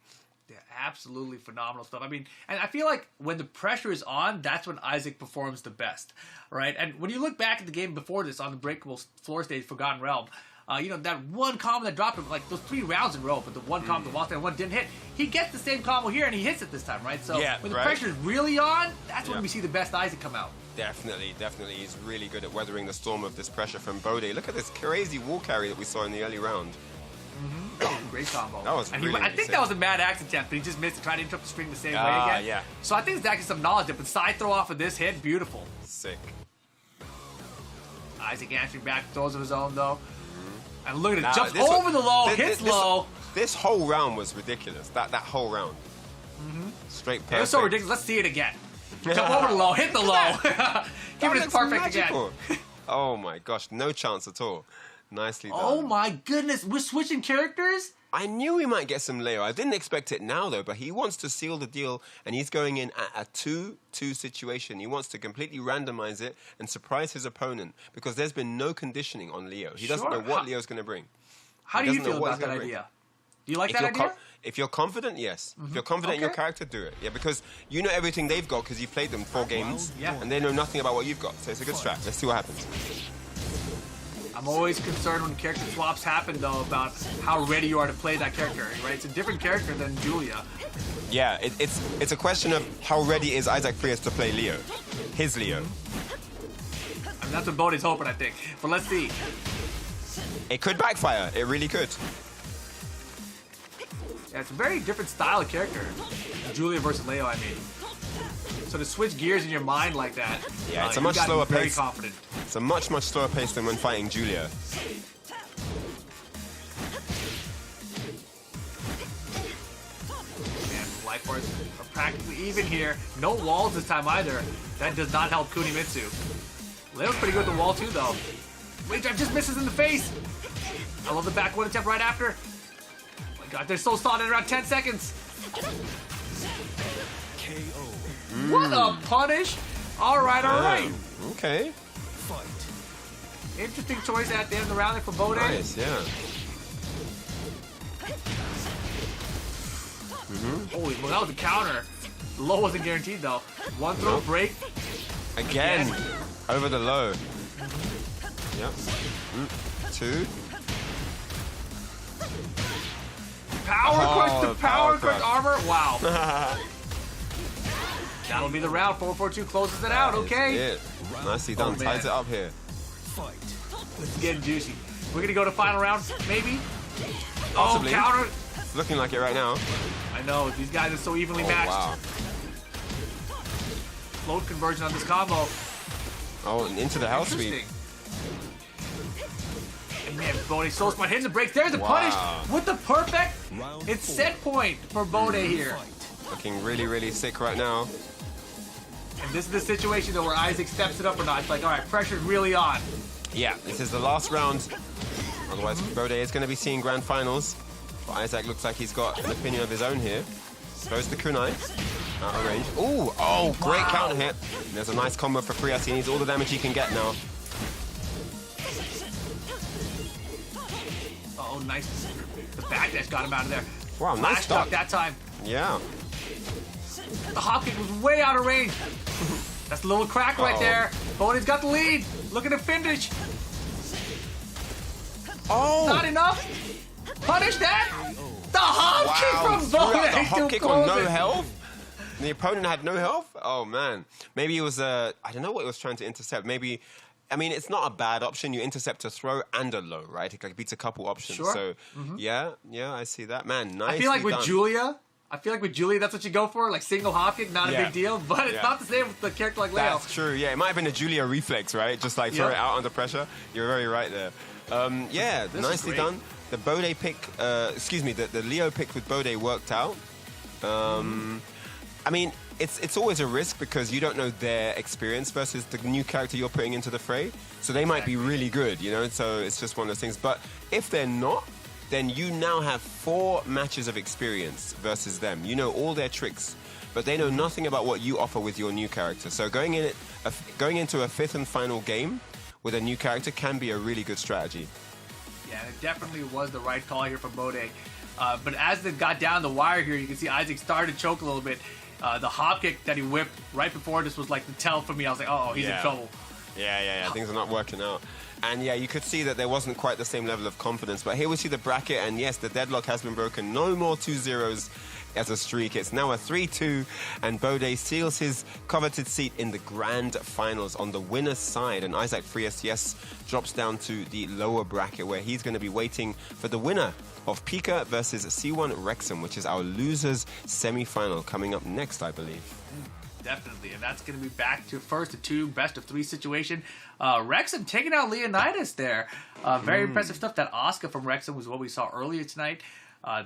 Yeah, absolutely phenomenal stuff. I mean, and I feel like when the pressure is on, that's when Isaac performs the best, right? And when you look back at the game before this on the Breakable Floor stage, Forgotten Realm, that one combo that dropped him, like those 3 rounds in a row, but the one combo, the Walter one didn't hit, he gets the same combo here and he hits it this time, right? So Yeah, when the right. pressure is really on, that's when Yeah. we see the best Isaac come out. Definitely. He's really good at weathering the storm of this pressure from Bode. Look at this crazy wall carry that we saw in the early round. Great combo. That was and really I think sick. that was a mad axe attempt, but he just missed to try to interrupt the string the same way Ah, again. yeah. So I think it's actually some knowledge there, but side throw off of this hit, beautiful. Sick. Isaac answering back, throws of his own though. And look at it, Now, jumps this over one- the low, thi- thi- hits this- low. This whole round was ridiculous. That whole round. Straight perfect. It was so ridiculous. Let's see it again. Jump over the low, hit the low. Give That it his looks perfect magical. again. Oh my gosh, no chance at all. Nicely done. Oh my goodness, we're switching characters? I knew we might get some Leo. I didn't expect it now though, but he wants to seal the deal and he's going in at a 2-2 situation. He wants to completely randomize it and surprise his opponent because there's been no conditioning on Leo. He doesn't Sure. know what Leo's going to bring. How He do you doesn't know feel what about he's that gonna bring. idea? Do you like If that you're, idea? if you're confident, yes. If you're confident in your Okay. character, do it. Yeah, because you know everything they've got because you've played them 4 games. Yeah. And they know nothing about what you've got. So it's a good strat. Let's see what happens. I'm always concerned when character swaps happen, though, about how ready you are to play that character, right? It's a different character than Julia. Yeah, it's a question of how ready is Isaac Frias to play Leo. His Leo. I mean, that's what Bode's hoping, I think. But let's see. It could backfire. It really could. Yeah, it's a very different style of character. Julia versus Leo, I mean. So to switch gears in your mind like that, Yeah, it's a you much gotta be slower very pace. confident. It's a much slower pace than when fighting Julia. And life bars are practically even here. No walls this time either. That does not help Kunimitsu. Leo's pretty good with the wall too, though. Wait, drive just misses in the face. I love the back one attempt right after. Oh my god, they're so solid in around 10 seconds. KO. What a punish. All right. Okay. Fight. Interesting choice at the end of the round there for Bode. Nice, yeah. Holy, well, that was a counter. The low wasn't guaranteed, though. One throw Nope. break. Again. Yes. Over the low. Yep. 2. Power Oh, crush to power power crush crush. armor. Wow. That'll be the round. 4-4-2 closes it out. Okay. It. Nicely done. man. Ties it up here. Fight. It's getting juicy. We're gonna go to final round, maybe. Possibly. Oh, counter. It's looking like it right now. I know these guys are so evenly Oh, matched. wow. Float conversion on this combo. Oh, and into the hell sweep. Interesting. And man, Bode's so smart. Hitting the brakes. There's the Wow. punish with the perfect Round It's 4. set point for Bode here. Fight. Looking really, really sick right now. And this is the situation though where Isaac steps it up or not. It's like, all right, pressure's really on. Yeah, this is the last round. Otherwise, Bode is going to be seeing grand finals. But Isaac looks like he's got an opinion of his own here. Throws the kunai. Out of range. Ooh, oh, great counter hit. There's a nice combo for Frias. He needs all the damage he can get now. Oh, nice. The backdash got him out of there. Wow, nice Flash stop. that time. Yeah. The hop kick was way out of range. That's a little crack right there. Bode's got the lead. Looking to finish. Oh! Not enough. Punish that. The hop kick from Threw out Bode. the hop to kick close on no it. health. The opponent had no health? Oh, man. Maybe it was, I don't know what it was trying to intercept. Maybe, I mean, it's not a bad option. You intercept a throw and a low, right? It beats a couple options. Sure. So, yeah, I see that. Man, nice. I feel like with Julia, that's what you go for. Like single hop kick, not a Yeah. big deal. But it's Yeah. not the same with the character like Leo. That's true. Yeah, it might have been a Julia reflex, right? Just like throw Yep. it out under pressure. You're very right there. Yeah, This is nicely great. done. The Bode pick, the Leo pick with Bode worked out. I mean, it's always a risk because you don't know their experience versus the new character you're putting into the fray. So they might be really good, you know? So it's just one of those things. But if they're not, then you now have 4 matches of experience versus them. You know all their tricks, but they know nothing about what you offer with your new character. So going into a 5th and final game with a new character can be a really good strategy. Yeah, it definitely was the right call here from Bode. But as it got down the wire here, you can see Isaac started to choke a little bit. The hop kick that he whipped right before this was like the tell for me. I was like, oh, he's in trouble. Yeah. Things are not working out. And yeah, you could see that there wasn't quite the same level of confidence. But here we see the bracket, and yes, the deadlock has been broken. No more 2-0s as a streak. It's now a 3-2, and Bode seals his coveted seat in the grand finals on the winner's side. And Isaac Frias, yes, drops down to the lower bracket where he's going to be waiting for the winner of Pika versus C1 Wrexham, which is our losers semi-final coming up next, I believe. Definitely, and that's going to be back to first to 2, best of 3 situation. Wrexham taking out Lyonidas there. Very impressive stuff. That Oscar from Wrexham was what we saw earlier tonight.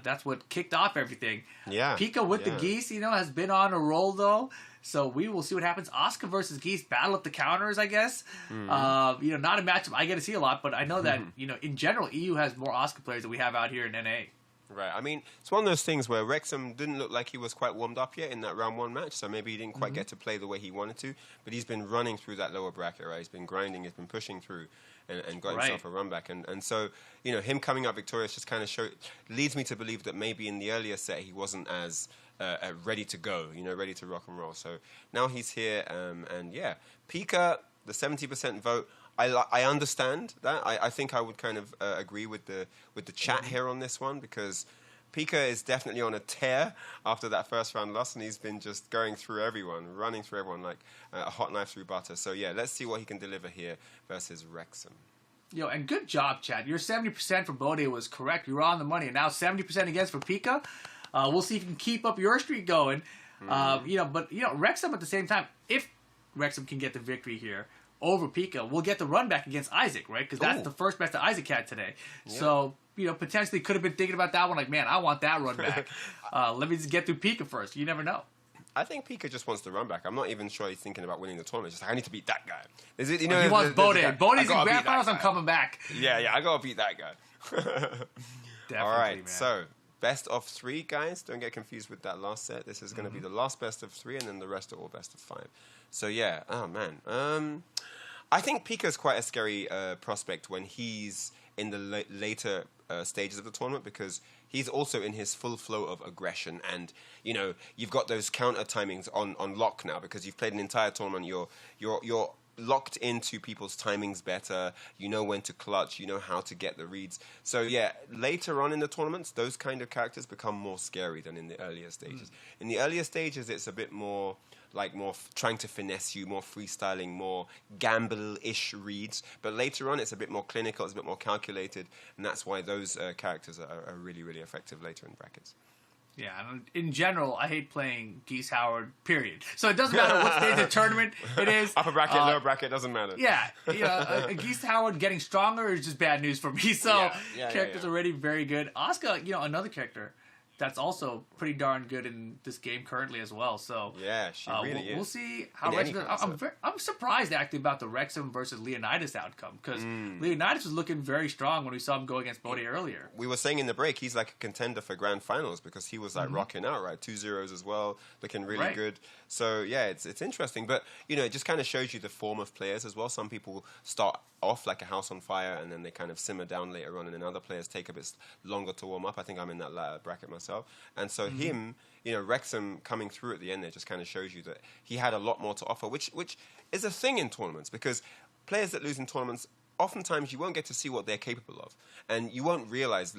That's what kicked off everything. Yeah. Pika with the Geese, has been on a roll though. So we will see what happens. Oscar versus Geese battle up the counters, I guess. Not a matchup I get to see a lot, but I know that in general, EU has more Oscar players than we have out here in NA. Right. I mean, it's one of those things where Wrexham didn't look like he was quite warmed up yet in that round 1 match, so maybe he didn't quite get to play the way he wanted to. But he's been running through that lower bracket, right? He's been grinding, he's been pushing through, and got himself a run back. And so, him coming out victorious just kind of leads me to believe that maybe in the earlier set he wasn't as ready to go, ready to rock and roll. So now he's here, and yeah, Pika, the 70% vote. I understand that. I think I would kind of agree with the chat here on this one because Pika is definitely on a tear after that first round loss, and he's been just going through everyone, running through everyone like a hot knife through butter. So yeah, let's see what he can deliver here versus Wrexham. And good job, Chad. Your 70% for Bode was correct. You were on the money, and now 70% against for Pika. We'll see if you can keep up your streak going. But Wrexham at the same time, if Wrexham can get the victory here over Pika, we'll get the run back against Isaac, right? Because that's the first match that Isaac had today. Yeah. So, potentially could have been thinking about that one like, man, I want that run back. Let me just get through Pika first. You never know. I think Pika just wants the run back. I'm not even sure he's thinking about winning the tournament. He's just like, I need to beat that guy. He wants Bode. Bode's in grand finals, I'm coming back. Yeah, I gotta beat that guy. Definitely, all right, man. so best of 3, guys. Don't get confused with that last set. This is going to be the last best of 3, and then the rest are all best of 5. So yeah, oh man. I think Pika's quite a scary prospect when he's in the later stages of the tournament because he's also in his full flow of aggression, and you've got those counter timings on lock now because you've played an entire tournament. You're locked into people's timings better. You know when to clutch. You know how to get the reads. So yeah, later on in the tournaments, those kind of characters become more scary than in the earlier stages. In the earlier stages, it's a bit more trying to finesse you, more freestyling, more gamble-ish reads. But later on, it's a bit more clinical, it's a bit more calculated, and that's why those characters are really, really effective later in brackets. Yeah, in general, I hate playing Geese Howard, period. So it doesn't matter what stage of the tournament it is. Upper bracket, lower bracket, doesn't matter. Yeah, a Geese Howard getting stronger is just bad news for me. So character's already very good. Asuka, another character that's also pretty darn good in this game currently as well. So yeah, she really is. We'll see how Wrexham. I'm surprised actually about the Wrexham versus Lyonidas outcome because Lyonidas was looking very strong when we saw him go against Bode earlier. We were saying in the break he's like a contender for grand finals because he was like rocking out, right? 2-0s as well, looking really good. So yeah, it's interesting, but it just kind of shows you the form of players as well. Some people start off like a house on fire and then they kind of simmer down later on, and then other players take a bit longer to warm up. I think I'm in that latter bracket myself, and so him, Wrexham coming through at the end there just kind of shows you that he had a lot more to offer, which is a thing in tournaments because players that lose in tournaments, oftentimes you won't get to see what they're capable of, and you won't realize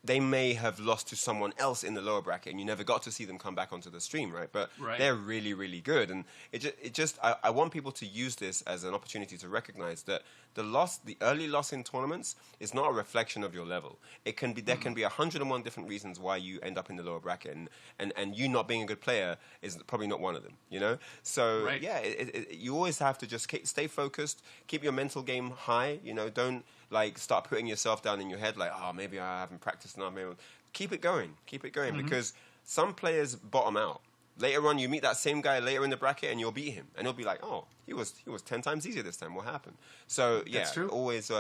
they may have lost to someone else in the lower bracket and you never got to see them come back onto the stream, right? But they're really, really good. And I want people to use this as an opportunity to recognize that the early loss in tournaments is not a reflection of your level. There can be 101 different reasons why you end up in the lower bracket, and you not being a good player is probably not one of them, So you always have to just stay focused, keep your mental game high, don't start putting yourself down in your head like, oh, maybe I haven't practiced enough. Maybe keep it going because some players bottom out. Later on, you meet that same guy later in the bracket and you'll beat him, and he'll be like, oh, he was 10 times easier this time. What happened? So yeah, always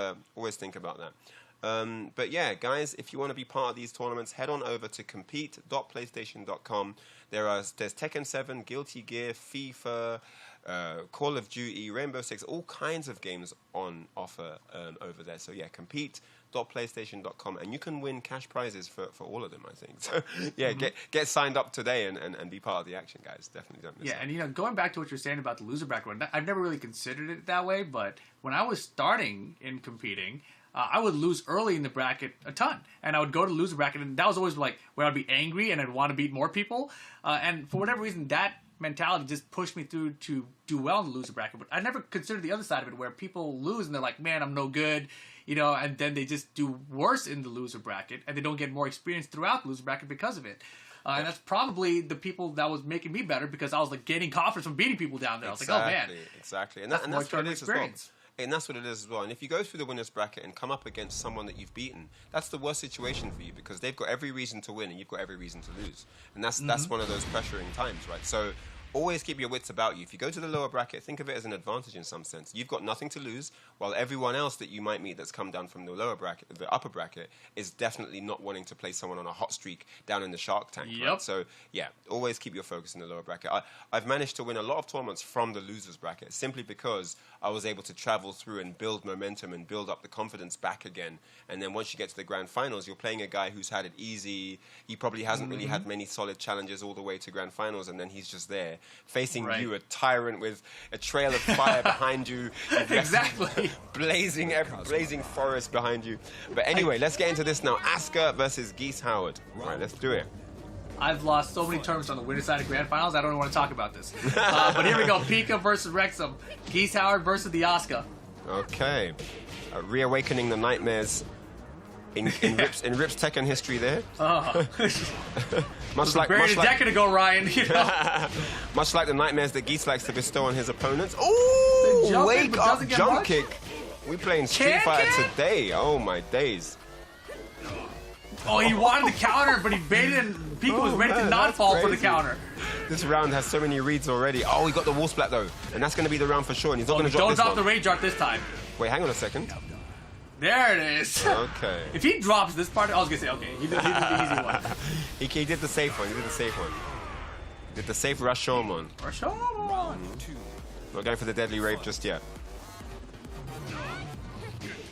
think about that. But yeah, guys, if you want to be part of these tournaments, head on over to compete.playstation.com. There's Tekken 7, Guilty Gear, FIFA, Call of Duty, Rainbow Six, all kinds of games on offer over there. So yeah, compete.playstation.com, and you can win cash prizes for all of them, I think. So yeah, get signed up today and be part of the action, guys. Definitely don't miss out. And going back to what you're saying about the loser bracket, I've never really considered it that way, but when I was starting in competing, I would lose early in the bracket a ton, and I would go to the loser bracket, and that was always like where I'd be angry and I'd want to beat more people, and for whatever reason that mentality just pushed me through to do well in the loser bracket. But I never considered the other side of it where people lose and they're like, man, I'm no good, and then they just do worse in the loser bracket and they don't get more experience throughout the loser bracket because of it. And that's probably the people that was making me better because I was like gaining confidence from beating people down there. I was like, oh man. Exactly. And that's what it is as well. And that's what it is as well. And if you go through the winner's bracket and come up against someone that you've beaten, that's the worst situation for you because they've got every reason to win and you've got every reason to lose. And that's one of those pressuring times, right? So always keep your wits about you. If you go to the lower bracket, think of it as an advantage in some sense. You've got nothing to lose, while everyone else that you might meet that's come down from the lower bracket, the upper bracket, is definitely not wanting to play someone on a hot streak down in the Shark Tank. Yep. Right? So yeah, always keep your focus in the lower bracket. I've managed to win a lot of tournaments from the losers bracket simply because I was able to travel through and build momentum and build up the confidence back again. And then once you get to the grand finals, you're playing a guy who's had it easy. He probably hasn't really had many solid challenges all the way to grand finals, and then he's just there facing you, a tyrant with a trail of fire behind you. Exactly. blazing forest behind you. But anyway, let's get into this now. Asuka versus Geese Howard. All right, let's do it. I've lost so many tournaments on the winner side of grand finals, I don't even want to talk about this. But here we go. Pika versus Wrexham. Geese Howard versus the Asuka. Okay. Reawakening the nightmares in Rip's Tekken history there. much like a decade ago, Ryan. Much like the nightmares that Geese likes to bestow on his opponents. Oh, wake up jump kick. We playing Street Fighter today. Oh my days. Oh, he wanted the counter, but he baited and Pika was ready to not fall for the counter. This round has so many reads already. Oh, he got the wall splat though, and that's going to be the round for sure. And he's not going to drop this one. Don't drop the rage art this time. Wait, hang on a second. There it is. Okay. If he drops this part, I was going to say, okay, he did the easy one. He did the safe one. He did the safe Rashomon. Not going for the deadly rape just yet.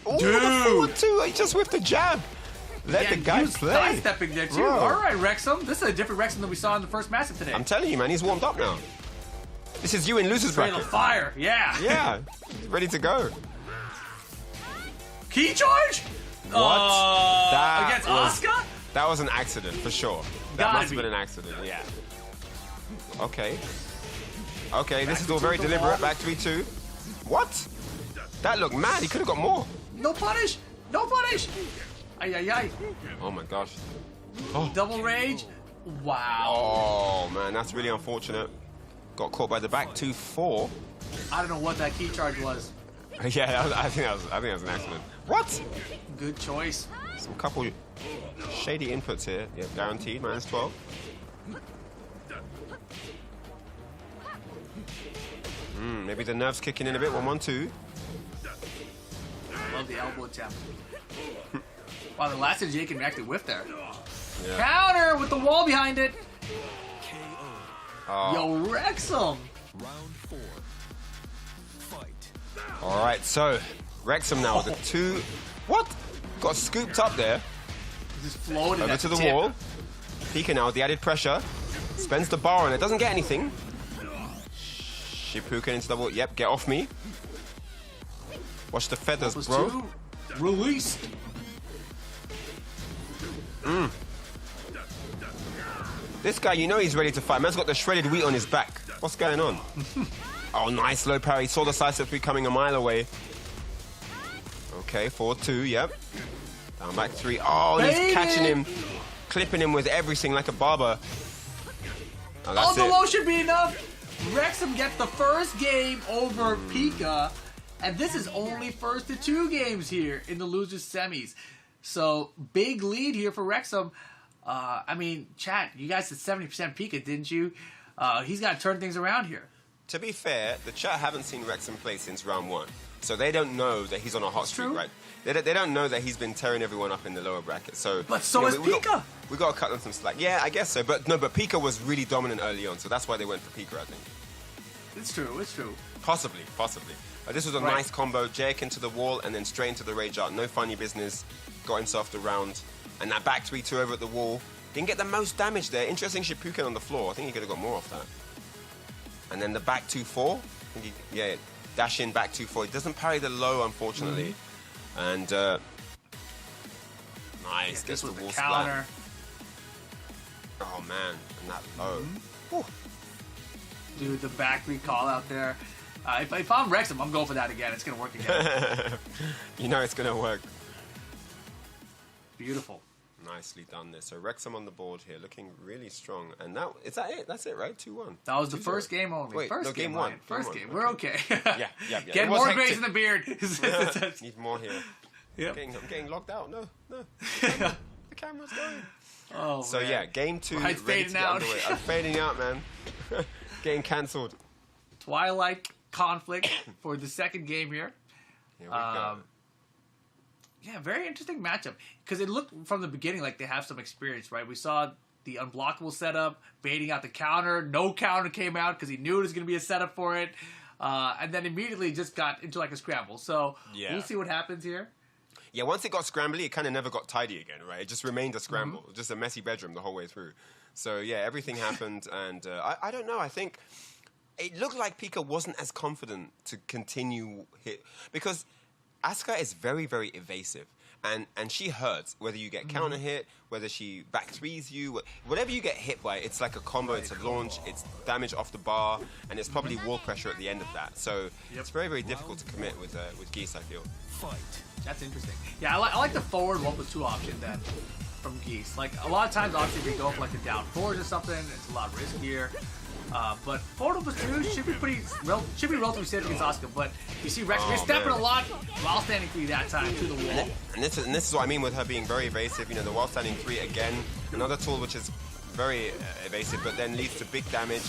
Oh, the 4-2. He just whiffed the jab. Let the guy play. Sidestepping there too. Bro. All right, Wrexham. This is a different Wrexham than we saw in the first matchup today. I'm telling you, man. He's warmed up now. This is you in losers bracket. Fire. Yeah. Yeah. He's ready to go. Key charge? What? Against Asuka? That was an accident, for sure. That must have been an accident, yeah. Okay. Okay, this is all very deliberate. Back 3-2. What? That looked mad. He could have got more. No punish. No punish. Ay, ay, ay. Oh, my gosh. Double rage. Wow. Oh, man, that's really unfortunate. Got caught by the back 2-4. I don't know what that key charge was. Yeah, I think that was an accident. What? Good choice. Some couple shady inputs here. Yeah, guaranteed, -12. Maybe the nerves kicking in a bit. 1-1-2. Love the elbow attempt. Wow, the last Jake can actually whiff there. Yeah. Counter with the wall behind it. KO. Oh. Yo, Wrexham. Round 4. Fight. All right, so Wrexham now with a 2. What? Got scooped up there. Just floated Over at to the tip. wall. Pika now with the added pressure. Spends the bar on it. Doesn't get anything. Shipuka into the wall. Yep, get off me. Watch the feathers, Was bro. 2. Released. This guy, you know he's ready to fight. Man's got the shredded wheat on his back. What's going on? Oh, nice low parry. Saw the side step coming a mile away. Okay, 4-2, yep. Down back 3. Oh, and he's catching him. Clipping him with everything like a barber. Oh, that's the it. low should be enough. Wrexham gets the first game over Pika. And this is only first to 2 games here in the losers semis. So, big lead here for Wrexham. I mean, chat, you guys said 70% Pika, didn't you? He's got to turn things around here. To be fair, the chat haven't seen Wrexham play since round 1. So they don't know that he's on a hot streak, true. right? They don't know that he's been tearing everyone up in the lower bracket. So, But so is Pika. We got to cut them some slack. Yeah, I guess so. But no, but Pika was really dominant early on. So that's why they went for Pika, I think. It's true, it's true. Possibly. This was a Right. nice combo. Jake into the wall and then straight into the rage art. No funny business. Got himself the round. And that back 3-2 over at the wall. Didn't get the most damage there. Interesting Shipuken on the floor. I think he could have got more off that. And then the back 2-4. I think he, dash in back 2-4. He doesn't parry the low, unfortunately. And nice. This Gets the was wall the counter. splat. Oh man, and that low. Whew. Dude, the back 3 call out there. If I'm Wrexham, I'm going for that again. It's going to work again. You know it's gonna work. Beautiful. Nicely done there. So Wrexham on the board here, looking really strong. And that is that it? That's it, right? 2-1. That was the 2-0. first game only. Wait, first no, game Ryan. one. First Game game. one. We're okay. Yeah. Get It was more hectic. grays in the beard. Need more here. Yep. I'm getting locked out. No. The camera's going. Oh, So man. yeah, game 2. Ryan's ready to fading get out. underway. I'm fading out, man. Getting cancelled. Twilight conflict for the second game here. Here we go. Yeah, very interesting matchup because it looked from the beginning like they have some experience, right? We saw the unblockable setup, baiting out the counter. No counter came out because he knew it was going to be a setup for it. And then immediately just got into like a scramble. So we'll see what happens here. Yeah, once it got scrambly, it kind of never got tidy again, right? It just remained a scramble, just a messy bedroom the whole way through. So yeah, everything happened, and I don't know. I think it looked like Pika wasn't as confident to continue hit because Asuka is very, very evasive. And she hurts, whether you get counter hit, whether she back threes you, whatever you get hit by, it's like a combo, it's a launch, it's damage off the bar, and it's probably wall pressure at the end of that. So it's very, very difficult to commit with Geese, I feel. Fight. That's interesting. Yeah, I like the forward 1+2 option then from Geese. Like a lot of times, obviously, if you go for like the down forward or something, it's a lot riskier. But forward 1+2 should be relatively safe against Asuka. But you see Rex stepping a lot while standing 3 that time to the wall. And this is what I mean with her being very evasive. You know, the while standing 3 again, another tool which is very evasive, but then leads to big damage.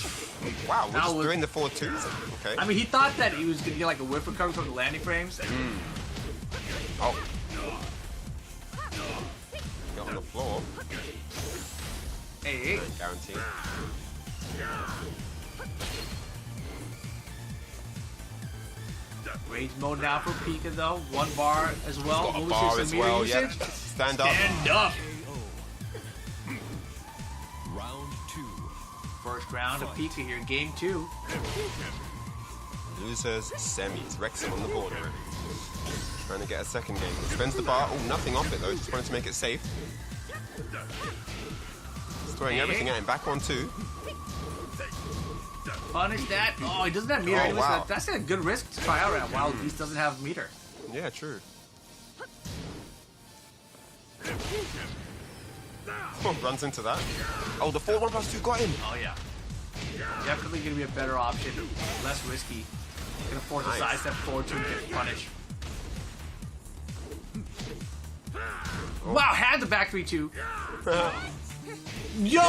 Wow, we're just doing the 4-2s. Okay. I mean, he thought that he was gonna get like a whiff recovery from the landing frames. Oh. Got on the floor. Hey. Guarantee. Rage mode now for Pika though. 1 bar as well. Got a We'll bar see as some well. mirror Yep. usage. Stand up. Stand up. Round 2. First round of Pika here. Game 2. Losers semis. Wrexham on the board already. Trying to get a second game. Spends the bar. Oh, nothing off it though. Just wanted to make it safe. Just throwing everything at him. Back 1-2. Punish that. Oh, he doesn't have meter. Oh, Anyways, wow. That's a good risk to try out right while Beast doesn't have meter. Yeah, true. Oh, runs into that. Oh, the 4-1+2 got him. Oh yeah. Definitely gonna be a better option. Less risky. Gonna force a sidestep forward to get punished. Wow, had the back 3-2. Yo!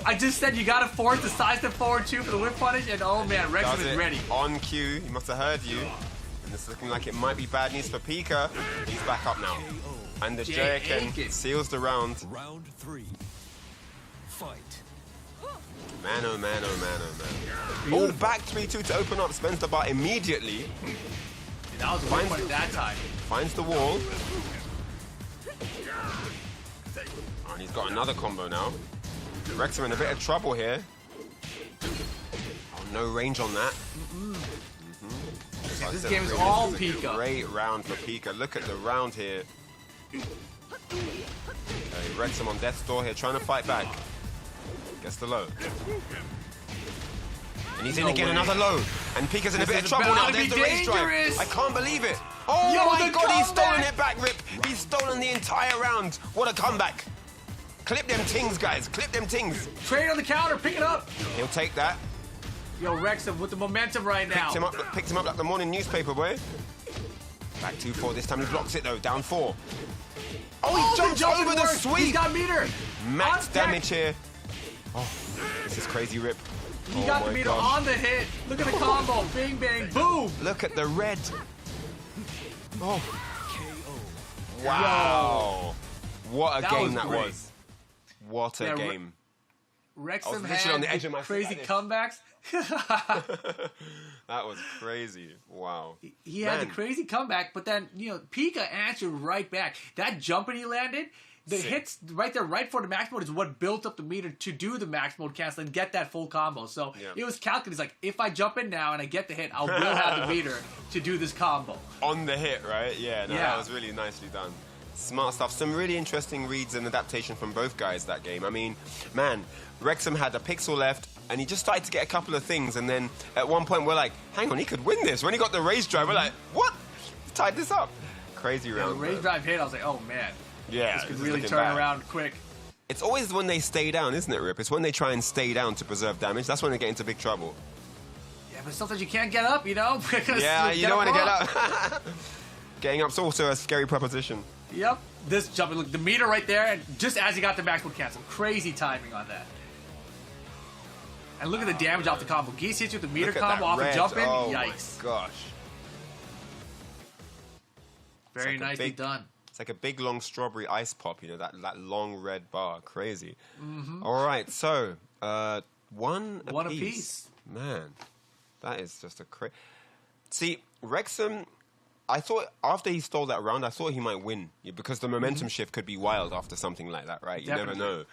I just said you gotta force the sidestep forward 2 for the whip punish, and oh man, Wrexham is ready. On cue, he must have heard you. And it's looking like it might be bad news for Pika. He's back up now. And the Tekken seals the round. Round 3. Fight. Man, oh man, oh man, oh man. Oh, back 3-2 to open up. Spends the bar immediately. That was a whip punish that time. Finds the wall. Oh, and he's got another combo now. Wrexham in a bit of trouble here. Oh, no range on that. This game is all Pika. This is a great round for Pika. Look at the round here. Okay, Wrexham on death's door here, trying to fight back. Gets the low. And he's in again, another low. And Pika's in a bit of trouble now. There's the race drive. I can't believe it. Oh my god, he's stolen it back, Rip. He's stolen the entire round. What a comeback. Clip them tings, guys. Clip them tings. Trade on the counter, pick it up. He'll take that. Yo, Wrexham with the momentum right now. Picked him up like the morning newspaper, boy. Back 2-4. This time he blocks it though. Down 4. Oh, he jumps over the sweep. He's got meter. Max damage here. Oh, this is crazy, Rip. He got the meter on the hit. Look at the combo. Bing, bang, boom. Look at the red. Oh. Wow. What a game that was. What a game. Wrexham on the edge of my crazy comebacks. That was crazy. Wow. He had the crazy comeback, but then, Pika answered right back. That jump he landed, the hits right there, right for the max mode, is what built up the meter to do the max mode cancel and get that full combo. So it was calculated. He's like, if I jump in now and I get the hit, I will have the meter to do this combo. On the hit, right? Yeah, that was really nicely done. Smart stuff. Some really interesting reads and adaptation from both guys that game. I mean, man, Wrexham had a pixel left, and he just started to get a couple of things, and then at one point we're like, hang on, he could win this. When he got the raise drive, we're like, what? He tied this up. Crazy round. The raise drive hit, I was like, oh man. Yeah. This could really turn around quick. It's always when they stay down, isn't it, Rip? It's when they try and stay down to preserve damage. That's when they get into big trouble. Yeah, but sometimes you can't get up, Yeah, you don't want to get up. Getting up's also a scary proposition. Yep. This jump, look, the meter right there, and just as he got the max mode cancel. Crazy timing on that. And look at the damage off the combo. Geese hits you with the meter combo off a jump in. Oh Yikes. My gosh. Very nicely done. It's like a big, long strawberry ice pop, that long red bar. Crazy. All right, so one apiece. Man, that is just a crazy... See, Wrexham... I thought after he stole that round, I thought he might win because the momentum shift could be wild after something like that, right? You never know.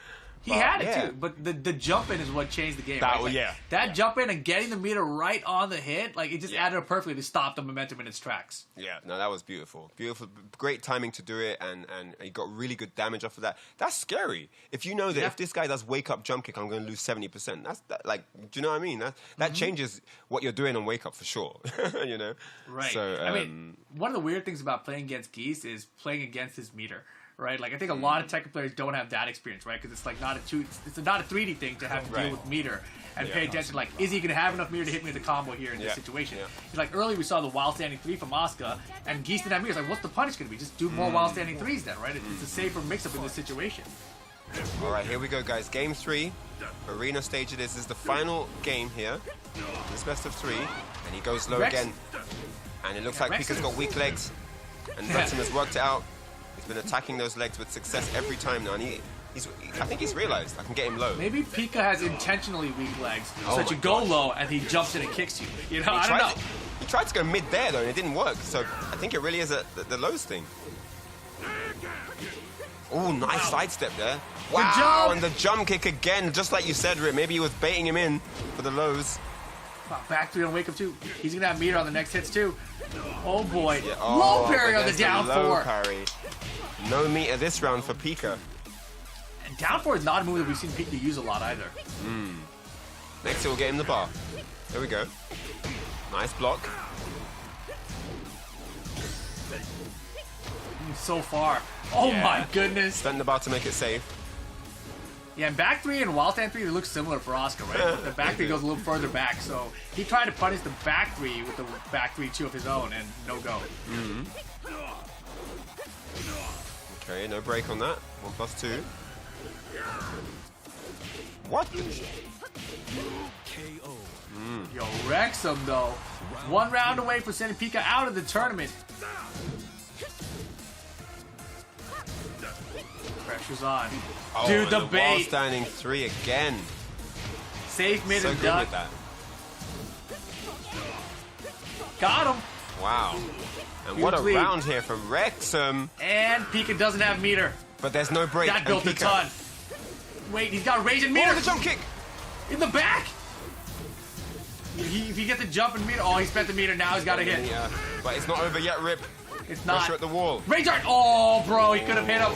He had it too, but the jump in is what changed the game. That jump in and getting the meter right on the hit, it just added up perfectly to stop the momentum in its tracks. Yeah, no, that was beautiful. Beautiful, great timing to do it, and he got really good damage off of that. That's scary. If you know that if this guy does wake up jump kick, I'm going to lose 70%. Do you know what I mean? That changes what you're doing on wake up for sure. Right. So, I mean, one of the weird things about playing against Geese is playing against his meter. Right, I think a lot of Tekken players don't have that experience, right? Because it's not a 3D thing to have to deal with meter and pay attention. Is he going to have enough meter to hit me with the combo here in this situation? Yeah. Earlier we saw the wild standing 3 from Asuka, and Geese didn't have meter. What's the punish going to be? Just do more wild standing 3s then, right? It's a safer mix-up in this situation. All right, here we go, guys. Game 3, arena stage it is. This is the final game here. This best of 3, and he goes low again, and it looks like Pika's got weak legs, and Wrexham has worked it out. He's been attacking those legs with success every time now, and I think he's realized I can get him low. Maybe Pika has intentionally weak legs, so that you go low and he jumps in and kicks you. I don't know. He tried to go mid there though, and it didn't work. So I think it really is the lows thing. Oh, nice sidestep there. Wow, and the jump kick again, just like you said, Rip. Maybe he was baiting him in for the lows. Wow, back 3 on wake up 2. He's gonna have meter on the next hits too. Oh boy, yeah. Low parry on the down 4. Parry. No meter this round for Pika. And down 4 is not a move that we've seen Pika use a lot either. Next it will get him the bar. There we go. Nice block. So far. Oh my goodness. Spend the bar to make it safe. Yeah, and back 3 and wall stand 3, they look similar for Oscar, right? The back 3 goes a little further back, so he tried to punish the back 3 with the back 3-2 of his own, and no go. Okay, no break on that. 1+2. What? KO. Yo, Wrexham, though. 1 round away from sending Pika out of the tournament. Pressure's on. Oh, Dude, the wall bait. standing 3 again. Safe mid So and good duck. with that. Got him. Wow. And Huge what a lead. round here from Wrexham. And Pika doesn't have meter. But there's no break. That and built a Pika- ton. Wait, he's got rage and meter. Oh, the jump kick. In the back. If you get the jump and meter, oh, he spent the meter. Now he's got to hit. Yeah, but it's not over yet, Rip. It's not. Pressure at the wall. Rage art. Oh, bro, he could have hit him.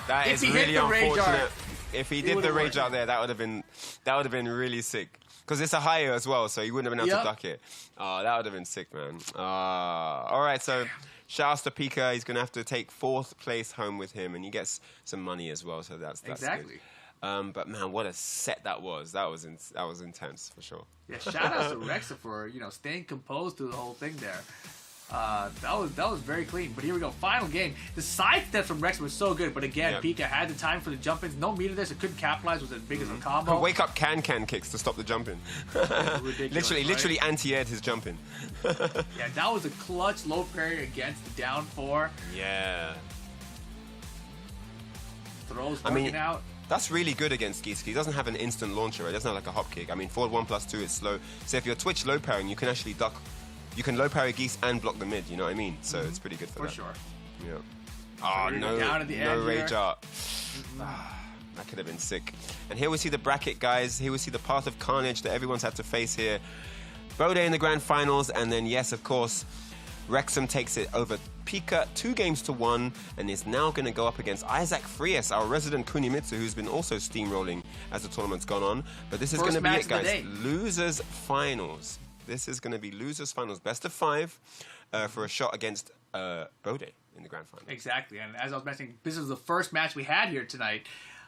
That If is he hit really the rage unfortunate. art, If he did the would've rage worked. out there, that would have been really sick. Because it's a higher as well, so he wouldn't have been able Yep. to duck it. Oh, that would have been sick, man. All right, so shouts to Pika. He's gonna have to take 4th place home with him, and he gets some money as well. So that's Exactly. good. But man, what a set that was. That was intense for sure. Yeah, shout out to Wrexham for staying composed through the whole thing there. That was very clean. But here we go, final game. The side steps from Wrexham was so good, but again, Yeah. Pika had the time for the jump ins. No meter there, so couldn't capitalize. Was as big as a combo. Wake up can kicks to stop the jumping. Ridiculous, literally anti-aired his jumping. Yeah, that was a clutch low parry against the down 4. Yeah. Throws I mean, working out. That's really good against Geeski. He doesn't have an instant launcher. Right? It doesn't have like a hop kick. I mean, forward 1+2 is slow. So if you're Twitch low parrying, you can actually duck. You can low parry Geese and block the mid. You know what I mean? So it's pretty good for For that. sure. Yeah. Oh, we're no, down at the no end rage here. art. That could have been sick. And here we see the bracket, guys. Here we see the path of carnage that everyone's had to face here. Bode in the grand finals, and then yes, of course, Wrexham takes it over Pika 2-1 and is now going to go up against Isaac Frias, our resident Kunimitsu, who's been also steamrolling as the tournament's gone on. But this is going First to be match it, of the guys. day. Losers finals. This is going to be losers finals, best of 5 for a shot against Bode in the grand final. Exactly, and as I was mentioning, this is the first match we had here tonight.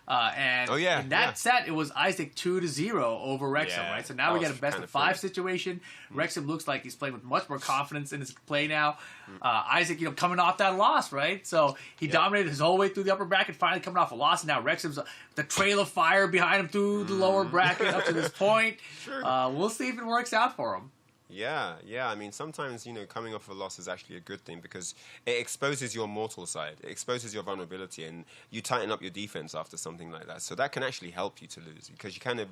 And Oh, yeah, in that yeah. set, it was Isaac 2-0 over Wrexham, Yeah, right? So now that we get was a best kinda of 5 funny. situation. Wrexham looks like he's playing with much more confidence in his play now. Isaac, coming off that loss, right? So he dominated his whole way through the upper bracket, finally coming off a loss. And now Wrexham's the trail of fire behind him through the lower bracket up to this point. We'll see if it works out for him. Yeah. I mean, sometimes, coming off a loss is actually a good thing because it exposes your mortal side. It exposes your vulnerability and you tighten up your defense after something like that. So that can actually help you to lose because you kind of,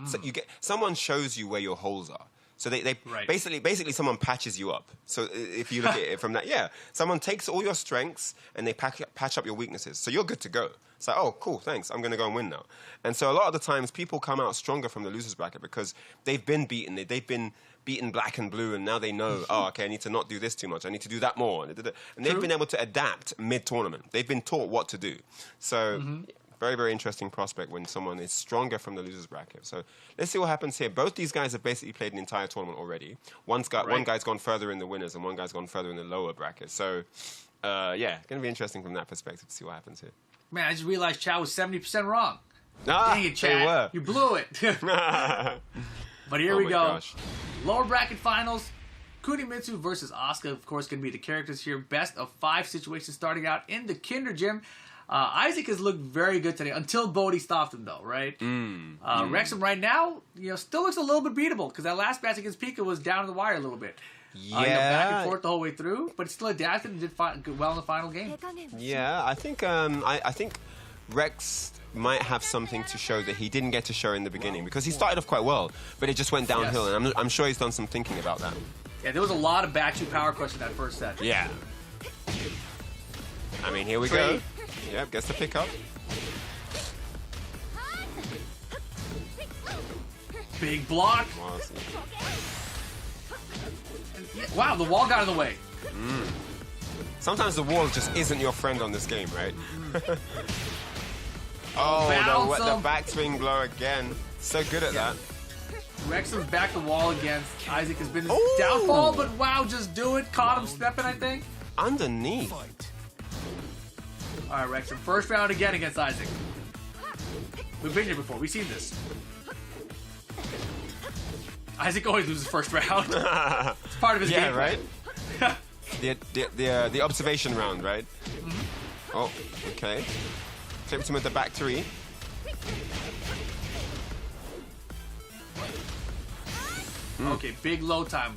so you get, someone shows you where your holes are. So they Right. basically someone patches you up. So if you look at it from that, someone takes all your strengths and they patch up your weaknesses. So you're good to go. It's like, oh, cool, thanks. I'm going to go and win now. And so a lot of the times people come out stronger from the losers bracket because they've been beaten. They've been beaten black and blue, and now they know, oh, okay, I need to not do this too much. I need to do that more. And they've True. been able to adapt mid-tournament. They've been taught what to do. So very, very interesting prospect when someone is stronger from the losers bracket. So let's see what happens here. Both these guys have basically played an entire tournament already. One guy's gone further in the winners, and one guy's gone further in the lower bracket. So, going to be interesting from that perspective to see what happens here. Man, I just realized Chow was 70% wrong. Ah, Dang it, they Chad. were. You blew it. But here Oh we my go. gosh. Lower bracket finals. Kunimitsu versus Asuka, of course, going to be the characters here. Best of 5 situations starting out in the Kinder Gym. Isaac has looked very good today until Bode stopped him, though, right? Wrexham right now, still looks a little bit beatable because that last match against Pika was down to the wire a little bit. Back and forth the whole way through, but still adapted and did well in the final game. Yeah, I think I think Rex might have something to show that he didn't get to show in the beginning because he started off quite well, but it just went downhill, Yes. and I'm sure he's done some thinking about that. Yeah, there was a lot of back 2 power crush in that first set. Yeah. I mean, here we go. Yep, gets the pick up. Big block. Wow, the wall got in the way. Sometimes the wall just isn't your friend on this game, right? Bounce the him. backswing blow again. So good at that. Wrexham's back the wall against Isaac has been his Ooh. downfall, but wow, just do it. Caught him stepping, I think. Underneath. Fight. All right, Wrexham. First round again against Isaac. We've been here before. We've seen this. Isaac always loses first round. It's part of his game. Yeah, right? the observation round, right? Mm-hmm. Oh, okay. Clipped him with the back three. Okay, big low time.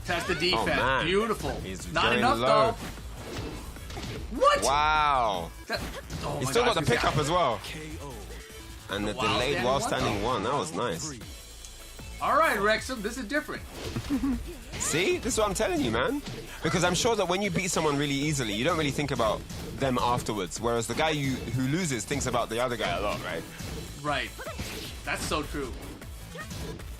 Test the defense. Oh, man. Beautiful. He's Not going enough, low. though. What? Wow. Oh He's my still gosh, got the pickup as well. KO. And the While delayed standing while one? standing one. That was nice. 3. All right, Wrexham, this is different. See? This is what I'm telling you, man. Because I'm sure that when you beat someone really easily, you don't really think about them afterwards. Whereas the guy who loses thinks about the other guy a lot, right? Right. That's so true.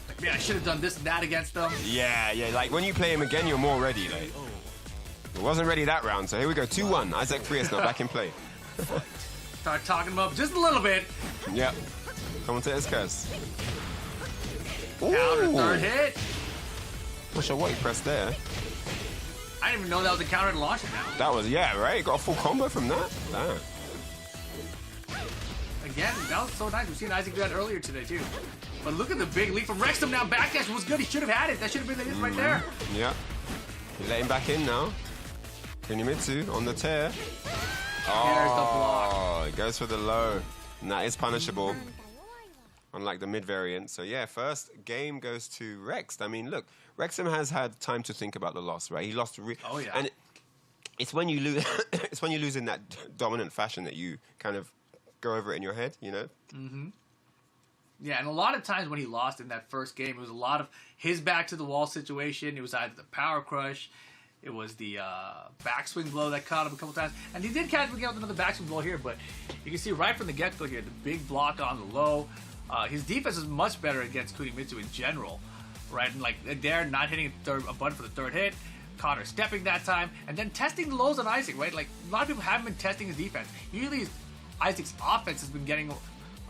Like, man, I should have done this and that against them. Yeah. Like when you play him again, you're more ready. Like, it wasn't ready that round. So here we go. 2-1. Isaac Frias now back in play. Start talking them up just a little bit. Yep. Commentator's curse. Counter, Ooh. third hit. Not sure what he pressed there. I didn't even know that was a counter and launcher now. That was, yeah, right? Got a full combo from that. Damn. Again, that was so nice. We've seen Isaac do that earlier today, too. But look at the big leap from Wrexham now. Backdash was good. He should have had it. That should have been the hit right there. Yeah. You let him back in now. Kunimitsu on the tear. There's the block. Oh, it goes for the low. And that is punishable. Unlike the mid variant. So yeah, first game goes to Rex. I mean, look, Wrexham has had time to think about the loss, right? He lost. Oh, yeah. And it's when you lose. It's when you lose in that dominant fashion that you kind of go over it in your head, you know. Yeah, and a lot of times when he lost in that first game, it was a lot of his back to the wall situation. It was either the power crush, it was the backswing blow that caught him a couple times, and he did catch him again with another backswing blow here. But you can see right from the get-go here, the big block on the low. His defense is much better against Kunimitsu in general, right? And like there, not hitting a button for the third hit, Connor stepping that time, and then testing the lows on Isaac, right? Like a lot of people haven't been testing his defense. Usually, Isaac's offense has been getting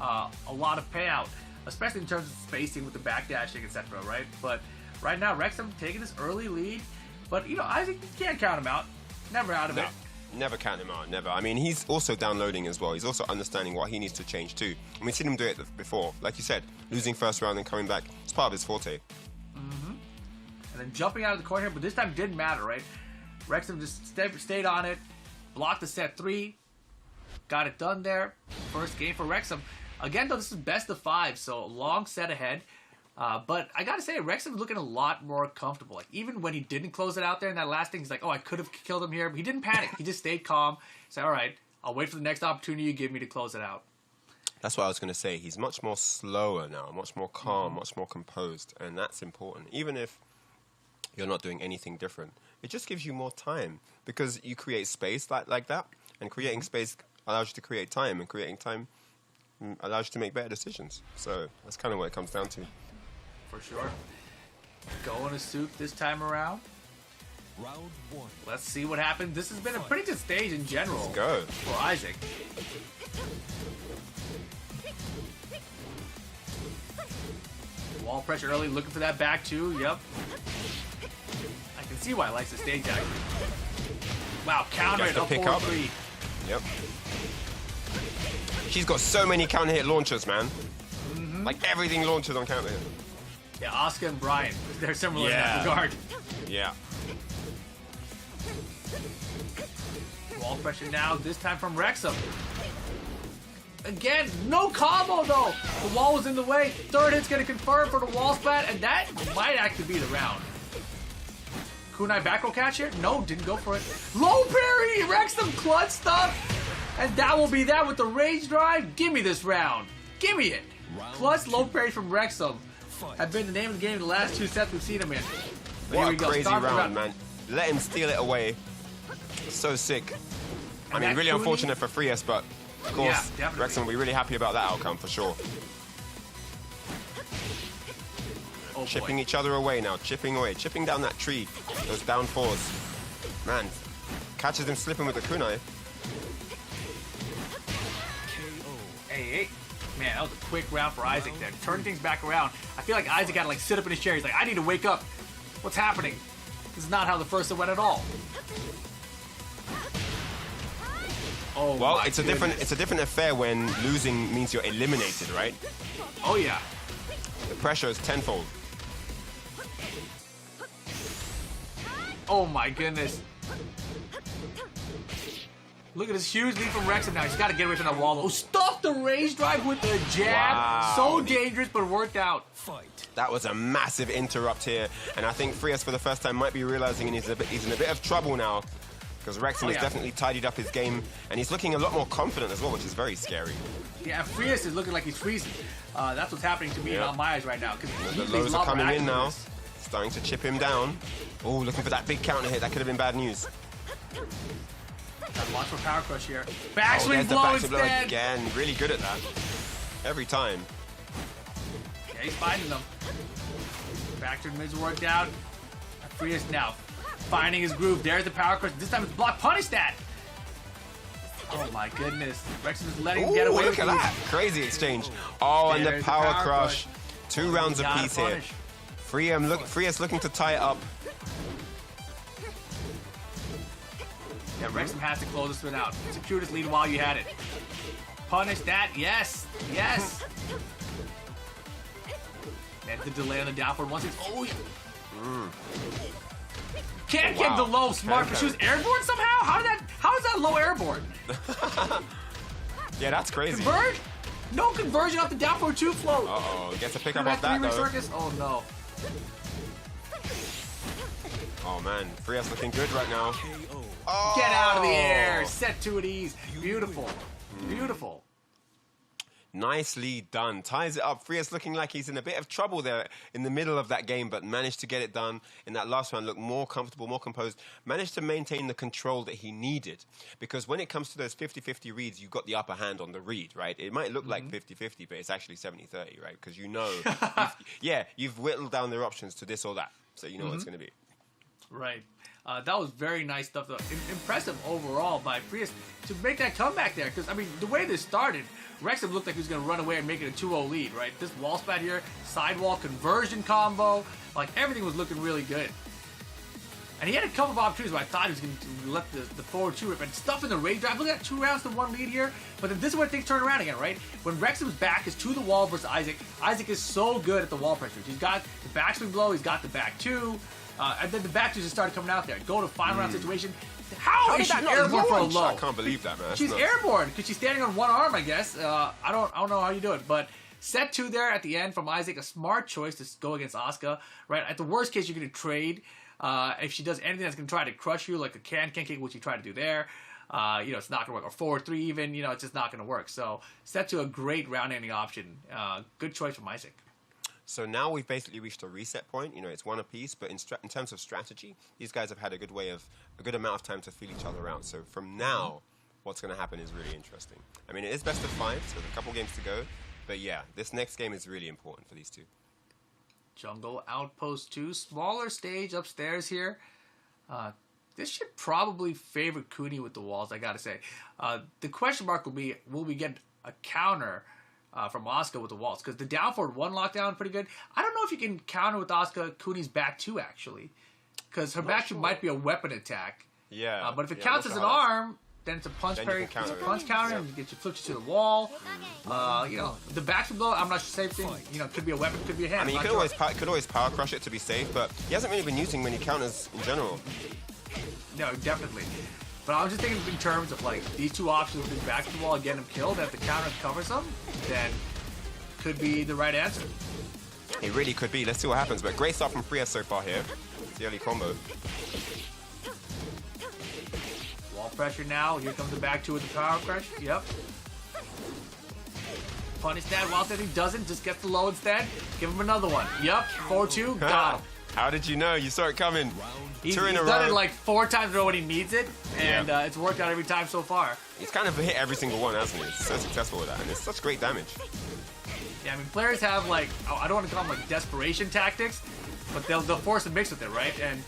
a lot of payout, especially in terms of spacing with the backdashing, etc. Right? But right now, Wrexham taking this early lead, but you know Isaac can't count him out. Never out of it. Never count him out, never. I mean, he's also downloading as well. He's also understanding what he needs to change too. And we've seen him do it before. Like you said, losing first round and coming back, it's part of his forte. And then jumping out of the corner here, but this time didn't matter, right? Wrexham just stayed on it, blocked the set 3, got it done there. First game for Wrexham. Again, though, this is best of 5, so a long set ahead. But I gotta say, Wrexham's looking a lot more comfortable. Like, even when he didn't close it out there in that last thing, he's like, oh, I could have killed him here. But he didn't panic. He just stayed calm. He said, all right, I'll wait for the next opportunity you give me to close it out. That's what I was going to say. He's much more slower now, much more calm, much more composed. And that's important. Even if you're not doing anything different, it just gives you more time. Because you create space like that. And creating space allows you to create time. And creating time allows you to make better decisions. So that's kind of what it comes down to. For sure. Going to Souk this time around. Round 1. Let's see what happens. This has been a pretty good stage in general. Let's go. For Isaac. Wall pressure early, looking for that back two. Yep. I can see why he likes the stage actually. Wow, counter it, to up pick up. 4-3. Yep. She's got so many counter hit launchers, man. Like everything launches on counter hit. Yeah, Oscar and Brian, they're similar in Yeah. that regard. Yeah. Wall pressure now, this time from Wrexham. Again, no combo though. The wall was in the way. Third hit's gonna confirm for the wall splat, and that might actually be the round. Kunai back row catch here? No, didn't go for it. Low parry! Wrexham clutch stuff! And that will be that with the rage drive. Give me this round. Give me it. Plus low parry from Wrexham have been the name of the game in the last 2 sets we've seen him in. But here What we a go. crazy Start the round, man. Let him steal it away. So sick. I mean, that really Kuni- unfortunate for Frias, but of course, Yeah, definitely. Wrexham will be really happy about that outcome for sure. Oh, boy. Chipping each other away now, chipping away, chipping down that tree. Those down fours. Man, catches him slipping with the kunai. Hey. Man, that was a quick round for Isaac there. Turn things back around. I feel like Isaac got to like sit up in his chair. He's like, I need to wake up. What's happening? This is not how the first one went at all. Oh, Well, my it's a different affair when losing means you're eliminated, right? Oh, yeah. The pressure is tenfold. Oh, my goodness. Look at this huge lead from Wrexham now. He's got to get away from that wall. Oh, stuffed the rage drive with the jab. Wow. So dangerous, but it worked out. Fight. That was a massive interrupt here, and I think Frias for the first time might be realizing he's in a bit of trouble now, because Wrexham has definitely tidied up his game, and he's looking a lot more confident as well, which is very scary. Yeah, Frias is looking like he's freezing. That's what's happening to me on my eyes right now. The lows are coming in now, starting to chip him down. Oh, looking for that big counter hit. That could have been bad news. Watch for power crush here. Backswing there's the blow backswing blow instead. again. Really good at that. Every time. Yeah, he's finding them. Back to mid's worked out. Frias now finding his groove. There's the power crush. This time it's block. Punish that. Oh my goodness. Wrexham is letting him get away with look at that. Crazy exchange. Oh, and the power crush. 2 rounds apiece here. Frias looking to tie it up. Yeah, Wrexham has to close this one out. Secure this lead while you had it. Punish that. Yes. Yes. And the delay on the down forward once it's... Oh, yeah. Can't get the low smart, but she was airborne somehow? How is that low airborne? Yeah, that's crazy. Converge? No conversion off the down forward 2 float. Uh-oh, gets a pick up off that though. Circus? Oh no. Oh man, Frias looking good right now. Oh. Get out of the air. Set 2 at ease. Beautiful. Beautiful. Nicely done. Ties it up. Frias looking like he's in a bit of trouble there in the middle of that game, but managed to get it done in that last round. Looked more comfortable, more composed. Managed to maintain the control that he needed. Because when it comes to those 50-50 reads, you've got the upper hand on the read, right? It might look like 50-50, but it's actually 70-30, right? Because you know, you've whittled down their options to this or that. So you know what it's going to be. Right. That was very nice stuff, though. Impressive overall by Frias to make that comeback there. Because, I mean, the way this started, Wrexham looked like he was going to run away and make it a 2-0 lead, right? This wall spat here, sidewall conversion combo, like everything was looking really good. And he had a couple of opportunities where I thought he was going to let the forward 2 rip and stuff in the rage drive. Look at that, 2 rounds to 1 lead here. But then this is where things turn around again, right? When Wrexham's back is to the wall versus Isaac, Isaac is so good at the wall pressure. He's got the backswing blow, he's got the back 2. And then the back 2 just started coming out there. Go to final round situation. How is she airborne for a low? I can't believe that, man. She's airborne because she's standing on one arm, I guess. I don't know how you do it, but set 2 there at the end from Isaac. A smart choice to go against Asuka, right? At the worst case, you're going to trade. If she does anything that's going to try to crush you, like a can kick, which you try to do there, it's not going to work. Or 4-3 even, it's just not going to work. So set 2 a great round-ending option. Good choice from Isaac. So now we've basically reached a reset point. It's one apiece, but in terms of strategy, these guys have had a good amount of time to feel each other out. So from now, what's going to happen is really interesting. I mean, it is best of 5, so there's a couple games to go. But yeah, this next game is really important for these two. Jungle Outpost 2, smaller stage upstairs here. This should probably favor Cooney with the walls, I gotta say. The question mark will be, will we get a counter from Asuka with the walls? Because the down forward 1 lockdown pretty good. I don't know if you can counter with Asuka Cooney's back 2 actually, because her back 2 might be a weapon attack. Yeah. But if it counts as an arm, then it's a punch parry. It's a punch counter, and you flips you to the wall. The back blow, I'm not sure, same thing. Could be a weapon, could be a hand. I mean, you could always power crush it to be safe, but he hasn't really been using many counters in general. No, definitely. But I was just thinking in terms of like these 2 options with his back to the wall and get him killed. If the counter covers him, then could be the right answer. It really could be. Let's see what happens. But great start from Frias so far here. It's the early combo. Wall pressure now. Here comes the back 2 with the power crush. Yep. Punish that. While he doesn't, just get the low instead. Give him another one. Yep. 4-2. Got him. How did you know? You saw it coming. He's done it like 4 times in a row when he needs it, and it's worked out every time so far. He's kind of hit every single one, hasn't he? He's so successful with that, and it's such great damage. Yeah, I mean, players have like, I don't want to call them like desperation tactics, but they'll force a mix with it, right? And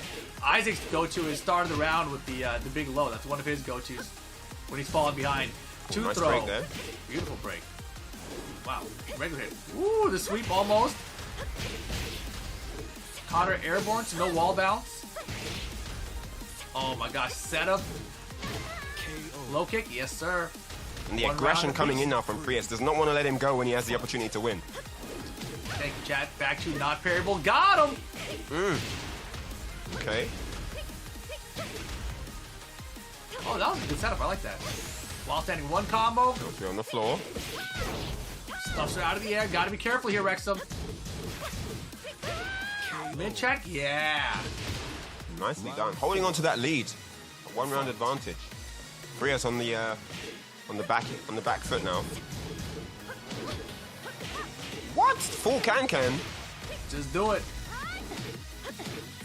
Isaac's go-to is start of the round with the big low. That's one of his go-tos when he's falling behind. Ooh, nice break there. Beautiful break. Wow, regular hit. Ooh, the sweep almost. Caught her airborne, so no wall bounce. Oh my gosh, setup. Low kick, yes sir. And the One aggression round coming apiece. in now from Frias does not want to let him go when he has the opportunity to win. Thank you, chat. Back to not parryable. Got him! Okay. Oh, that was a good setup. I like that. While standing one combo. Goes on the floor. Stuffs her out of the air. Gotta be careful here, Wrexham. Mid check? Yeah. Nicely done. Holding on to that lead. A 1 round advantage. Frias on the back foot now. What? Full can. Just do it.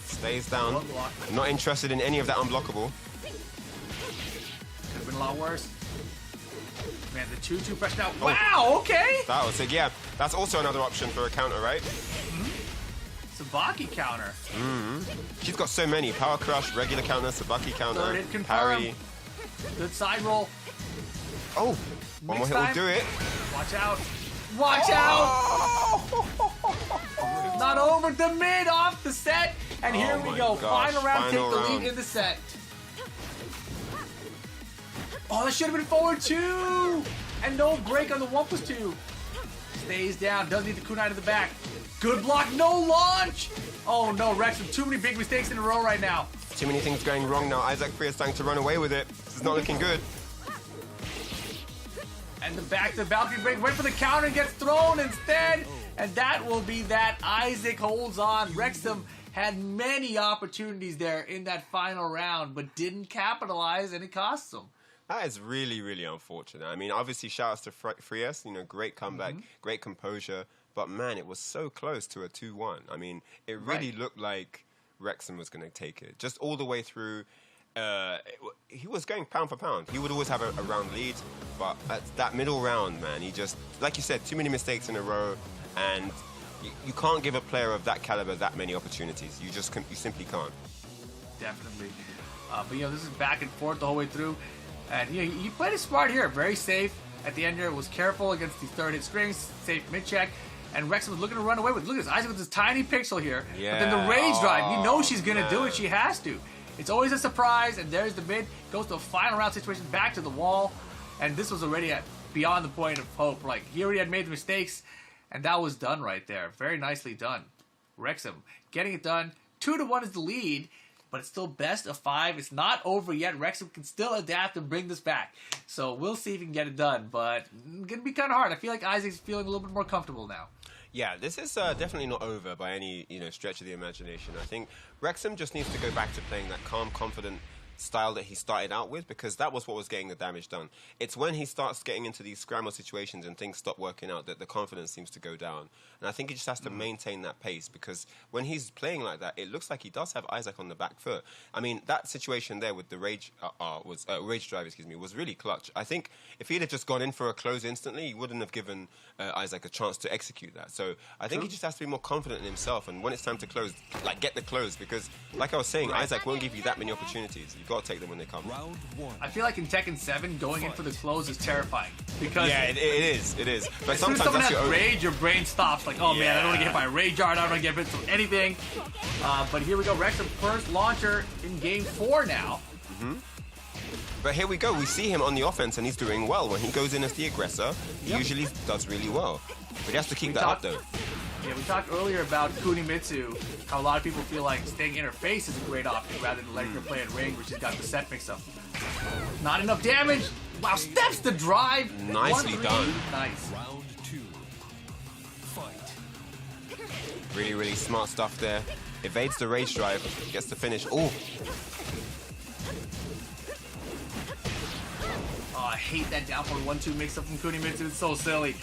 Stays down. One block. Not interested in any of that unblockable. Could have been a lot worse. Man, the 2-2 fresh now. Wow, okay. That was it. Yeah, that's also another option for a counter, right? Sabaki counter. She's got so many. Power crush, regular counter, Sabaki counter, Third hit confirmed. parry. Good side roll. Oh, one more Next hit will time. do it. Watch out. Watch out. It's not over. The mid off the set. And here Oh we my go. gosh, Final round. final Take the round. lead in the set. Oh, that should have been forward two. And no break on the 1+2. Stays down. Doesn't need the kunai to the back. Good block. No launch. Oh no, Wrexham. Too many big mistakes in a row right now. Too many things going wrong now. Isaac Frias starting to run away with it. This is not looking good. And the back to the balcony break. Went for the counter and gets thrown instead. And that will be that. Isaac holds on. Wrexham had many opportunities there in that final round, but didn't capitalize, and it cost them. That is really, really unfortunate. I mean, obviously, shout outs to Frias. You know, great comeback, great composure. But man, it was so close to a 2-1. I mean, it really looked like Wrexham was going to take it. Just all the way through. He was going pound for pound. He would always have a round lead. But at that middle round, man, he just, like you said, too many mistakes in a row. And you can't give a player of that caliber that many opportunities. You just you simply can't. Definitely. But, you know, this is back and forth the whole way through. And, you know, he played it smart here. Very safe. At the end here, was careful against these third hit strings. Safe mid-check. And Wrexham was looking to run away with. Look at this. Isaac with this tiny pixel here. Yeah. But then the rage drive. You know she's going to do man. it. She has to. It's always a surprise. And there's the mid. Goes to a final round situation. Back to the wall. And this was already at beyond the point of hope. Like, he already had made the mistakes. And that was done right there. Very nicely done. Wrexham getting it done. 2-1 is the lead. But it's still best of 5. It's not over yet. Wrexham can still adapt and bring this back. So we'll see if he can get it done. But it's going to be kind of hard. I feel like Isaac's feeling a little bit more comfortable now. Yeah, this is definitely not over by any stretch of the imagination. I think Wrexham just needs to go back to playing that calm, confident style that he started out with, because that was what was getting the damage done. It's when he starts getting into these scramble situations and things stop working out that the confidence seems to go down. And I think he just has to maintain that pace, because when he's playing like that, it looks like he does have Isaac on the back foot. I mean, that situation there with the rage drive, was really clutch. I think if he'd have just gone in for a close instantly, he wouldn't have given Isaac a chance to execute that. So I think he just has to be more confident in himself, and when it's time to close, like, get the close, because like I was saying, Isaac won't give you that many opportunities. You've got to take them when they come. Round 1. I feel like in Tekken 7, going in for the close is terrifying. Because Yeah, it is. But as soon as sometimes someone has has rage, your brain stops. Like, oh man, I don't want to get hit by a rage art. I don't want to get hit from anything. But here we go. Wrexham first launcher in game 4 now. But here we go. We see him on the offense, and he's doing well. When he goes in as the aggressor, he usually does really well. But he has to keep that up, though. Yeah, we talked earlier about Kunimitsu, how a lot of people feel like staying interface is a great option rather than letting her play at range, where she's got the set mix up. Not enough damage. Wow, steps the drive. Nicely 1-3. done. Nice. Round 2. Fight. Really, really smart stuff there. Evades the rage drive, gets the finish. Oh, Oh, I hate that down forward 1-2 mix up from Kunimitsu. It's so silly.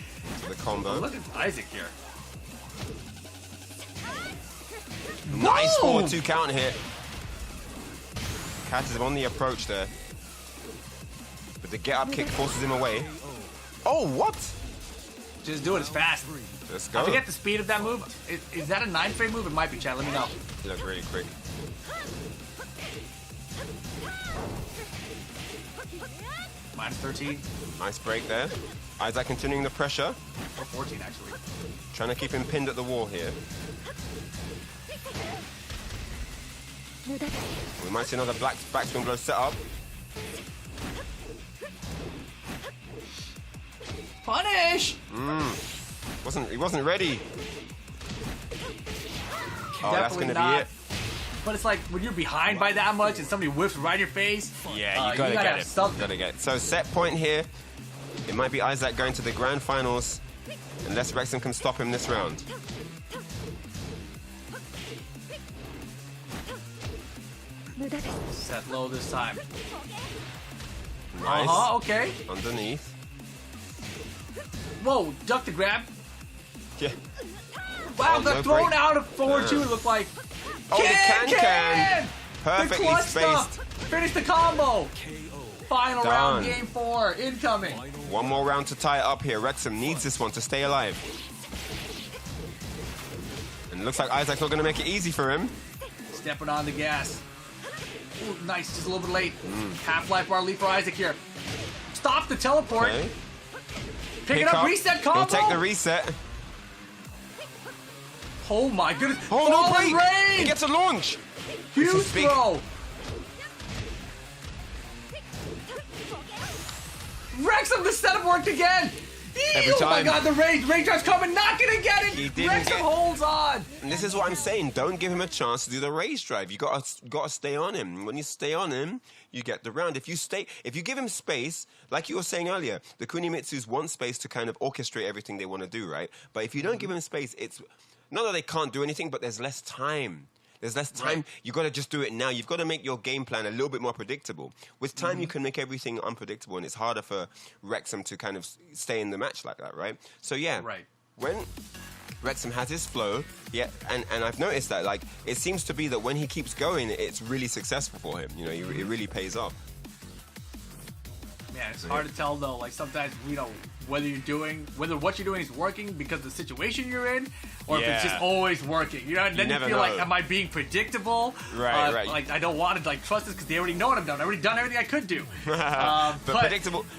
the combo. Look at Isaac here. Nice Whoa! 4-2 counter hit. Catches him on the approach there. But the get-up kick forces him away. Oh, what? Just do it. It's fast. Let's I go. forget the speed of that move. Is that a 9-frame move? It might be, Chad. Let me know. He looked really quick. Minus 13 Nice break there. Isaac continuing the pressure. or 14, actually. Trying to keep him pinned at the wall here. We might see another backspin blow set up. Punish! He wasn't ready. Oh, that's Definitely gonna not. be it. But it's like when you're behind by that much and somebody whips right in your face. Yeah, you gotta have get it. something. Gotta get it. So set point here. It might be Isaac going to the grand finals, unless Wrexham can stop him this round. Set low this time. Nice. Okay. Underneath. Whoa, duck the grab. Yeah. Wow, Oh, got no thrown break. out of forward two. It looked like. Oh, the can. Perfectly the clutch spaced. stuff. Finish the combo. Final Done. round, game 4, incoming. One more round to tie it up here. Wrexham needs this one to stay alive. And it looks like Isaac's not going to make it easy for him. Stepping on the gas. Ooh, nice, just a little bit late. Half-life bar lead for Isaac here. Stop the teleport. Okay. Pick it up, reset combo. He'll take the reset. Oh my goodness. Oh, no Falling break. rain. He gets a launch. Huge This is big. throw. Wrexham, the setup worked again. Every Oh my time. god, the rage drive's coming, not gonna get it. He didn't Wrexham get- holds on. And this is what I'm saying. Don't give him a chance to do the raise drive. You gotta stay on him. When you stay on him, you get the round. If you give him space, like you were saying earlier, the Kunimitsus want space to kind of orchestrate everything they want to do, right? But if you don't give him space, it's not that they can't do anything, but there's less time. There's less time. Right. You got to just do it now. You've got to make your game plan a little bit more predictable. With time, you can make everything unpredictable, and it's harder for Wrexham to kind of stay in the match like that, right? So yeah, Right. when Wrexham has his flow, yeah, and I've noticed that, like, it seems to be that when he keeps going, it's really successful for him. You know, it really pays off. Man, it's hard to tell though. Like sometimes, whether what you're doing is working because of the situation you're in, or if it's Yeah. just always working. And then you never feel like, know. am I being predictable? Right, right. Like I don't want to trust this because they already know what I've done. I've already done everything I could do. But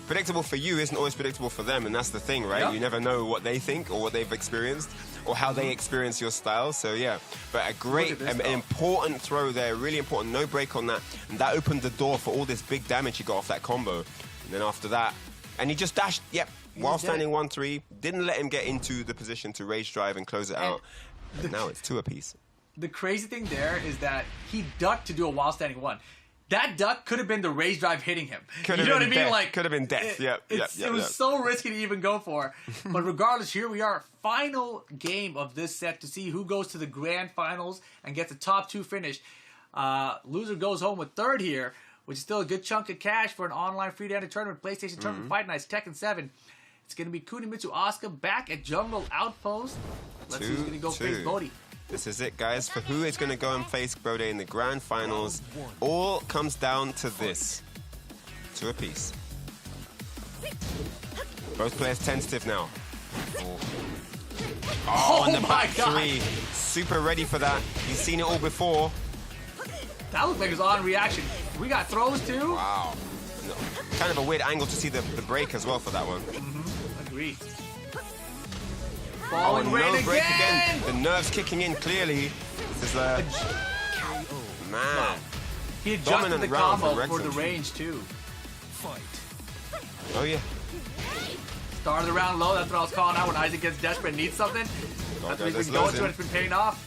predictable for you isn't always predictable for them, and that's the thing, right? Yeah. You never know what they think or what they've experienced or how they experience your style. So yeah, but a great, Look at this, an though. important throw there, really important. No break on that, and that opened the door for all this big damage he got off that combo. And then after that, and he just dashed. Yep. While did. standing 1-3, didn't let him get into the position to rage drive and close it out. And now it's 2 apiece. The crazy thing there is that he ducked to do a while standing 1. That duck could have been the rage drive hitting him. Could you have know what I been mean? death. Like Could have been death. It was so risky to even go for. But regardless, here we are, final game of this set to see who goes to the grand finals and gets a top 2 finish. Loser goes home with 3rd here, which is still a good chunk of cash for an online free-to-enter tournament, PlayStation Tournament Fight Nights, Tekken 7. It's going to be Kunimitsu Asuka back at Jungle Outpost. Let's see who's going to go 2-2. face Bode. This is it, guys, for who is going to go and face Bode in the grand finals. All comes down to this. 2 apiece. Both players tentative now. Oh, and the my back God. 3. Super ready for that. He's seen it all before. That looked like it was on reaction. We got throws too. Wow. No, kind of a weird angle to see the break as well for that one. Agreed. Oh, Falling no rain break again. again. The nerves kicking in clearly. This is a... Man. He adjusted Dominant the round combo for for the Wrexham. range too. Fight. Oh, yeah. Start of the round low. That's what I was calling out when Isaac gets desperate and needs something. That's what he's been going to, and it's been paying off.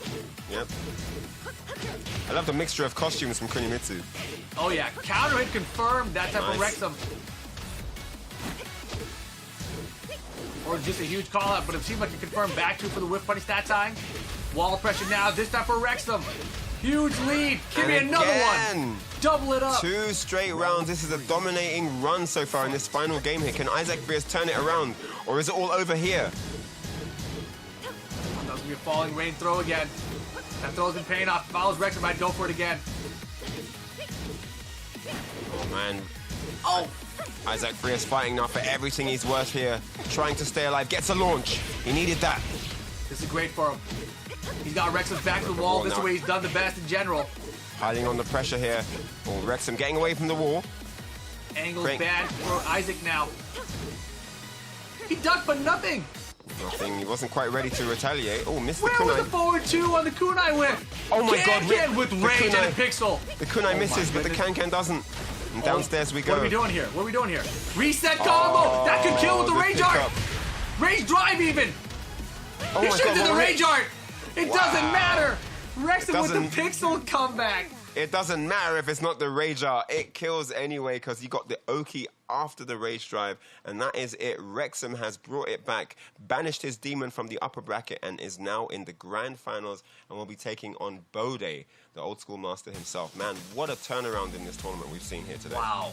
Yep. I love the mixture of costumes from Kunimitsu. Oh yeah, counter hit confirmed. That type of Nice. Wrexham. Or just a huge call out, but it seemed like a confirmed back two for the whip bunny stat time. Wall pressure now, this time for Wrexham. Huge lead. Give me And another again. one. Double it up. 2 straight rounds. This is a dominating run so far in this final game here. Can Isaac Frias turn it around, or is it all over here? That was gonna be a falling rain throw again. That throw's been paying off. If I was Wrexham, I'd go for it again. Oh, man. Oh, Isaac Frias fighting now for everything he's worth here. Trying to stay alive. Gets a launch. He needed that. this is great for him. He's got Wrexham's back to the wall. This is where he's done the best in general. Piling on the pressure here. Oh, Wrexham getting away from the wall. Angle's Great. bad for Isaac now. He ducked, but nothing. Nothing. He wasn't quite ready to retaliate. Oh, missed the Where was the kunai. forward two on the kunai whip? Oh my God, Can with the range and a kunai. pixel. The kunai Oh misses, my but the goodness. can doesn't. And downstairs we go. What are we doing here? What are we doing here? Reset combo! That could kill with the Oh, range pickup. art! Rage drive even. Oh He my should God, do the what rage hit? art. It doesn't matter. Wrexham with the doesn't- pixel comeback. It doesn't matter if it's not the rage art. It kills anyway because he got the Oki after the rage drive. And that is it. Wrexham has brought it back, banished his demon from the upper bracket, and is now in the grand finals and will be taking on Bode, the old school master himself. Man, what a turnaround in this tournament we've seen here today. Wow.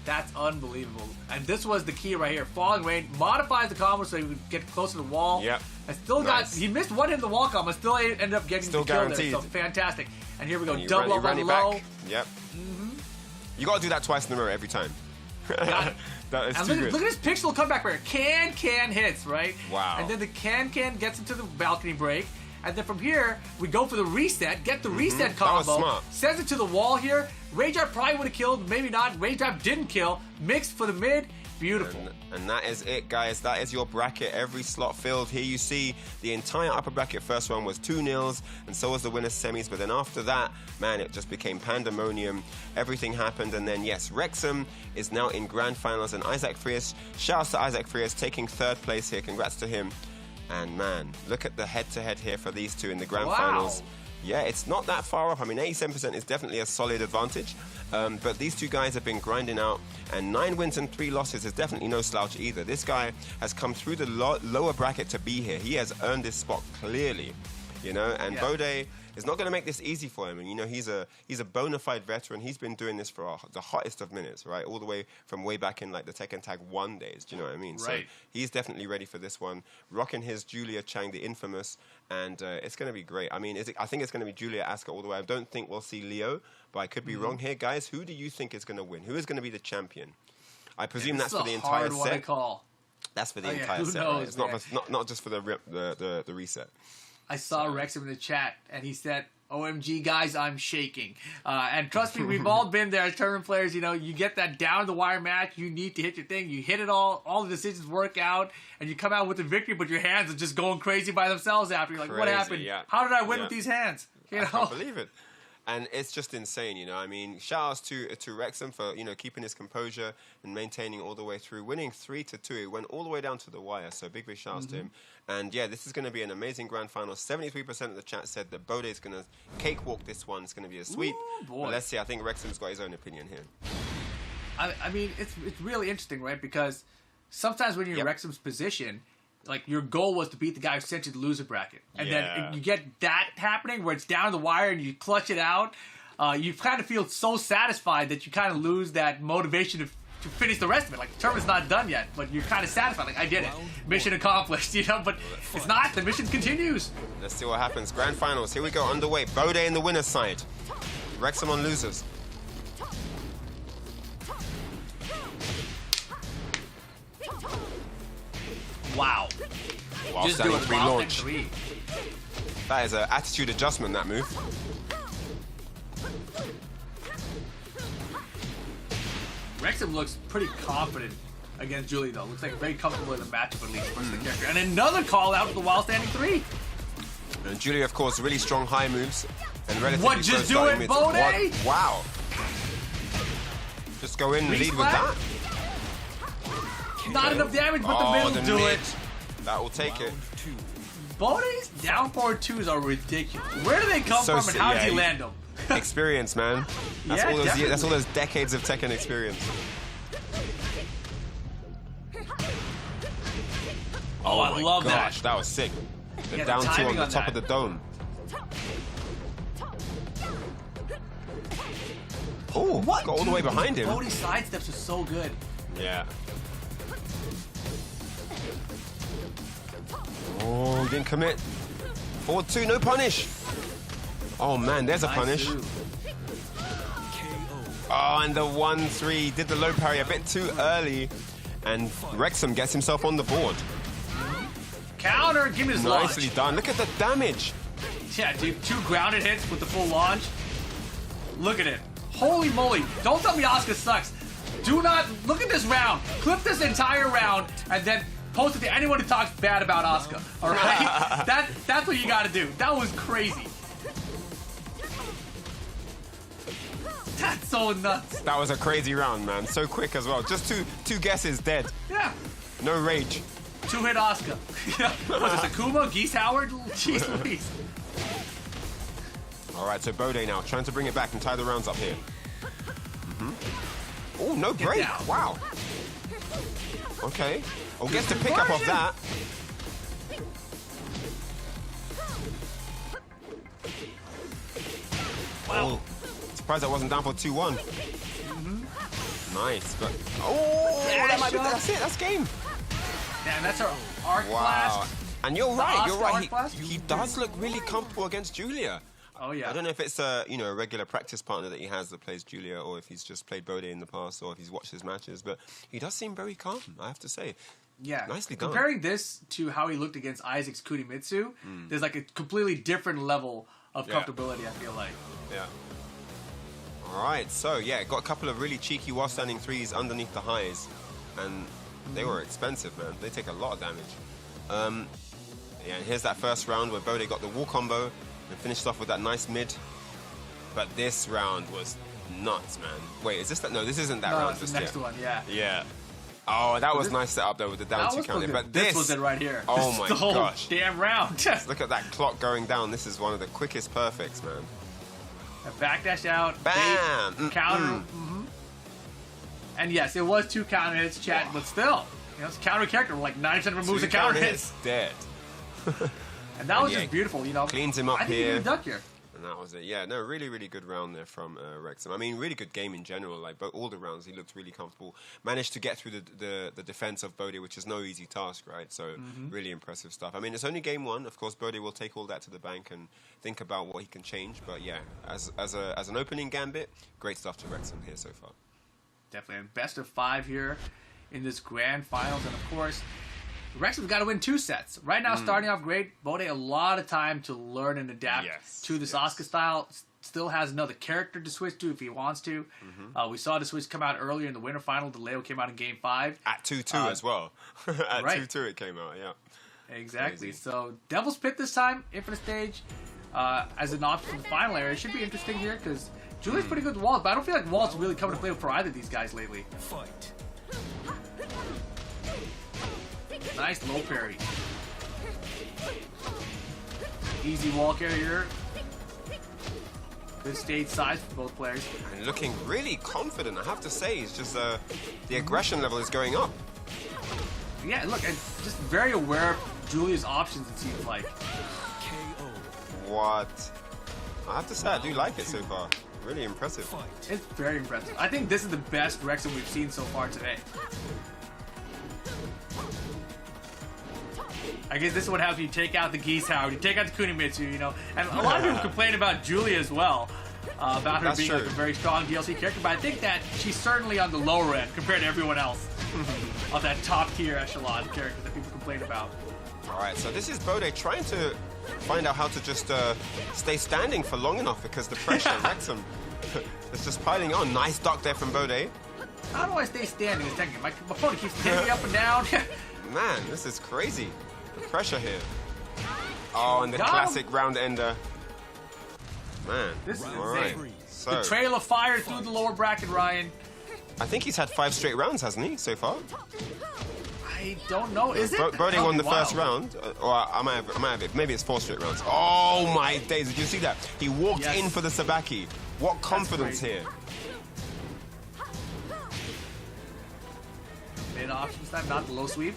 That's unbelievable. And this was the key right here. Falling Rain modifies the combo so he would get close to the wall. Yep. And still Nice. he missed one hit in the wall combo, still ended up getting Still the kill guaranteed. there. So fantastic. And here we go, And you double ran- up you on ran the it low. back. Yep. You got to do that twice in a row every time. That is And too look good. at this pixel comeback right here. Can hits, right? Wow. And then the can gets into the balcony break. And then from here, we go for the reset, get the reset That was combo. smart. Sends it to the wall here. Rage Art probably would have killed, maybe not. Rage Art didn't kill. Mixed for the mid. Beautiful. And that is it, guys. That is your bracket. Every slot filled. Here you see the entire upper bracket first one was 2-0, and so was the winner's semis. But then after that, man, it just became pandemonium. Everything happened. And then, yes, Wrexham is now in grand finals. And Isaac Frias, shouts to Isaac Frias, taking third place here. Congrats to him. And, man, look at the head-to-head here for these two in the grand Wow. finals. Yeah, it's not that far off. I mean, 87% is definitely a solid advantage. But these two guys have been grinding out, and 9 wins and 3 losses is definitely no slouch either. This guy has come through the lower bracket to be here. He has earned this spot clearly, you know. And Yeah. Bode is not going to make this easy for him. And you know, he's a bona fide veteran. He's been doing this for the hottest of minutes, right? All the way from way back in like the Tekken Tag 1 days. Do you know what I mean? Right. So he's definitely ready for this one. Rocking his Julia Chang, the infamous, and it's going to be great. I mean, I think it's going to be Julia Asuka all the way. I don't think we'll see Leo, but I could be wrong here, guys. Who do you think is going to win? Who is going to be the champion? I presume This that's is for the a entire hard one to set. call. That's for the Oh, yeah, entire who set. knows, Right? It's man. not just for the reset. I saw Wrexham in the chat, and he said, OMG, guys, I'm shaking. And trust me, we've all been there as tournament players. You know, you get that down-the-wire match, you need to hit your thing, you hit it all the decisions work out, and you come out with the victory, but your hands are just going crazy by themselves after. You're like, what Crazy, happened? yeah. How did I win Yeah. with these hands? You I know? can't believe it. And it's just insane, you know. I mean, shout outs to Wrexham for, you know, keeping his composure and maintaining all the way through, winning 3-2. It went all the way down to the wire, so big shout outs to him. And yeah, this is going to be an amazing grand final. 73% of the chat said that Bode is going to cakewalk this one. It's going to be a sweep. Ooh, boy. But let's see. I think Wrexham's got his own opinion here. I mean, it's really interesting, right? Because sometimes when you're in Yep. Wrexham's position, like your goal was to beat the guy who sent you the loser bracket, and Yeah. then you get that happening where it's down the wire and you clutch it out. You kind of feel so satisfied that you kind of lose that motivation to finish the rest of it. Like the tournament's not done yet, but you're kind of satisfied. Like I did it, mission accomplished, you know. But it's not. The mission continues. Let's see what happens. Grand finals. Here we go. Underway. Bode in the winner's side. Wrexham on losers. Wow. While Just standing doing three wild launch. three. That is an attitude adjustment, that move. Wrexham looks pretty confident against Julie, though. Looks like very comfortable in the matchup, at least, versus the character. And another call out with the while standing three. And Julia, of course, really strong high moves. And relatively What, just slow do starting it, mids. Bode? What? Wow. Just go in and lead with Re-slap? that. Not enough damage, but Oh, the middle do mid. it. That will take it. Bode's down forward twos are ridiculous. Where do they come So from, and how does yeah, he land them? Experience, man. That's, Yeah, that's all those decades of Tekken experience. Oh, I my love gosh, that. that was sick. The Yeah, the down two timing on the on top that. of the dome. Oh, got all the way behind him. Bode's sidesteps are so good. Yeah. Oh, he didn't commit. Forward two, no punish. Oh man, there's a Nice punish. move. Oh, and the 1-3 did the low parry a bit too early. And Wrexham gets himself on the board. Counter, give me this Nicely launch. done. Look at the damage. Yeah, dude, 2 grounded hits with the full launch. Look at it. Holy moly. Don't tell me Asuka sucks. Do not, look at this round. Clip this entire round and then post it to anyone who talks bad about Asuka. All right? That's what you got to do. That was crazy. That's so nuts. That was a crazy round, man. So quick as well. Just two guesses dead. Yeah. No rage. Two-hit Asuka. Was it Akuma? Geese Howard? Jeez Louise. All right, so Bode now trying to bring it back and tie the rounds up here. Oh, no break. down. Wow. Okay. Oh, gets the pick up off that. Wow. Oh, surprised that wasn't down for 2-1. Nice. But, oh, Yeah, that might be, shot. that's it. That's game. Damn, that's her arc Wow. blast. And you're right. You're Asuka right. arc blast? He does look really comfortable against Julia. Oh, yeah. I don't know if it's a a regular practice partner that he has that plays Julia, or if he's just played Bode in the past, or if he's watched his matches. But he does seem very calm, I have to say. Yeah. Nicely done. Comparing this to how he looked against Isaac's Kunimitsu, there's like a completely different level of Yeah. comfortability, I feel like. Yeah. All right. So yeah, got a couple of really cheeky while standing threes underneath the highs, and they were expensive, man. They take a lot of damage. Yeah, and here's that first round where Bode got the wall combo and finished off with that nice mid. But this round was nuts, man. Wait, is this that? No, this isn't that No, round it's the just next yet. one, yeah. Yeah. Oh, that was this- nice setup though with the down That two was counter. good. But This was it right here. Oh This is my the whole gosh. damn round. Look at that clock going down. This is one of the quickest perfects, man. A backdash out. Bam! bait, counter. And yes, it was 2 counter hits, chat, but still. It's a counter character. Like 9% removes the Two counter hits. Dead. And that was yeah, just beautiful, cleans him up I think here. he did a duck here. And that was it. Yeah, no, really, really good round there from Wrexham. I mean, really good game in general. Like, but all the rounds, he looked really comfortable. Managed to get through the defense of Bode, which is no easy task, right? So, really impressive stuff. I mean, it's only game 1. Of course, Bode will take all that to the bank and think about what he can change. But yeah, as an opening gambit, great stuff to Wrexham here so far. Definitely. And best of 5 here in this grand finals. And of course, Wrexham's got to win 2 sets. Right now, starting off great. Bode a lot of time to learn and adapt to this Asuka style. Still has another character to switch to if he wants to. We saw the switch come out earlier in the winter final. The Leo came out in game 5. At 2-2 as well. At right. 2-2 it came out, yeah. Exactly. Crazy. So Devil's Pit this time, Infinite Stage, as an option for the final area. It should be interesting here because Julia's pretty good with walls, but I don't feel like walls really coming to play for either of these guys lately. Fight. Nice low parry. Easy wall carrier. Good stage size for both players. And looking really confident, I have to say. It's just the aggression level is going up. Yeah, look, and just very aware of Julia's options, it seems like. KO. What? I have to say, I do like it so far. Really impressive. Fight. It's very impressive. I think this is the best Wrexham we've seen so far today. I guess this is what happens when you take out the Geese Howard, you take out the Kunimitsu, And a lot of people complain about Julia as well, about her That's being true. like a very strong DLC character, but I think that she's certainly on the lower end compared to everyone else of that top tier echelon character that people complain about. All right, so this is Bode trying to find out how to just stay standing for long enough because the pressure Wrexham is just piling on. Nice duck there from Bode. How do I stay standing? It's Tekken. My opponent keeps hitting me up and down. Man, this is crazy. The pressure here. Oh, and the Got him. classic round ender. Man, This is all right. insane. So, The trail of fire through the lower bracket, Ryan. I think he's had 5 straight rounds, hasn't he, so far? I don't know. Is it? Bode That'd won be the first wild. round, or I might have it. Maybe it's 4 straight rounds. Oh my days! Did you see that? He walked Yes. in for the Sabaki. What confidence crazy. here! Mid option this time, not the low sweep.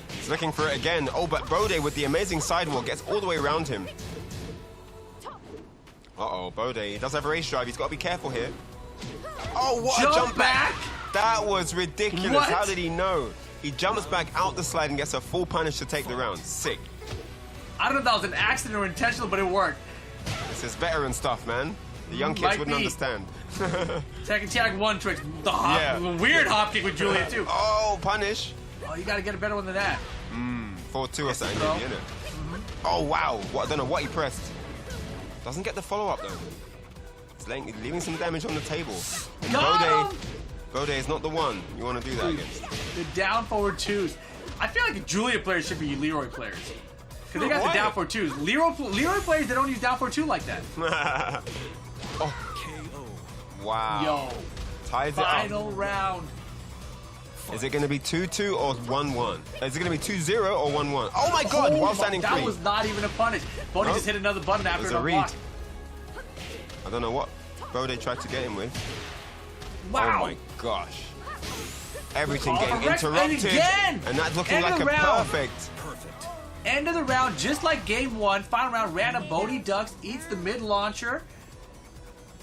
He's looking for it again. Oh, but Bode with the amazing sidewalk gets all the way around him. Uh-oh, Bode. He does have a race drive. He's got to be careful here. Oh, what a jump back! That was ridiculous. What? How did he know? He jumps back out the slide and gets a full punish to take the round. Sick. I don't know if that was an accident or intentional, but it worked. This is veteran stuff, man. The young kids Might wouldn't be. understand. Tekken Tag 1 tricks. The hop, Yeah. the weird hop kick with Julia, too. Oh, punish. Oh, you gotta get a better one than that. 4-2 or something, bro. maybe, innit? Oh, wow. What, I don't know what he pressed. Doesn't get the follow-up, though. It's leaving some damage on the table. And Got him! Bode is not the one you want to do that against. The down forward twos. I feel like Julia players should be Leroy players. Because they got Why? the down forward twos. Leroy players, they don't use down forward two like that. KO. Wow. Yo, Ties it up. final round. Is it going to be 2-2 or 1-1? Is it going to be 2-0 or 1-1? Oh my God! While standing that 3. was not even a punish. Bode just hit another button after a it read. unlocked. I don't know what Bode tried to get him with. Wow. Oh my gosh. Everything Oh, getting Wrexham, interrupted. and again! And that's looking End like of a the round. perfect. End of the round, just like game 1. Final round, random. Bode ducks, eats the mid launcher.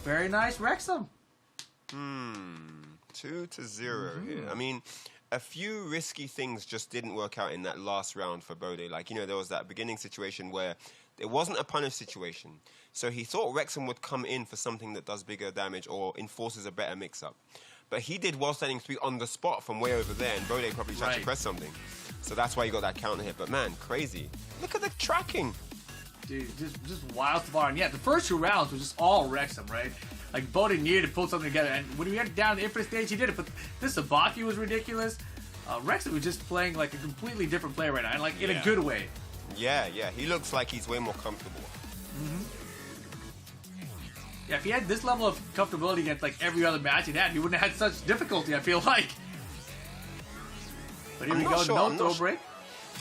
Very nice, Wrexham. 2-0 here. I mean, a few risky things just didn't work out in that last round for Bode. Like, you know, there was that beginning situation where it wasn't a punish situation. So he thought Wrexham would come in for something that does bigger damage or enforces a better mix-up. But he did while standing 3 on the spot from way over there, and Bode probably tried to press something. So that's why he got that counter hit. But man, crazy. Look at the tracking. Dude, just wild to bar. And yeah, the first 2 rounds was just all Wrexham, right? Like, Bode needed to pull something together. And when we got down the infinite stage, he did it. But this Sabaki was ridiculous. Wrexham was just playing like a completely different player right now, and like in a good way. Yeah. He looks like he's way more comfortable. Yeah, if he had this level of comfortability against like every other match he had, he wouldn't have had such difficulty, I feel like. But here we go, no throw break.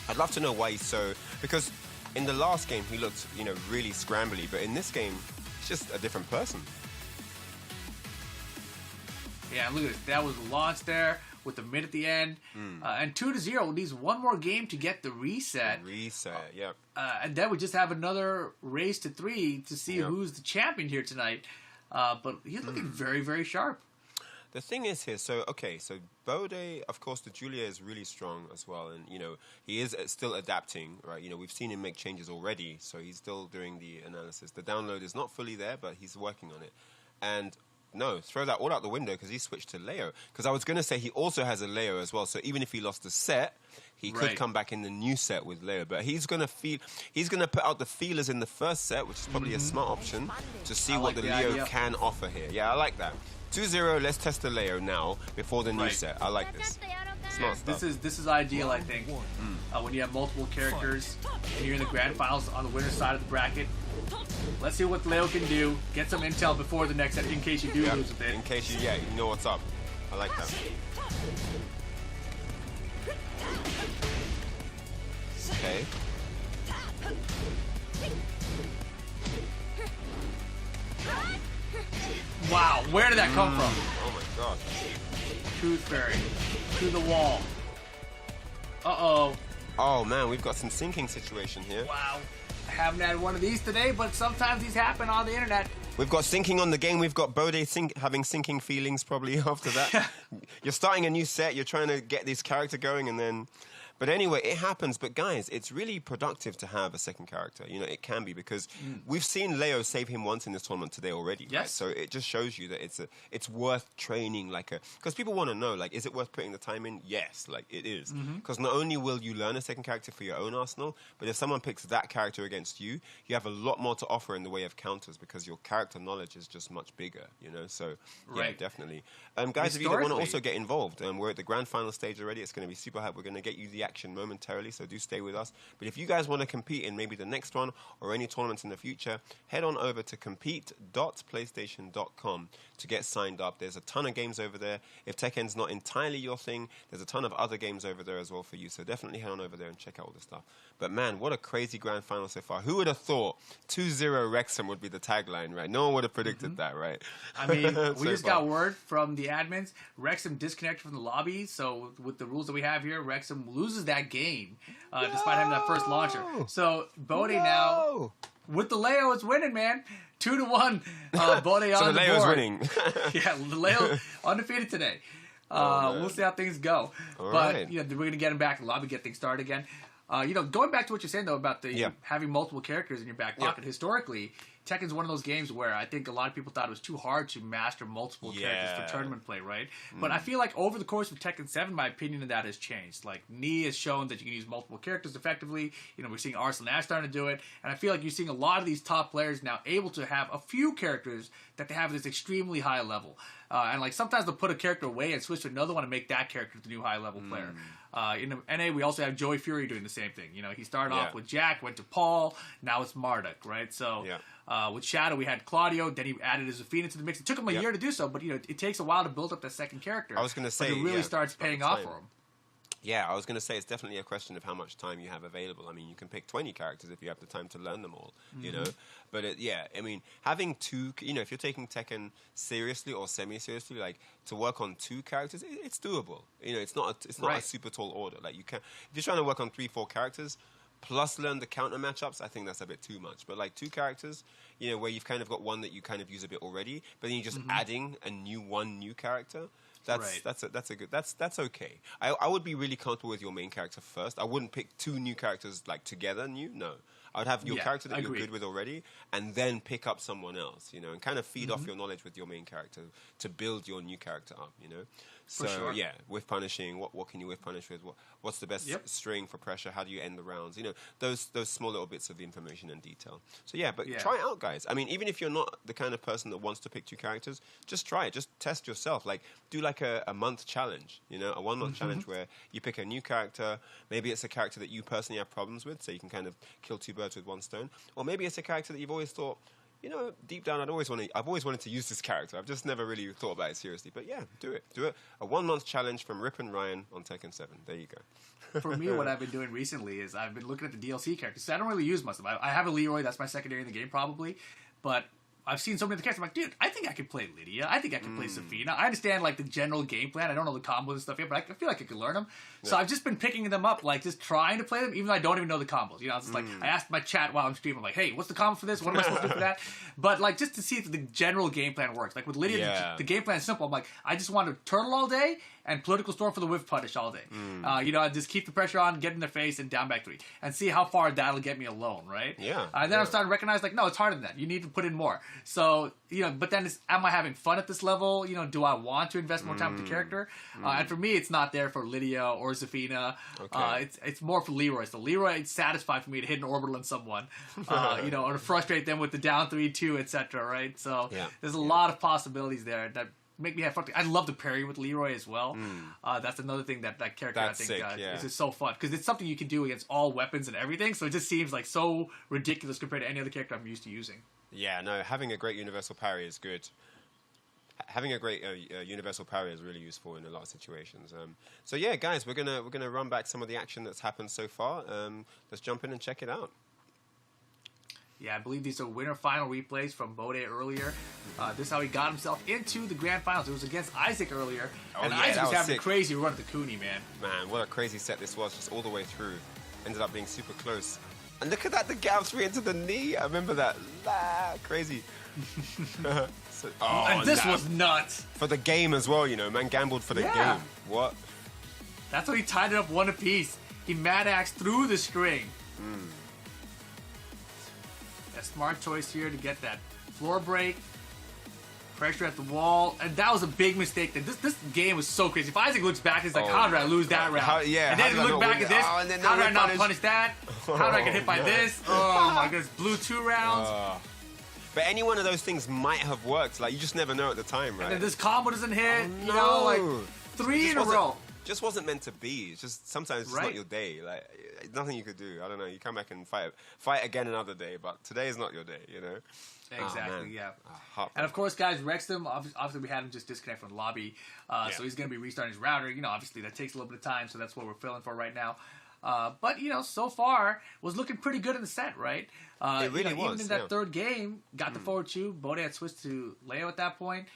I'd love to know why he's so... Because in the last game, he looked, you know, really scrambly. But in this game, he's just a different person. Yeah, look at this. That was the launch there with the mid at the end. And 2-0 needs one more game to get the reset. Yep. And then we just have another race to 3 to see who's the champion here tonight. But he's looking very, very sharp. The thing is here, so Bode, of course, the Julia is really strong as well, and you know he is still adapting, right? You know we've seen him make changes already, so he's still doing the analysis. The download is not fully there, but he's working on it. And no, throw that all out the window because he switched to Leo. Because I was going to say he also has a Leo as well, so even if he lost the set, he could come back in the new set with Leo. But he's going to put out the feelers in the first set, which is probably a smart option to see what the Leo can offer here. Yeah, I like that. 2-0, let's test the Leo now before the new set. I like this. Smart stuff. This is ideal, I think. When you have multiple characters and you're in the grand finals on the winner's side of the bracket. Let's see what Leo can do. Get some intel before the next set in case you do lose with it. In case you know what's up. I like that. Okay. Wow, where did that come from? Oh my god. Tooth Fairy. To the wall. Uh-oh. Oh man, we've got some sinking situation here. Wow. I haven't had one of these today, but sometimes these happen on the internet. We've got sinking on the game. We've got Bode having sinking feelings probably after that. You're starting a new set. You're trying to get this character going and then... But anyway, it happens. But guys, it's really productive to have a second character. You know, it can be because we've seen Leo save him once in this tournament today already. Yes. Right? So it just shows you that it's worth training because people want to know, like, is it worth putting the time in? Yes, like it is. Because not only will you learn a second character for your own arsenal, but if someone picks that character against you, you have a lot more to offer in the way of counters because your character knowledge is just much bigger, you know? So, yeah, definitely. Guys, if you want to also get involved, we're at the grand final stage already. It's going to be super hype. We're going to get you the action momentarily, so do stay with us. But if you guys want to compete in maybe the next one or any tournaments in the future, head on over to compete.playstation.com to get signed up. There's a ton of games over there. If Tekken's not entirely your thing, there's a ton of other games over there as well for you, so definitely head on over there and check out all the stuff. But man, what a crazy grand final so far. Who would have thought 2-0 Wrexham would be the tagline, right? No one would have predicted that, right? I mean, we just got word from the admins. Wrexham disconnected from the lobby, so with the rules that we have here, Wrexham loses that game despite having that first launcher. So Bode now, with the Leo, is winning, man. 2-1. Bode on so the Leo's board. winning. Yeah, the Leo undefeated today. We'll see how things go. But you know, we're going to get him back in the lobby, get things started again. You know, going back to what you're saying, though, about the having multiple characters in your back pocket, historically, Tekken's one of those games where I think a lot of people thought it was too hard to master multiple characters for tournament play, right? But I feel like over the course of Tekken 7, my opinion of that has changed. Like, Ni has shown that you can use multiple characters effectively. You know, we're seeing Arslan Ash starting to do it. And I feel like you're seeing a lot of these top players now able to have a few characters that they have at this extremely high level. And, like, sometimes they'll put a character away and switch to another one and make that character the new high-level player. In NA, we also have Joey Fury doing the same thing. You know, he started off with Jack, went to Paul, now it's Marduk, right? So With Shadow, we had Claudio. Then he added his Zafina to the mix. It took him a year to do so, but it takes a while to build up that second character. I was going to say, but it really starts paying off for him. Yeah, I was going to say it's definitely a question of how much time you have available. I mean, you can pick 20 characters if you have the time to learn them all, you know. But I mean, having two, if you're taking Tekken seriously or semi-seriously, like to work on 2 characters, it's doable. It's not a super tall order. Like if you're trying to work on 3-4 characters plus learn the counter matchups, I think that's a bit too much. But like 2 characters, where you've kind of got one that you kind of use a bit already, but then you're just adding one new character. That's okay. I would be really comfortable with your main character first. I wouldn't pick 2 new characters like together new. No, I would have your character that you're good with already, and then pick up someone else. And kind of feed off your knowledge with your main character to build your new character up. So whiff punishing. What can you whiff punish with? What's the best string for pressure? How do you end the rounds? Those small little bits of information and detail. So try it out, guys. I mean, even if you're not the kind of person that wants to pick 2 characters, just try it. Just test yourself. Like do like a month challenge. A 1-month challenge where you pick a new character. Maybe it's a character that you personally have problems with, so you can kind of kill 2 birds with 1 stone. Or maybe it's a character that you've always thought, deep down, I've always wanted to use this character. I've just never really thought about it seriously. But yeah, do it. A 1-month challenge from Rip and Ryan on Tekken 7. There you go. For me, what I've been doing recently is I've been looking at the DLC characters. So I don't really use most of them. I have a Leroy. That's my secondary in the game probably. But I've seen so many of the characters. I'm like, dude, I think I can play Lydia. I think I can play Zafina. I understand like the general game plan. I don't know the combos and stuff yet, but I feel like I can learn them. So I've just been picking them up, like just trying to play them, even though I don't even know the combos. It's just like I asked my chat while I'm streaming, I'm like, hey, what's the combo for this? What am I supposed to do for that? But like just to see if the general game plan works. Like with Lydia, the game plan is simple. I'm like, I just want to turtle all day and political storm for the whiff punish all day. I just keep the pressure on, get in their face, and down back 3, and see how far that'll get me alone, right? Yeah. And then I'm starting to recognize, like, no, it's harder than that. You need to put in more. So, but then am I having fun at this level? Do I want to invest more time with the character? And for me, it's not there for Lydia or Zafina. Okay. It's more for Leroy. So Leroy, it's satisfied for me to hit an orbital on someone, or to frustrate them with the down 3-2, etc. Right? So there's a lot of possibilities there that make me have fun. I love the parry with Leroy as well. That's another thing that character I think is just so fun because it's something you can do against all weapons and everything. So it just seems like so ridiculous compared to any other character I'm used to using. Yeah, no, having a great universal parry is good. Having a great universal parry is really useful in a lot of situations. So yeah, guys, we're gonna run back some of the action that's happened so far. Let's jump in and check it out. Yeah, I believe these are winner final replays from Bode earlier. This is how he got himself into the grand finals. It was against Isaac earlier. And Isaac was having a crazy run at the Cooney, man. Man, what a crazy set this was, just all the way through. Ended up being super close. And look at that, the gap 3 into the knee. I remember that. Crazy. And this was nuts. For the game as well, man gambled for the game. What? That's how he tied it up 1 apiece. He mad axed through the string. A smart choice here to get that floor break. Pressure at the wall. And that was a big mistake. This game was so crazy. If Isaac looks back, it's like, how did I lose that round? And then look back at this. How did I not punish that? How did I get hit by this? Oh my goodness. Blew 2 rounds. But any one of those things might have worked. Like, you just never know at the time, right? And then this combo doesn't hit. Like 3 in a row. Just wasn't meant to be. It's just sometimes it's not your day. Like, nothing you could do. I don't know. You come back and fight again another day, but today is not your day. Exactly. And of course, guys, Wrexham. Obviously, we had him just disconnect from the lobby, so he's going to be restarting his router. Obviously that takes a little bit of time, so that's what we're filling for right now. But so far was looking pretty good in the set, right? It really was. Even in that third game, got the forward 2. Bode had switched to Leo at that point.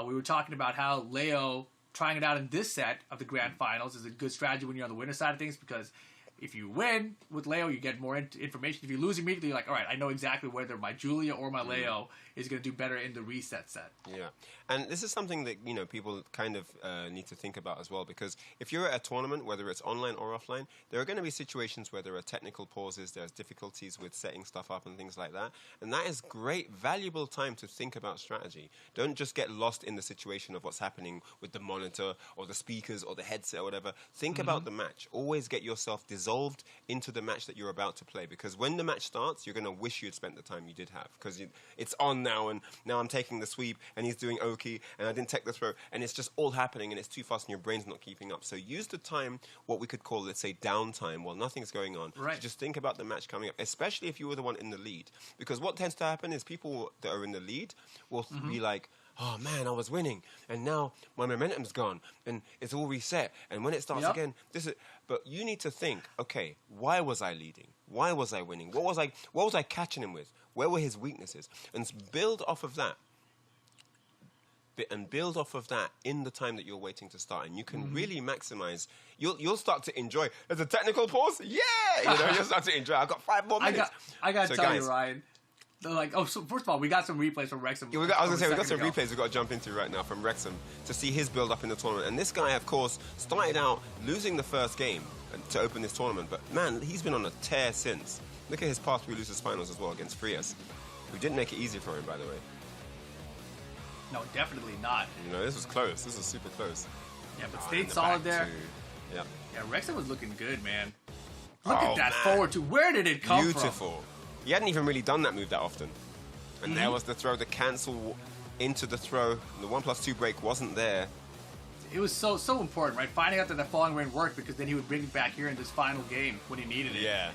We were talking about how Leo trying it out in this set of the grand finals is a good strategy when you're on the winner side of things because if you win with Leo, you get more information. If you lose immediately, you're like, all right, I know exactly whether my Julia or my Leo is going to do better in the reset set. Yeah, and this is something that people kind of need to think about as well, because if you're at a tournament, whether it's online or offline, there are going to be situations where there are technical pauses, there's difficulties with setting stuff up and things like that, and that is great, valuable time to think about strategy. Don't just get lost in the situation of what's happening with the monitor or the speakers or the headset or whatever. Think about the match. Always get yourself designed dissolved into the match that you're about to play. Because when the match starts, you're going to wish you'd spent the time you did have. Because it's on now, and now I'm taking the sweep, and he's doing Oki, and I didn't take the throw, and it's just all happening, and it's too fast, and your brain's not keeping up. So use the time, what we could call, let's say, downtime, while nothing's going on. Right. To just think about the match coming up, especially if you were the one in the lead. Because what tends to happen is people that are in the lead will be like, oh man, I was winning, and now my momentum's gone, and it's all reset. And when it starts again, But you need to think, okay, why was I leading? Why was I winning? What was I catching him with? Where were his weaknesses? And build off of that. And build off of that in the time that you're waiting to start, and you can really maximize. You'll start to enjoy. There's a technical pause, you'll start to enjoy. I've got 5 more minutes. I got to tell you, Ryan. Like, so first of all, we got some replays from Wrexham. Yeah, we got some replays we've got to jump into right now from Wrexham to see his build up in the tournament. And this guy, of course, started out losing the first game to open this tournament, but man, he's been on a tear since. Look at his path through losers finals as well against Frias, who didn't make it easy for him, by the way. No, definitely not. This was close. This was super close. Yeah, but stayed solid there. Too. Yeah. Yeah, Wrexham was looking good, man. Look at that forward two. Where did it come from? Beautiful. He hadn't even really done that move that often. And there was the throw, the cancel into the throw. The 1+2 break wasn't there. It was so important, right? Finding out that the falling rain worked, because then he would bring it back here in this final game when he needed it. Yeah.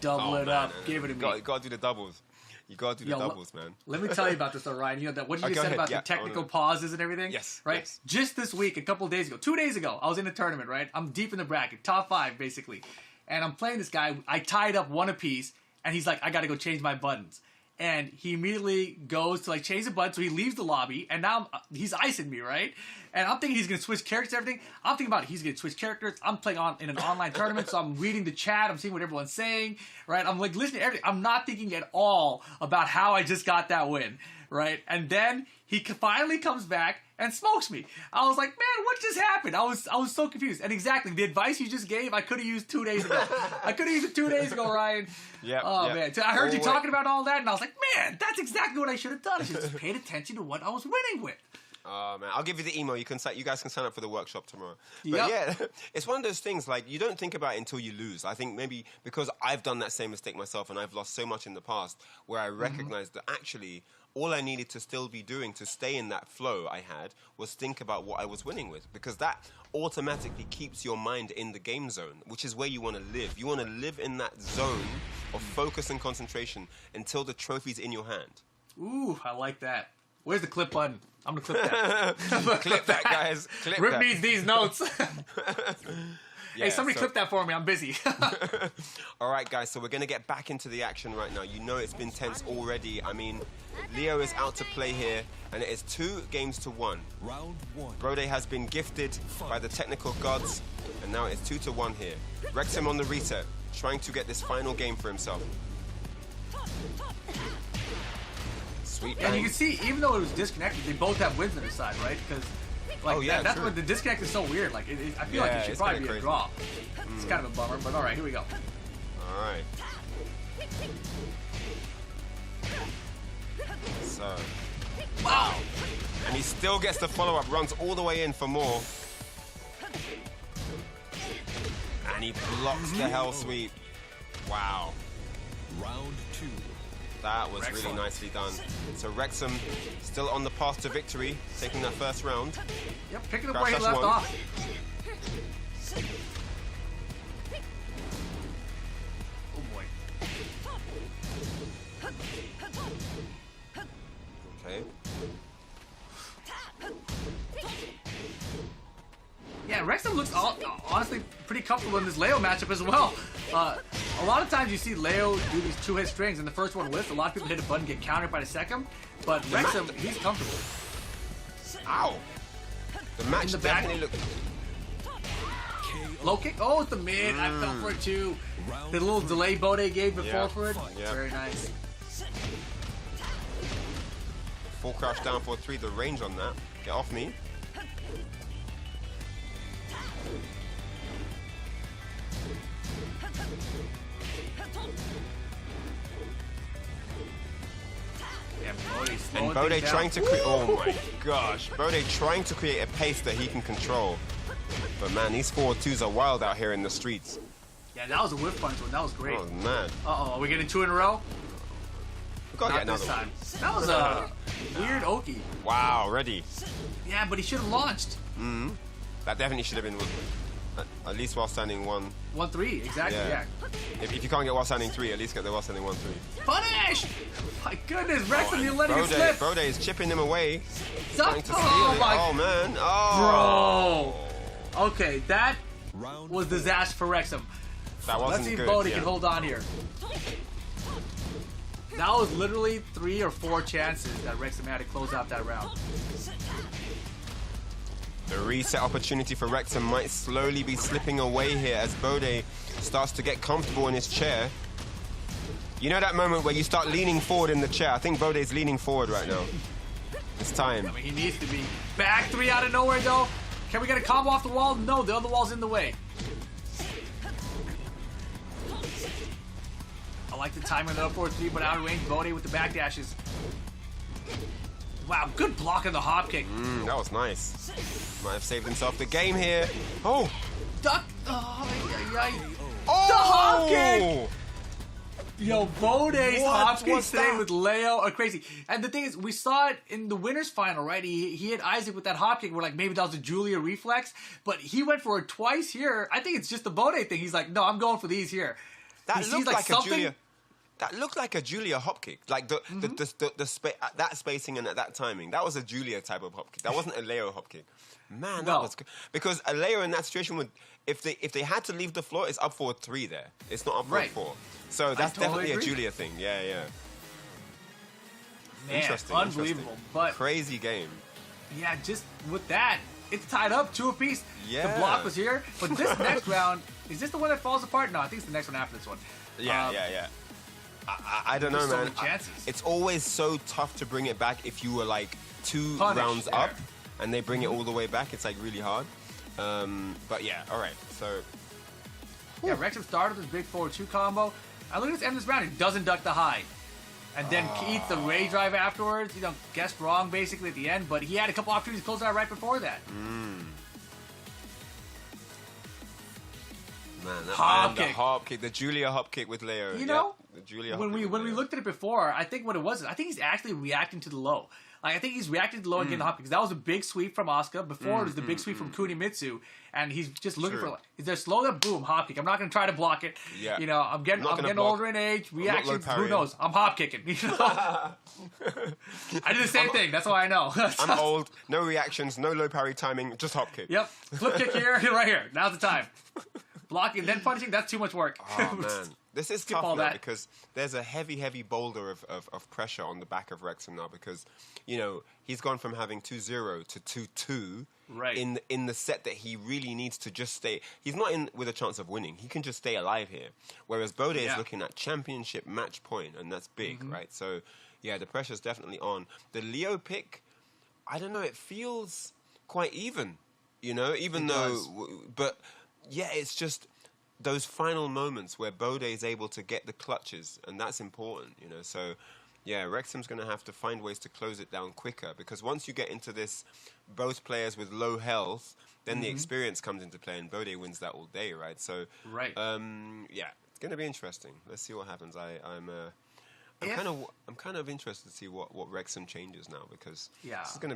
Double it up. Give it to me. You got to do the doubles. You got to do the doubles, man. Let me tell you about this, though, Ryan. You know that what you just said about the technical pauses and everything? Yes. Right? Yes. Just this week, a couple of days ago, 2 days ago, I was in a tournament, right? I'm deep in the bracket, top 5, basically. And I'm playing this guy. I tied up one apiece, and he's like, I got to go change my buttons. And he immediately goes to, like, change the button, so he leaves the lobby, and now he's icing me, right? And I'm thinking he's going to switch characters and everything. I'm thinking about he's going to switch characters. I'm playing in an online tournament, so I'm reading the chat. I'm seeing what everyone's saying, right? I'm, like, listening to everything. I'm not thinking at all about how I just got that win, right? And then he finally comes back and smokes me. I was like, man, what just happened? I was so confused. And exactly, the advice you just gave, I could have used 2 days ago. I could have used it 2 days ago, Ryan. Yeah. Man. So I heard you talking about all that, and I was like, man, that's exactly what I should have done. I should have just paid attention to what I was winning with. Oh, man. I'll give you the email. You guys can sign up for the workshop tomorrow. But yeah, it's one of those things, like, you don't think about it until you lose. I think maybe because I've done that same mistake myself, and I've lost so much in the past, where I recognized that actually all I needed to still be doing to stay in that flow I had was think about what I was winning with, because that automatically keeps your mind in the game zone, which is where you want to live. You want to live in that zone of focus and concentration until the trophy's in your hand. Ooh, I like that. Where's the clip button? I'm going to clip that. Clip that, guys. Clip Rip that. needs these notes. Hey, somebody clip that for me. I'm busy. All right, guys, so we're going to get back into the action right now. You know it's been tense already. I mean, Leo is out to play here, and it is 2 games to 1. Round 1. Bode has been gifted by the technical gods, and now it's 2 to 1 here. Wrexham on the reset, trying to get this final game for himself. Sweet. And you can see, even though it was disconnected, they both have wins on their side, right? Because that's what the disconnect is so weird. Like, I feel like it should probably be a draw. It's kind of a bummer, but all right, here we go. All right. So. Wow. And he still gets the follow-up, runs all the way in for more. And he blocks the hell sweep. Wow. Round 2. That was really nicely done. So Wrexham still on the path to victory, taking that first round. Yep, picking up where he left off. Oh boy. Okay. Yeah, Wrexham looks honestly pretty comfortable in this Leo matchup as well. A lot of times you see Leo do these 2-hit strings, and the first one lifts. A lot of people hit a button, get countered by the second. But Wrexham, he's comfortable. Ow! The match definitely looked... Low kick. Oh, it's the mid. I fell for it too. The little delay Bode gave before for it. Yeah. Very nice. Full crouch down for 3. The range on that. Get off me. And Bode trying to create... Oh my gosh. Bode trying to create a pace that he can control. But man, these 4-2s are wild out here in the streets. Yeah, that was a whip punch one. That was great. Oh, man. Uh-oh, are we getting 2 in a row? We gotta Not get this another time. one. That was a weird Oki. Wow, ready. Yeah, but he should have launched. That definitely should have been at least while standing 1. 1-3, exactly, yeah. If you can't get while standing 3, at least get the while standing 1-3. Punish! My goodness, Wrexham, you're letting it slip. Bode is chipping him away. Stop. Trying to steal Oh, it. my. Oh, man. Oh. Bro. Okay, that Round was disaster for Wrexham. That wasn't Let's see if good. Bode yeah. can hold on here. That was literally 3 or 4 chances that Wrexham had to close out that round. The reset opportunity for Wrexham might slowly be slipping away here as Bode starts to get comfortable in his chair. You know that moment where you start leaning forward in the chair? I think Bode's leaning forward right now. It's time. I mean, he needs to be. Back 3 out of nowhere, though. Can we get a combo off the wall? No, the other wall's in the way. I like the timing of the up forward 3, but out of range, Bode with the back dashes. Wow, good block of the hop kick. That was nice. Might have saved himself the game here. Oh! Duck. Oh, yeah, yeah. Oh! The hop kick! Yo, Bode's What hop kicks was today that? with Leo are crazy. And the thing is, we saw it in the winners final, right? He hit Isaac with that hop kick. We're like, maybe that was a Julia reflex. But he went for it twice here. I think it's just the Bode thing. He's like, no, I'm going for these here. That He sees, looked like something- a Julia. That looked like a Julia hop kick. Like the that spacing and at that timing. That was a Julia type of hop kick. That wasn't a Leo hop kick. Man, that No. was good. Because a Leo in that situation would, if they had to leave the floor, it's up forward 3 there. It's not up forward Right. 4. So that's totally definitely agree. a Julia thing. Yeah, yeah. Man, Interesting. unbelievable. Interesting. But Crazy game. yeah, just with that, it's tied up 2 apiece. Yeah. The block was here. But this next round, is this the one that falls apart? No, I think it's the next one after this one. Yeah, yeah. I don't know, There's so man. many chances. It's always so tough to bring it back if you were like 2 Punish rounds there. up and they bring it all the way back. It's like really hard. But yeah, all right. So Yeah, Wrexham started this big 4-2 combo. I look at this end of this round, he doesn't duck the high. And then eats the Ray drive afterwards. You know, guessed wrong basically at the end, but he had a couple opportunities to close out right before that. man, that Hop and the kick. hop kick, the Julia hop kick with Leo. You Yep, know, the Julia when hop we kick when with we Leo. looked at it before, I think what it was, I think he's actually reacting to the low. Like I think he's reacting to the low and getting the hop kick, because that was a big sweep from Asuka. Before it was the big sweep from Kunimitsu, and he's just looking True. for is there slow up, boom, hop kick. I'm not gonna try to block it. Yeah. You know, I'm getting not gonna block. older in age. Reactions, low who parrying. knows? I'm hop kicking. You know? I did the same thing. That's why I know. I'm old, no reactions, no low parry timing, just hop kick. Yep. Flip kick here, right here. Now's the time. Blocking, then punishing, that's too much work. Oh man, this is Skip tough all now that. because there's a heavy boulder of pressure on the back of Wrexham now because, you know, he's gone from having 2-0 to 2-2 Right. in the set that he really needs to just stay. He's not in with a chance of winning. He can just stay alive here. Whereas Bode is Yeah. looking at championship match point, and that's big, right? So, yeah, the pressure's definitely on. The Leo pick, I don't know, it feels quite even, you know, even It though, does. but yeah, it's just those final moments where Bode is able to get the clutches, and that's important, you know. So, yeah, Wrexham's going to have to find ways to close it down quicker because once you get into this, both players with low health, then the experience comes into play, and Bode wins that all day, right? So, Right. yeah, it's going to be interesting. Let's see what happens. I'm If- kind of interested to see what Wrexham changes now because Yeah. it's going to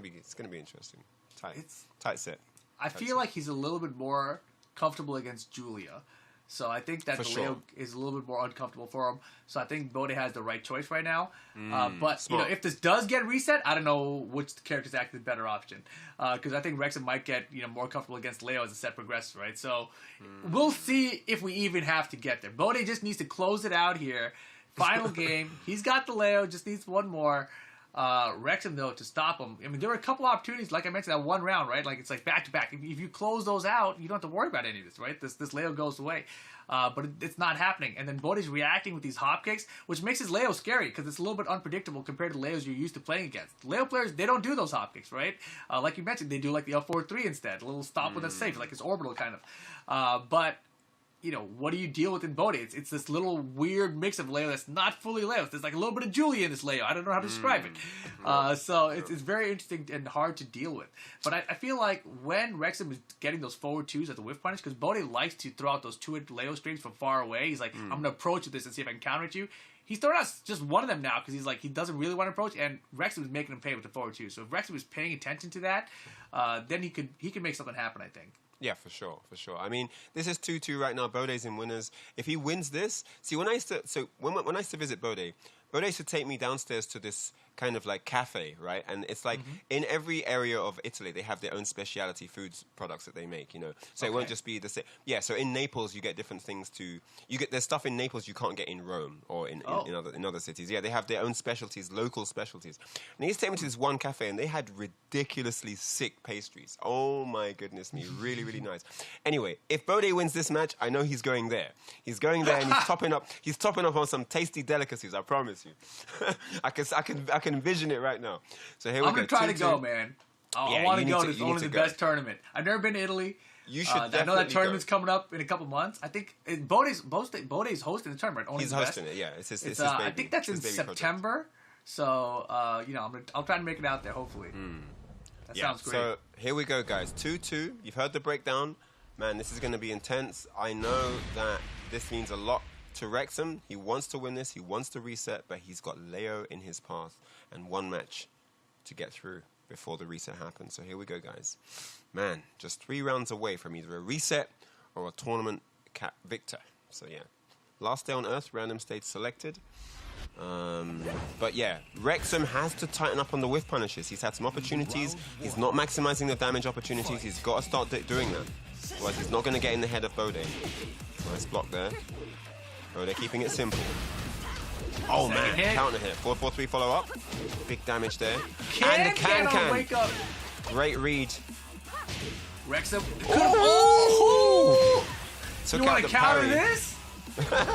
be interesting. It's- Tight set. I feel like he's a little bit more comfortable against Julia. So I think that For the sure. Leo is a little bit more uncomfortable for him. So I think Bode has the right choice right now. But you know, smart. if this does get reset, I don't know which character's actually the better option. Because I think Wrexham might get more comfortable against Leo as the set progresses, right? So we'll see if we even have to get there. Bode just needs to close it out here. Final game. He's got the Leo, just needs one more. Wrexham, though, to stop him. I mean, there were a couple opportunities, like I mentioned, that one round, right? Like, it's like back-to-back. If you close those out, you don't have to worry about any of this, right? This Leo goes away. But it's not happening. And then Bode's reacting with these hop kicks, which makes his Leo scary, because it's a little bit unpredictable compared to Leos you're used to playing against. Leo players, they don't do those hop kicks, right? Like you mentioned, they do like the L4-3 instead. A little stop when it's safe, like it's orbital kind of. But what do you deal with in Bode? It's this little weird mix of Leo that's not fully Leo. There's like a little bit of Julia in this Leo. I don't know how to describe it. So it's very interesting and hard to deal with. But I feel like when Wrexham is getting those forward twos at the whiff punish, because Bode likes to throw out those two Leo strings from far away. He's like, I'm going to approach with this and see if I can counter it you. He's throwing out just one of them now because he's like, he doesn't really want to approach, and Wrexham is making him pay with the forward two. So if Wrexham is paying attention to that, then he could make something happen, I think. Yeah, for sure. I mean, this is 2-2 right now. Bode's in winners. If he wins this, see, when I used to visit Bode used to take me downstairs to this kind of like cafe, right? And it's like in every area of Italy, they have their own specialty foods products that they make, So it won't just be the same. Yeah, so in Naples, you get different things there's stuff in Naples you can't get in Rome or in other cities. Yeah, they have their own specialties, local specialties. And he used to take me to this one cafe, and they had ridiculously sick pastries. Oh my goodness me, really, really nice. Anyway, if Bode wins this match, I know he's going there. He's going there, and he's topping up on some tasty delicacies, I promise you. I can envision it right now. So here we go. I'm going to try to go, man. I want to go. It's only the best tournament. I've never been to Italy. You should I know that tournament's coming up in a couple months. I think Bode's hosting the tournament. He's hosting it, yeah. It's his baby. I think that's in September. Project. So, I'll try to make it out there, hopefully. That sounds great. So here we go, guys. 2-2. You've heard the breakdown. Man, this is going to be intense. I know that this means a lot to Wrexham. He wants to win this. He wants to reset, but he's got Leo in his path and one match to get through before the reset happens. So here we go, guys. Man, just 3 rounds away from either a reset or a tournament victor. So yeah, last day on Earth, random stage selected. But yeah, Wrexham has to tighten up on the whiff punishes. He's had some opportunities. He's not maximizing the damage opportunities. He's got to start doing that. Otherwise, he's not going to get in the head of Bode. Nice block there. Bode keeping it simple. Oh man, counter hit. 4-4-3 follow up. Big damage there. And the can. Wake up. Great read. Wrexham. Oh! You want to counter this?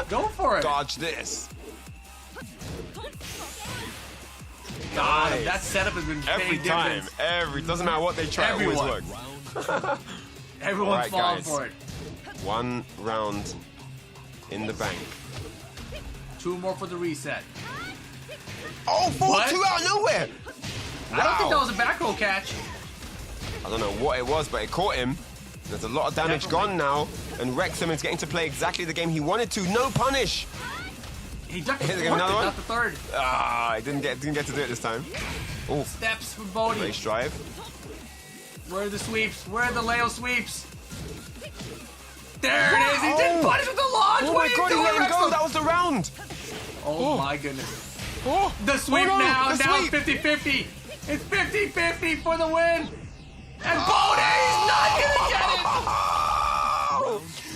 Go for it. Dodge this. God, nice. That setup has been every time. Doesn't matter what they try, it always works. Everyone's falling for it. 1 round in the bank. 2 more for the reset. Oh, 4-2 out of nowhere. I don't think that was a back roll catch. I don't know what it was, but it caught him. There's a lot of damage gone now, and Wrexham is getting to play exactly the game he wanted to. No punish. He ducked the fourth, not the third. I didn't get to do it this time. Oh, steps for Bode. Race drive. Where are the sweeps? Where are the Leo sweeps? There it is. He didn't punish with the launch. Oh my God, he let him go. That was the round. Oh my goodness. The sweep now. Now it's 50-50. It's 50-50 for the win. And Bode's not going to get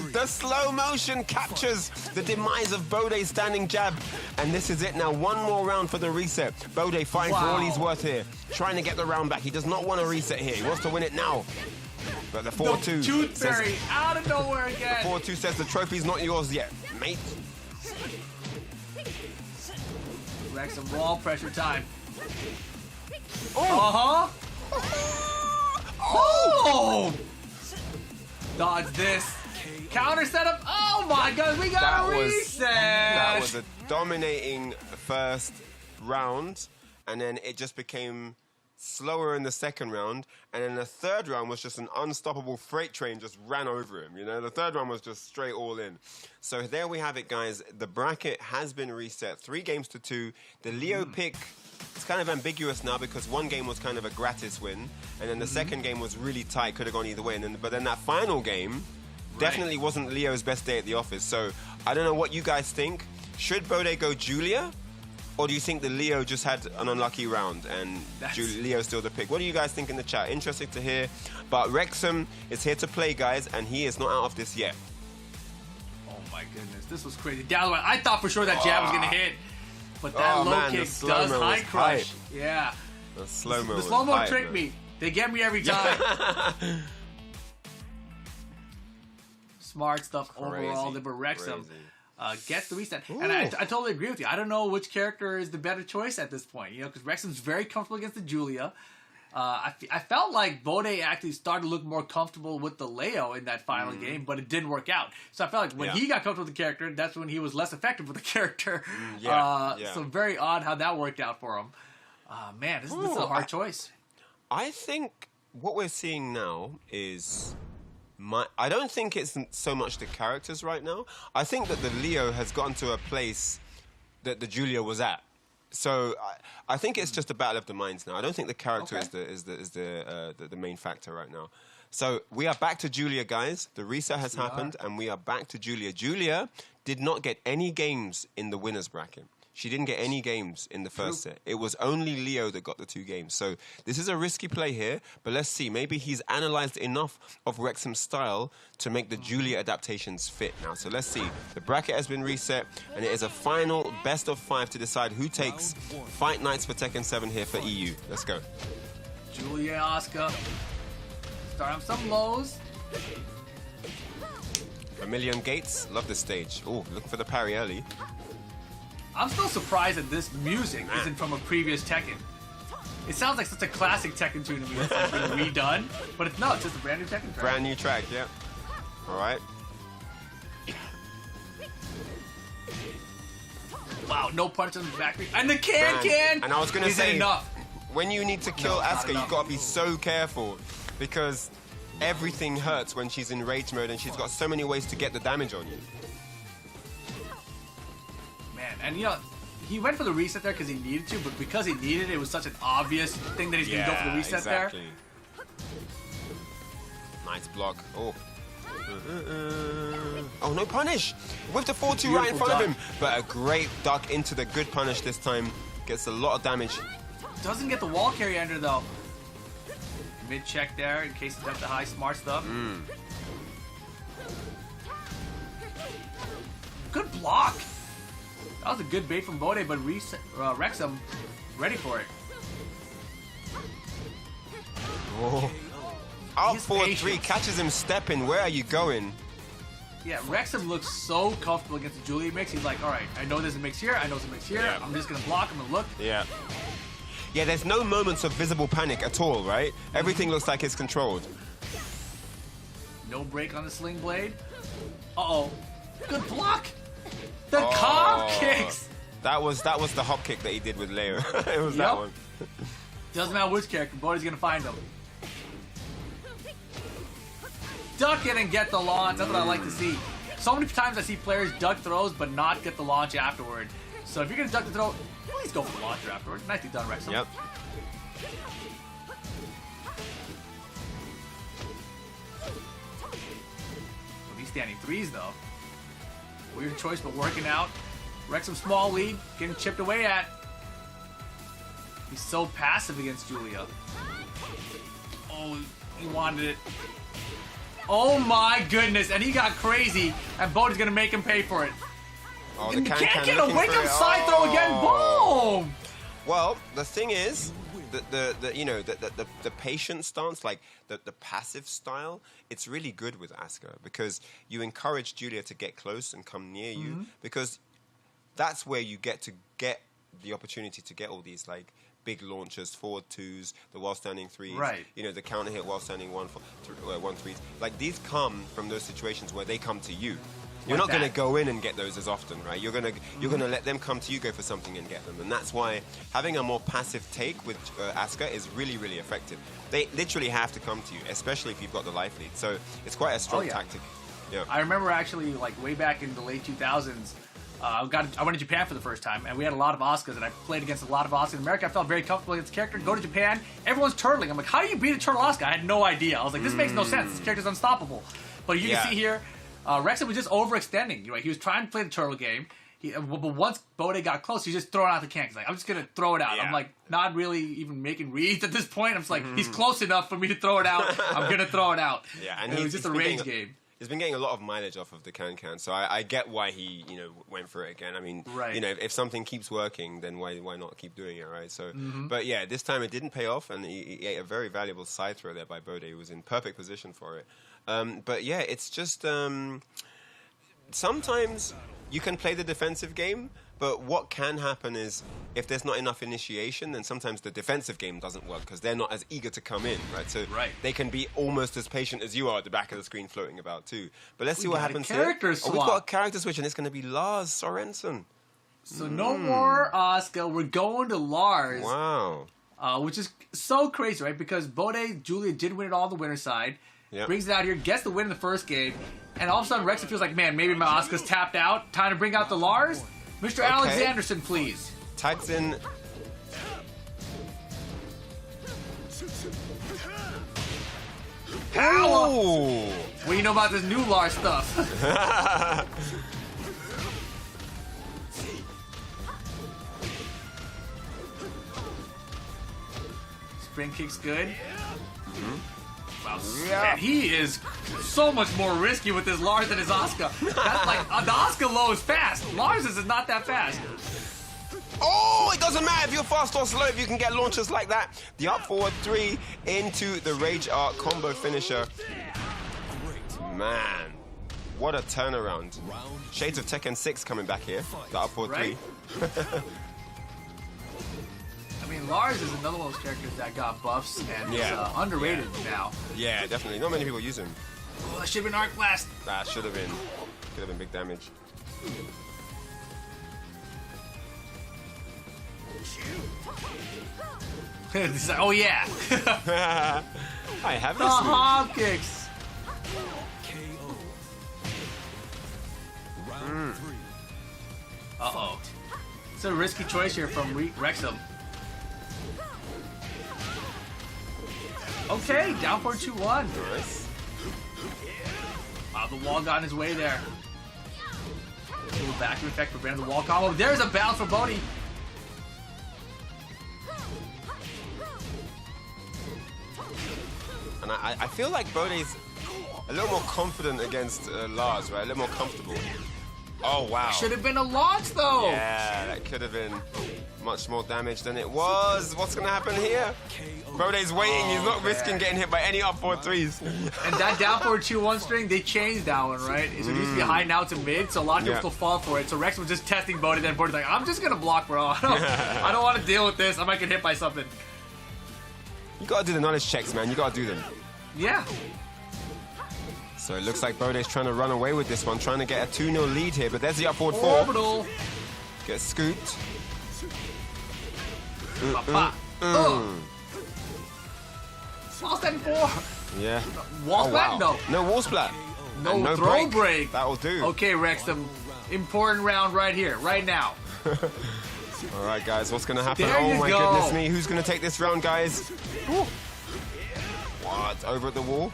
it. The slow motion captures the demise of Bode's standing jab. And this is it now. 1 more round for the reset. Bode fighting for all he's worth here. Trying to get the round back. He does not want a reset here. He wants to win it now. But the 4-2 Tooth Fairy out of nowhere again. The 4-2 says the trophy's not yours yet, mate. Wrexham wall pressure time. Oh! Oh! Dodge this. Counter setup. Oh my God, we got a reset. That was a dominating first round, and then it just became slower in the second round, and then the third round was just an unstoppable freight train, just ran over him. The third round was just straight all in. So there we have it, guys. The bracket has been reset, 3 games to 2. The Leo pick, it's kind of ambiguous now because one game was kind of a gratis win, and then the second game was really tight, could have gone either way. But then that final game definitely wasn't Leo's best day at the office. So I don't know what you guys think. Should Bode go Julia? Or do you think the Leo just had an unlucky round and Leo's still the pick? What do you guys think in the chat? Interesting to hear. But Wrexham is here to play, guys, and he is not out of this yet. Oh, my goodness. This was crazy. Down the way. I thought for sure that jab was going to hit. But that low kick does high crush. Yeah. The slow-mo The slow-mo tricked me. They get me every time. Smart stuff overall. But Wrexham gets the reset. Ooh. And I totally agree with you. I don't know which character is the better choice at this point, because Wrexham's very comfortable against the Julia. I felt like Bode actually started to look more comfortable with the Leo in that final game, but it didn't work out. So I felt like when he got comfortable with the character, that's when he was less effective with the character. So very odd how that worked out for him. Man, this is a hard choice. I think what we're seeing now is... I don't think it's so much the characters right now. I think that the Leo has gotten to a place that the Julia was at. So I think it's just a battle of the minds now. I don't think the character is the main factor right now. So we are back to Julia, guys. The reset has happened, and we are back to Julia. Julia did not get any games in the winners bracket. She didn't get any games in the first set. It was only Leo that got the 2 games. So this is a risky play here, but let's see. Maybe he's analyzed enough of Wrexham's style to make the Julia adaptations fit now. So let's see. The bracket has been reset, and it is a final best of 5 to decide who takes Fight Nights for Tekken 7 here for EU. Let's go. Julia and Asuka. Start on some lows. A million gates. Love this stage. Oh, looking for the parry early. I'm still surprised that this music isn't from a previous Tekken. It sounds like such a classic Tekken tune to me that's been redone, but it's not. It's just a brand new Tekken track. Brand new track, yeah. All right. Wow, no punch on the back. And the can! And I was going to say, enough. When you need to kill Asuka, you've got to be so careful because everything hurts when she's in rage mode and she's got so many ways to get the damage on you. And you know, he went for the reset there because he needed to, but because he needed it, it was such an obvious thing that he's going to go for the reset there. Nice block. Oh. Oh, no punish! With the 4-2 right in front of him. But a great duck into the good punish this time. Gets a lot of damage. Doesn't get the wall carry under, though. Mid check there in case he's got the high smart stuff. Good block! That was a good bait from Bode, but Wrexham ready for it. Oh. Out 4-3, catches him stepping. Where are you going? Yeah, Wrexham looks so comfortable against the Julia mix. He's like, all right, I know there's a mix here. I know there's a mix here. Yeah. I'm just going to block. I'm going to look. Yeah. Yeah, there's no moments of visible panic at all, right? Everything looks like it's controlled. No break on the sling blade. Uh-oh. Good block. The comp kicks! That was the hop kick that he did with Leo. It was that one. Doesn't matter which character, Bode's gonna find him. Duck it and get the launch. That's what I like to see. So many times I see players duck throws but not get the launch afterward. So if you're gonna duck the throw, please go for the launcher afterward. Nicely done, Wrexham. Yep. Well, these standing threes though. Weird choice, but working out. Wrexham small lead, getting chipped away at. He's so passive against Julia. Oh, he wanted it. Oh my goodness, and he got crazy, and Bode's gonna make him pay for it. Oh, the can't get a wake up side throw again. Boom! Well, the thing is, the patient stance, like the passive style, it's really good with Asuka because you encourage Julia to get close and come near you because that's where you get the opportunity to get all these like big launchers, forward 2s, the while standing 3s, right. You know, the counter hit while standing 1-3s. Like these come from those situations where they come to you. You're not going to go in and get those as often, right? You're gonna let them come to you, go for something and get them, and that's why having a more passive take with Asuka is really, really effective. They literally have to come to you, especially if you've got the life lead. So it's quite a strong tactic. Yeah. I remember actually, like way back in the late 2000s, I went to Japan for the first time, and we had a lot of Asukas, and I played against a lot of Asukas in America. I felt very comfortable against the character. Go to Japan, everyone's turtling. I'm like, how do you beat a turtle Asuka? I had no idea. I was like, this makes no sense. This character's unstoppable. But you can see here. Wrexham was just overextending. Right? He was trying to play the turtle game. But once Bode got close, he's just throwing out the can. He's like, I'm just going to throw it out. Yeah. I'm like, not really even making reads at this point. I'm just like, he's close enough for me to throw it out. I'm going to throw it out. Yeah, and it was just a rage game. He's been getting a lot of mileage off of the can, so I get why he went for it again. I mean, if something keeps working, then why not keep doing it, right? So, but yeah, this time it didn't pay off, and he ate a very valuable side throw there by Bode. He was in perfect position for it. But yeah, it's just sometimes you can play the defensive game, But what can happen is if there's not enough initiation, then sometimes the defensive game doesn't work because they're not as eager to come in, right? So they can be almost as patient as you are at the back of the screen floating about too. But let's see what happens here. Oh, we've got a character switch, and it's going to be Lars Sorensen. So no more Oscar. We're going to Lars. Wow. Which is so crazy, right? Because Bode, Julia did win it all on the winner's side. Yep. Brings it out here, gets the win in the first game. And all of a sudden, Wrexham feels like, man, maybe my Oscar's tapped out. Time to bring out the Lars. Mr. Alexanderson, please. Tags in. Power! What do you know about this new Lars stuff? Spring kick's good. Wow, man, he is so much more risky with his Lars than his Oscar. That's like the Oscar low is fast. Lars is not that fast. Oh, it doesn't matter if you're fast or slow if you can get launchers like that. The up forward 3 into the Rage Art combo finisher. Man, what a turnaround. Shades of Tekken 6 coming back here. The up forward 3. I mean, Lars is another one of those characters that got buffs and is underrated now. Yeah, definitely. Not many people use him. Oh, that should have been Arc Blast. That should have been. Could have been big damage. He's like, oh yeah. I have the hop kicks. KO. Round 3. Uh-oh. It's a risky choice here from Wrexham. Okay, down for 2-1. Nice. Wow, the wall got in his way there. A little vacuum effect prevented the wall combo. There's a bounce for Bode. And I feel like Bode's a little more confident against Lars, right? A little more comfortable. Oh, wow. Should have been a launch, though. Yeah, that could have been much more damage than it was. What's going to happen here? Bode's waiting. He's not risking getting hit by any up forward 3s. And that down forward 2-1 string, they changed that one, right? So it used to be high, now it's a mid, so a lot of people still fall for it. So Rex was just testing Bode, then Bode's like, I'm just going to block, bro. I don't want to deal with this. I might get hit by something. You got to do the knowledge checks, man. You got to do them. Yeah. So it looks like Bode's trying to run away with this one, trying to get a 2-0 lead here, but there's the up forward 4. Orbital. Gets scooped. Small step 4. Yeah. Wall splat? No. No wall splat. No throw break. That'll do. Okay, Wrexham. Important round right here, right now. All right, guys, what's going to happen? There oh, my go. goodness me. Who's going to take this round, guys? Ooh. What? Over at the wall?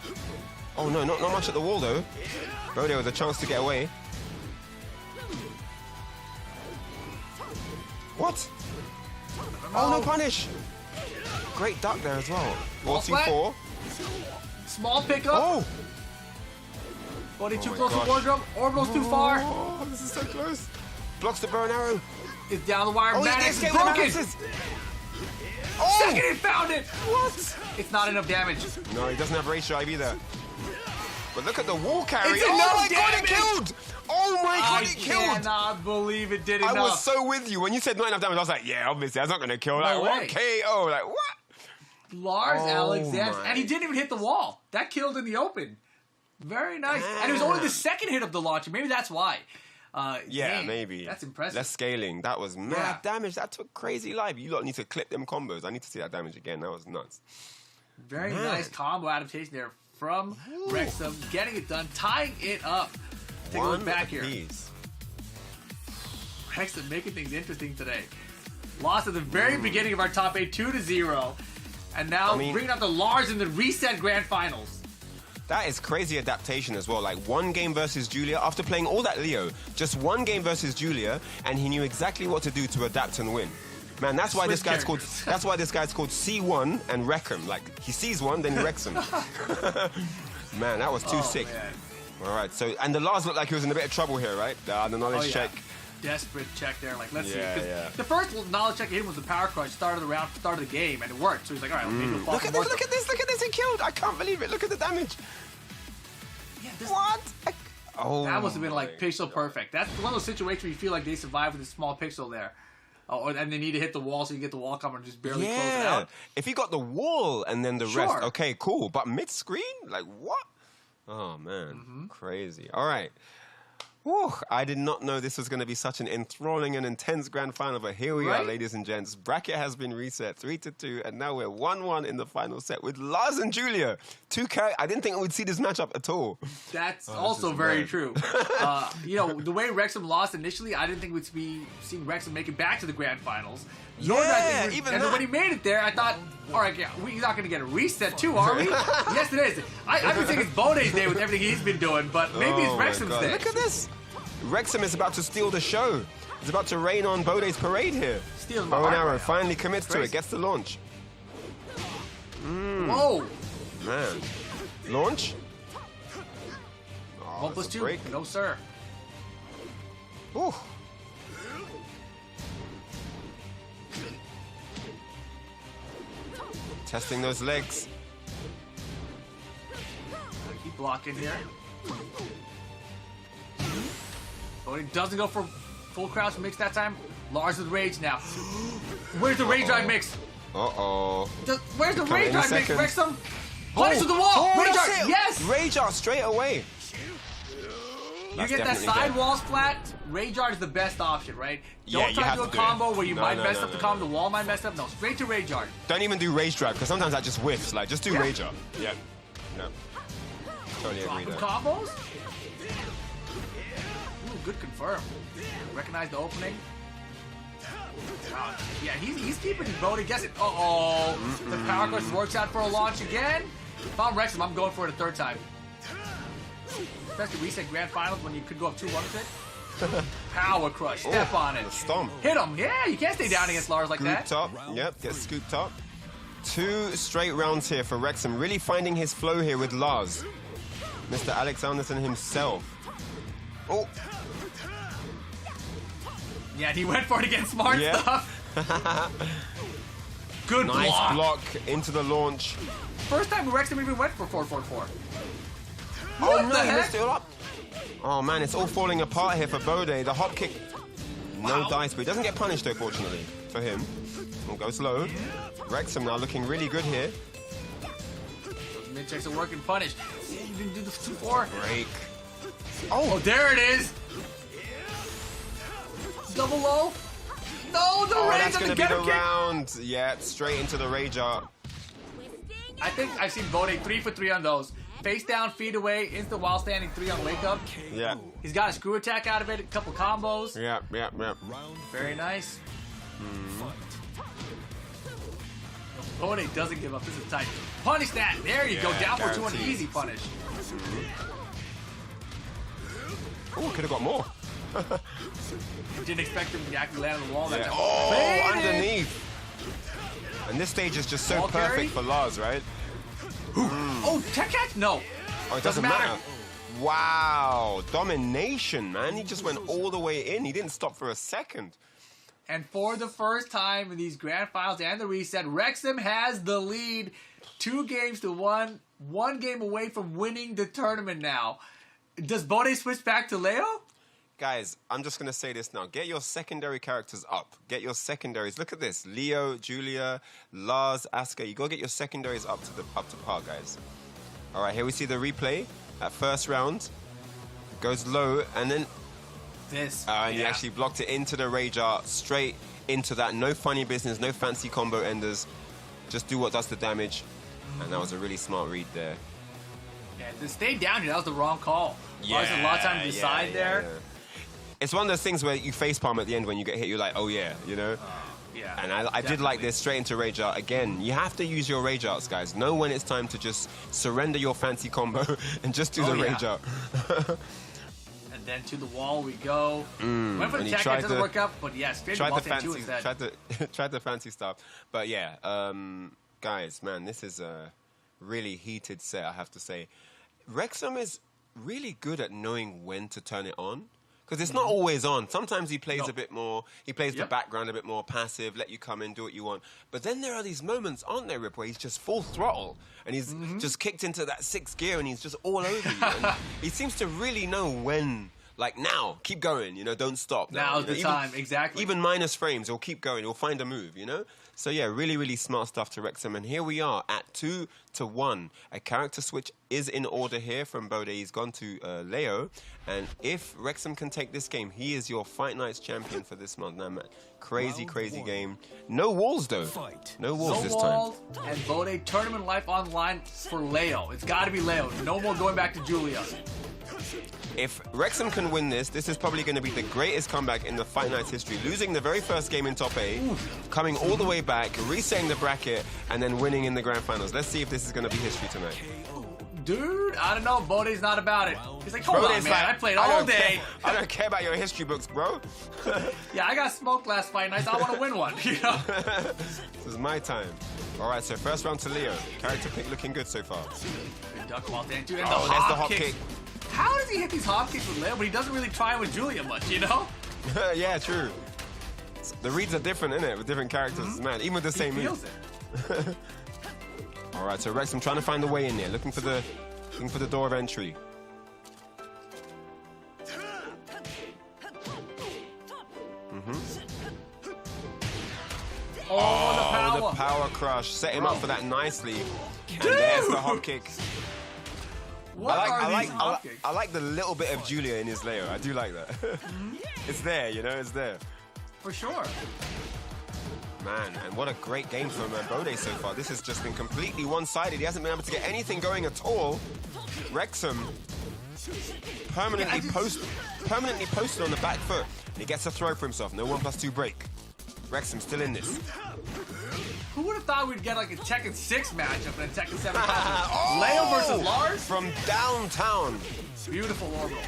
Oh, no, not much at the wall, though. Bode with a chance to get away. What? Oh, no punish. Great duck there as well. 4-2-4. Small pickup. Oh. Bode too close to wardrobe. Orbital's too far. Oh, this is so close. Blocks the bow and arrow. It's down the wire. Oh, Maddox he's broken. Oh. Second, he found it. What? It's not enough damage. No, he doesn't have race drive either. But look at the wall carry. It's oh my enough god, damage. it killed! Oh my god, it killed! I cannot believe it did enough. I was so with you. When you said not enough damage, I was like, yeah, obviously, that's not going to kill. Like, what KO? Like, what? Lars Alexander. And he didn't even hit the wall. That killed in the open. Very nice. Man. And it was only the second hit of the launcher. Maybe that's why. Yeah, dang, maybe. That's impressive. Less scaling. That was mad damage. That took crazy life. You lot need to clip them combos. I need to see that damage again. That was nuts. Very nice combo adaptation there from Wrexham. Getting it done. Tying it up. Take a look back here. Wrexham making things interesting today. Lost at the very beginning of our top 8, 2-0. And now bringing out the Lars in the reset grand finals. That is crazy adaptation as well. Like one game versus Julia, after playing all that Leo, just one game versus Julia, and he knew exactly what to do to adapt and win. Man, that's why this guy's called. That's why this guy's called C1 and wreck him. Like he sees one, then he wrecks him. Man, that was too sick. Man. All right, so and the Lars looked like he was in a bit of trouble here, right? The knowledge check. Desperate check there. Like let's see. Yeah. The first knowledge check he hit was the power crush. Started the round, started the game, and it worked. So he's like, all right, maybe we'll look at this! Look at this! Look at this! He killed! I can't believe it! Look at the damage. Yeah, what? Oh, That must have been like my pixel God. perfect. That's one of those situations where you feel like they survived with a small pixel there. Oh, and they need to hit the wall so you get the wall cover and just barely close it out. If you got the wall and then the Sure. rest, okay, cool. But mid-screen? Like, what? Oh, man. Crazy. All right. Whew, I did not know this was going to be such an enthralling and intense grand final, but here we are, Right? ladies and gents. Bracket has been reset 3-2, and now we're 1-1 in the final set with Lars and Julia. I didn't think we'd see this matchup at all. That's this also is very mad. true. You know, the way Wrexham lost initially, I didn't think we'd be seeing Wrexham make it back to the grand finals. Nor did I Yeah, think even and that. when he made it there, I thought, all right, yeah, we're not going to get a reset too, are we? Yes, it is. I've been thinking it's Bode's day with everything he's been doing, but maybe it's Oh, my Wrexham's God. day. Look at this. Wrexham is about to steal the show. He's about to rain on Bode's parade here. Stealing my Bow and heart arrow right now. finally commits to Crazy. it, gets the launch. Whoa. Man. Launch? Oh, 1 plus that's a 2. break. No, sir. Ooh. Testing those legs. Keep blocking here. Bode doesn't go for full crouch mix that time. Lars with rage now. Where's the rage drive mix? Uh-oh. Where's the Coming rage in drive mix, seconds. Wrexham? Punish with the wall! Oh, rage that's art! it. Yes! Rage art straight away. You That's get that definitely side dead. wall splat, rage art is the best option, right? Yeah, Don't you try to have do a to do it. combo where you No, might no, mess no, up the no, combo, no. the wall might mess up. No, straight to rage art. Don't even do rage drive, because sometimes that just whiffs. Like, just do Yeah. rage art. Yeah. No. Totally agree Drop there. of combos. Ooh, good confirm. Recognize the opening. Yeah, he's keeping Bode guessing. Uh-oh. The power crush works out for a launch again. If I'm Wrexham, I'm going for it a third time. Especially reset grand finals when you could go up 2-1 with it. Power crush. Step Oh, on it. the stomp. Hit him. Yeah, you can't stay down against Lars like that. Scooped up. Yep, gets scooped up. 2 straight rounds here for Wrexham. Really finding his flow here with Lars. Mr. Alex Anderson himself. Oh, Yeah, he went for it against smart Yeah. stuff. Good nice block. block into the launch. First time Wrexham even went for 4-4-4. Oh What no, the he heck? missed it all up. Oh man, it's all falling apart here for Bode. The hop kick, no Wow. dice, but he doesn't get punished though, fortunately, for him. We'll go slow. Wrexham now looking really good here. Mid checks are working. Punish. You didn't do the 2-4. Break. Oh, there it is. Double low. No, the Oh, rage that's on gonna the be the getter kick. round. Yeah, straight into the rage art. I think I've seen Bode 3 for 3 on those. Face down, feet away, instant while standing 3 on wake up. Yeah, He's got a screw attack out of it, a couple combos. yeah. Round Very nice. fight. Bode doesn't give up. This is tight. Punish that. There you go. Yeah, Down for 2 on the guaranteed. easy punish. Oh, could have got more. Didn't expect him to actually land on the wall that Yeah. time. Oh, Faded. underneath. And this stage is just so Ball carry? perfect for Lars, right? Oh, tech catch? No. Oh, it doesn't matter. Wow, domination, man. He just went all the way in. He didn't stop for a second. And for the first time in these grand finals and the reset, Wrexham has the lead. 2 games to 1. 1 game away from winning the tournament now. Does Bode switch back to Leo? Guys, I'm just going to say this now. Get your secondary characters up. Get your secondaries. Look at this. Leo, Julia, Lars, Asuka. You got to get your secondaries up to par, guys. All right, here we see the replay. That first round goes low, and then This. and he actually blocked it into the rage art, straight into that. No funny business, no fancy combo enders. Just do what does the damage. And that was a really smart read there. Yeah, to stay down here, that was the wrong call. Lars had a lot of time to decide there. yeah. It's one of those things where you facepalm at the end when you get hit. You're like, oh yeah, you know. Yeah. And I did like this straight into rage art again. You have to use your rage arts, guys. Know when it's time to just surrender your fancy combo and just do Oh, the yeah. rage art. And then to the wall we go. Went for the and he tech, it tried doesn't to- work out, but yeah, straight to Tried wall the stand 2 fancy, instead. tried the fancy stuff. But yeah, guys, man, this is a really heated set, I have to say. Wrexham is really good at knowing when to turn it on. Because it's not always on. Sometimes he plays No. a bit more. He plays the Yep. background a bit more passive, let you come in, do what you want. But then there are these moments, aren't there, Rip, where he's just full throttle and he's just kicked into that 6th gear and he's just all over you. And he seems to really know when, like now, keep going, don't stop. Now's the time, exactly. Even minus frames, he'll keep going, he'll find a move. So yeah, really, really smart stuff to Wrexham. And here we are at 2-1. A character switch is in order here from Bode. He's gone to Leo. And if Wrexham can take this game, he is your Fight Nights champion for this month. Now, man, crazy game. No walls, though. No walls this time. Walls and Bode tournament life online for Leo. It's got to be Leo. No more going back to Julia. If Wrexham can win this, this is probably going to be the greatest comeback in the Fight Nights history. Losing the very first game in top 8, coming all the way back, resetting the bracket, and then winning in the grand finals. Let's see if this is going to be history tonight. Dude, I don't know. Bode's not about it. He's like, hold on, Bode's man. like, I played all day. I don't care about your history books, bro. Yeah, I got smoked last Fight Nights. I want to win one. This is my time. All right, so first round to Leo. Character pick looking good so far. Good duck ball into and There's the hop kick. How does he hit these hop kicks with Leo, but he doesn't really try with Julia much, Yeah, true. The reads are different, innit? With different characters, man. Even with the same feels move. it. All right, so Wrexham trying to find the way in there, looking for the door of entry. Oh, the power crush. Set him up for that nicely. And there's the hop kick. What are these hop kicks? I like the little bit of Julia in his Leo. I do like that. It's there, it's there. For sure. Man, and what a great game from Bode so far. This has just been completely one-sided. He hasn't been able to get anything going at all. Wrexham permanently posted on the back foot. And he gets a throw for himself. No 1+2 break. Wrexham still in this. Who would have thought we'd get like a Tekken 6 matchup and a Tekken 7 matchup? Leo versus Lars? From downtown. Beautiful orbital.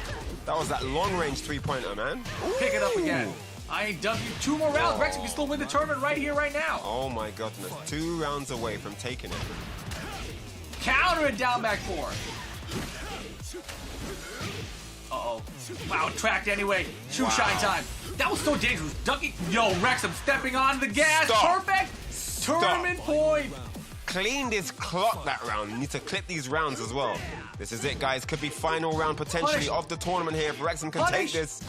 That was that long-range three-pointer, man. Pick it up again. I ain't done you 2 more rounds. Wrexham can still win the tournament right here, right now. Oh my goodness. 2 rounds away from taking it. Counter it down back 4. Uh-oh. Wow, tracked anyway. Shoe shine time. That was so dangerous. Ducky. Yo, Wrexham stepping on the gas. Stop. Perfect. Tournament point. Cleaned his clock that round. You need to clip these rounds as well. This is it, guys. Could be final round potentially Punish. of the tournament here. If Wrexham can Punish. take this.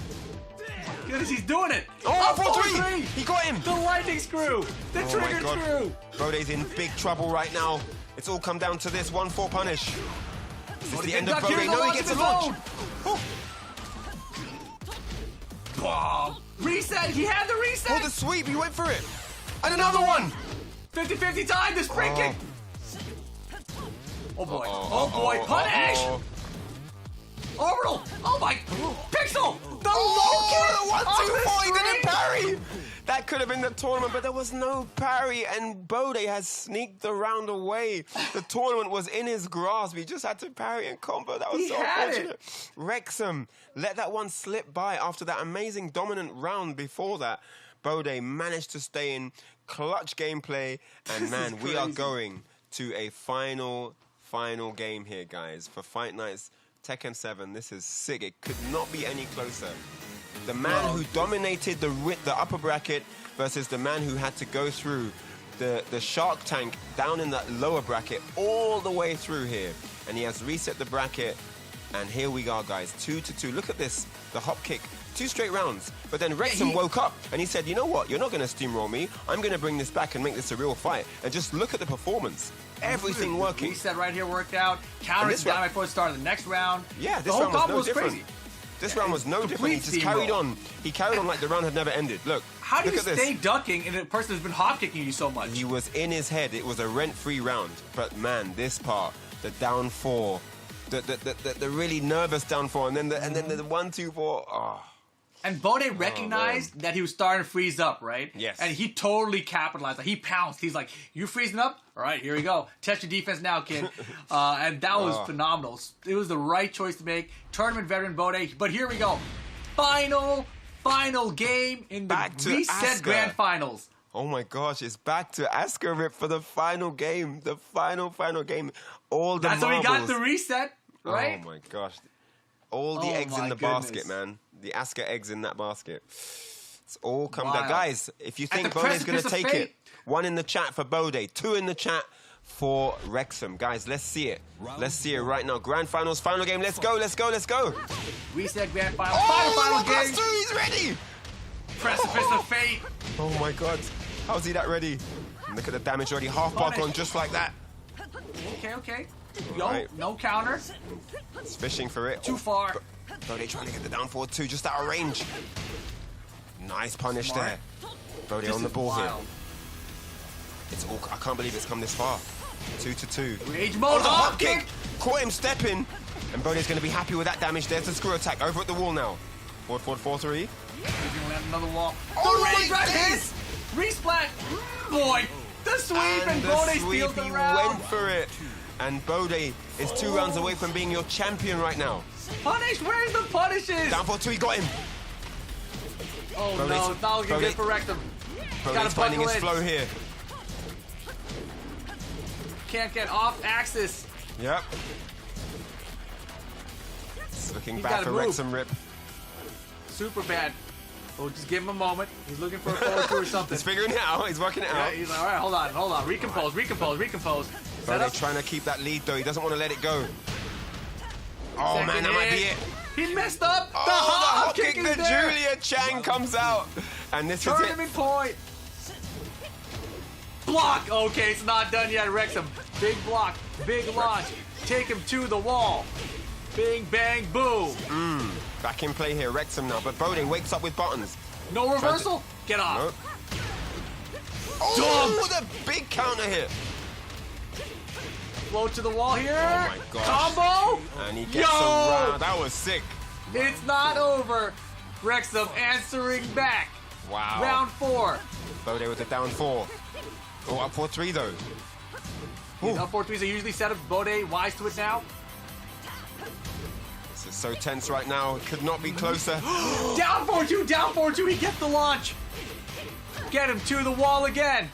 Goodness, he's doing it. Oh, A 4-3. He got him. The lightning screw. The Oh my trigger God. screw. Bode's in big trouble right now. It's all come down to this 1-4 punish. This is the end of Bode. No, he gets a launch. Boom. Reset. He had the reset. Oh, the sweep. He went for it. And another one. 50-50 time. The spring kick. Oh boy. Oh boy. Punish. Orbital. Oh my. Pixel. The low kick. The 1-2-4. He didn't parry. That could have been the tournament, but there was no parry, and Bode has sneaked the round away. The tournament was in his grasp. He just had to parry and combo. That was He so had unfortunate. Wrexham let that one slip by after that amazing dominant round before that. Bode managed to stay in clutch gameplay, and man, we are going to a final game here, guys, for Fight Nights Tekken 7. This is sick. It could not be any closer. The man who dominated the upper bracket versus the man who had to go through the shark tank down in the lower bracket all the way through here. And he has reset the bracket. And here we are, guys. 2-2. Look at this. The hop kick. 2 straight rounds. But then Wrexham woke up and he said, you know what? You're not going to steamroll me. I'm going to bring this back and make this a real fight. And just look at the performance. Everything working. Reset right here worked out. Counter it down before the start of the next round. Yeah, the this whole round was combo no was different. crazy. This round was no different. He just carried on. He carried on like the round had never ended. Look. How do you look at stay this. ducking in a person who's been hop kicking you so much? He was in his head. It was a rent-free round. But man, this part, the down 4, the really nervous down 4, and then the 1-2-4. Oh. And Bode recognized that he was starting to freeze up, right? Yes. And he totally capitalized. Like, he pounced. He's like, you freezing up? All right, here we go. Test your defense now, kid. And that was phenomenal. It was the right choice to make. Tournament veteran Bode. But here we go. Final game in the reset grand finals. Oh my gosh, it's back to Asuka Rip for the final game. The final game. All the That's marbles. when we got the reset, right? Oh my gosh. All the eggs in the basket, man. The Asker eggs in that basket. It's all come down. Wild. Guys, if you At think the Bode's going to precipice of take fate. it, 1 in the chat for Bode, 2 in the chat for Wrexham. Guys, let's see it. Let's see it right now. Grand finals, final game. Let's go, let's go, let's go. Reset grand final. Oh, Final plus game. 2, he's ready. Precipice of fate. Oh my God. How's he that ready? Look at the damage already. Half bar gone just like that. Okay. Yo, Right. no counter. He's fishing for it. Too far. Bode trying to get the down forward 2, just out of range. Nice punish Smart. there. Bode This on the is ball here. wild. It's all, I can't believe it's come this far. 2-2. Rage Oh, mode. the hop hop kick! Caught him stepping. And Bode's going to be happy with that damage. There's the screw attack. Over at the wall now. Forward, 4-3. Another wall. Oh the my rage drive days! hits. Resplat. Boy. The sweep and the Bode sweep, steals the he round. went for it. And Bode is 2 rounds away from being your champion right now. Punish. Where's the punishes? Down 4-2, he got him. Oh Bode's- no, it's not looking Bode- good for Wrexham. Bode's Gotta finding his buckle in. flow here. Can't get off axis. Yep. It's looking He's bad gotta for move. Wrexham, Rip. Super bad. Oh, just give him a moment. He's looking for a forward two or something. He's figuring it out. He's working it Yeah, out. he's like, all right, hold on. Recompose. Set Bode up. trying to keep that lead, though. He doesn't want to let it go. Oh, Second man, that might be hit. it. He messed up. Oh, the hop kick, kick the is there. Julia Chang comes out. And this is it. Tournament point. Block. Okay, it's not done yet, Wrexham. Big block. Big launch. Take him to the wall. Bing, bang, boom. Back in play here, Wrexham now. But Bode wakes up with buttons. No reversal. Get off. Nope. Oh, the big counter hit. Flow to the wall here. Oh my gosh. Combo. And he gets Yo! around. That was sick. It's not over. Wrexham answering back. Wow. Round 4. Bode with the down 4. Oh, up 4-3 though. Ooh. Up 4-3s are usually set up. Bode wise to it now. This is so tense right now. It could not be closer. Down 4-2. He gets the launch. Get him to the wall again.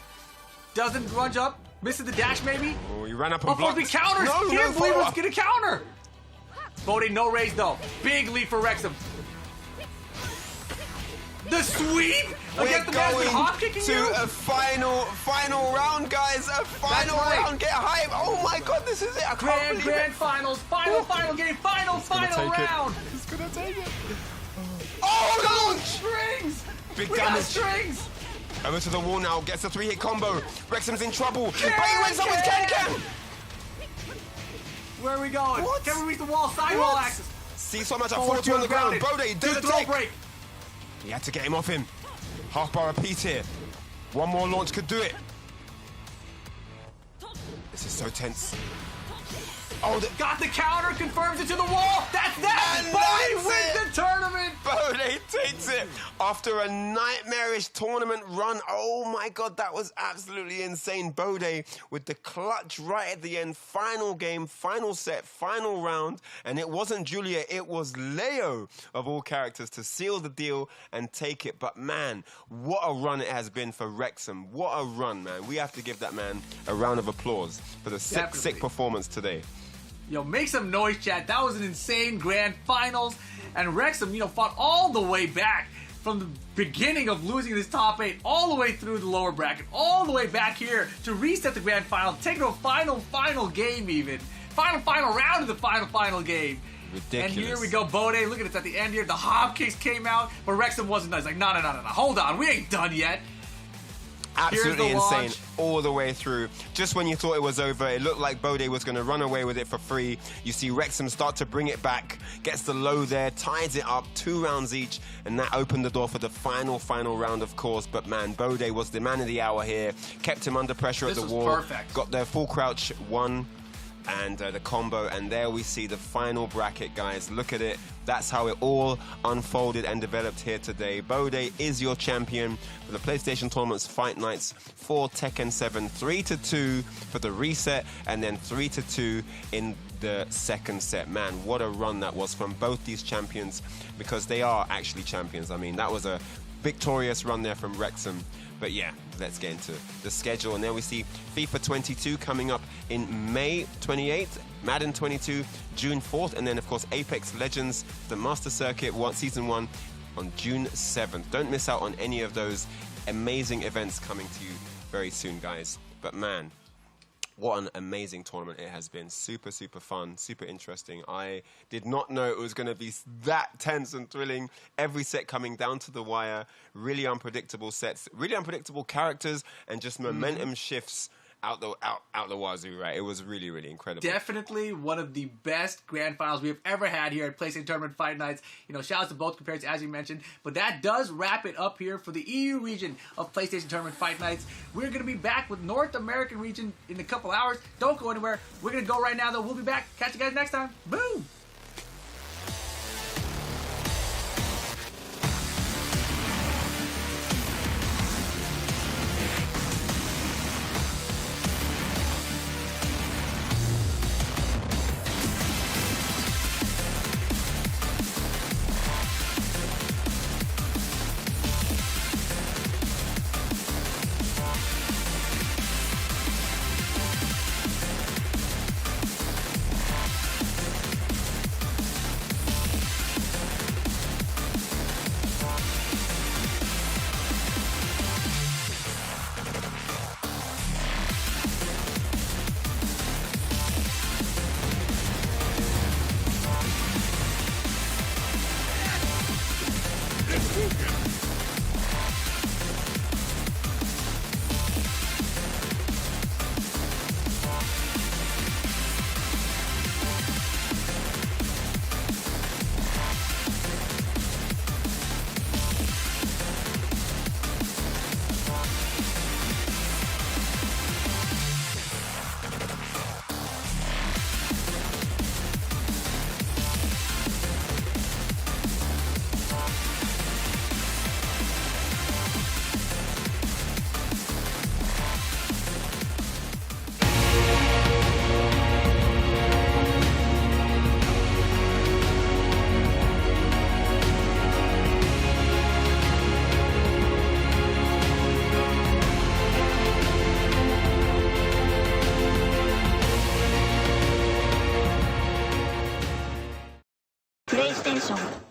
Doesn't lunge up. Misses the dash maybe. Oh, he ran up and Up blocked. 4-3 counters. No, Can't no believe follow-up. it's going to counter. Bode no raise though. Big lead for Wrexham. The sweep We're against the man who's been going hop kicking to you. a final round, guys. A final right. round. Get hype. Oh my God, this is it. I can't believe Grand it. finals. Final game. Final gonna take round. it. He's gonna take it. Oh, launch! Strings. Big We got damage. strings. Over to the wall now. Gets a 3-hit combo. Wrexham's in trouble. Ken, But he wins up with Ken. Ken. Where are we going? What? Can we reach the wall? Sidewall What? axis. See so much at Forward 4-2 on the ground. grounded. Bode, do To the the throw take. break. He had to get him off him. Half bar repeat here. One more launch could do it. This is so tense. Oh, Got the counter, confirms it to the wall. That's that. And Bode that's wins it. the tournament. Bode takes it after a nightmarish tournament run. Oh my God, that was absolutely insane. Bode with the clutch right at the end. Final game, final set, final round. And it wasn't Julia, it was Leo of all characters to seal the deal and take it. But man, what a run it has been for Wrexham. What a run, man. We have to give that man a round of applause for the sick Definitely. performance today. Yo, make some noise, chat. That was an insane grand finals. And Wrexham, fought all the way back from the beginning of losing this top 8 all the way through the lower bracket, all the way back here to reset the grand final, take it to a final game even. Final round of the final game. Ridiculous. And here we go, Bode. Look at it at the end here. The hop kicks came out, but Wrexham wasn't done. It's like, no. Hold on. We ain't done yet. Absolutely Here's the insane launch. all the way through. Just when you thought it was over, it looked like Bode was going to run away with it for free. You see Wrexham start to bring it back, gets the low there, ties it up, 2 rounds each, and that opened the door for the final round, of course. But man, Bode was the man of the hour here, kept him under pressure This at the was wall, perfect. got their full crouch, won. And the combo, and there we see the final bracket, guys. Look at it. That's how it all unfolded and developed here today. Bode is your champion for the PlayStation Tournament's Fight Nights for Tekken 7. 3-2 for the reset, and then 3-2 in the second set. Man, what a run that was from both these champions, because they are actually champions. I mean, that was a victorious run there from Wrexham. But yeah, let's get into the schedule. And then we see FIFA 22 coming up in May 28th, Madden 22 June 4th, and then of course Apex Legends, the Master Circuit Season 1 on June 7th. Don't miss out on any of those amazing events coming to you very soon, guys. But man, what an amazing tournament it has been. Super, super fun, super interesting. I did not know it was going to be that tense and thrilling. Every set coming down to the wire. Really unpredictable sets, really unpredictable characters, and just momentum shifts out the wazoo, right? It was really, really incredible. Definitely one of the best grand finals we have ever had here at PlayStation Tournament Fight Nights. You know, shout out to both compares, as you mentioned. But that does wrap it up here for the EU region of PlayStation Tournament Fight Nights. We're going to be back with North American region in a couple hours. Don't go anywhere. We're going to go right now, though. We'll be back. Catch you guys next time. Boom! PlayStation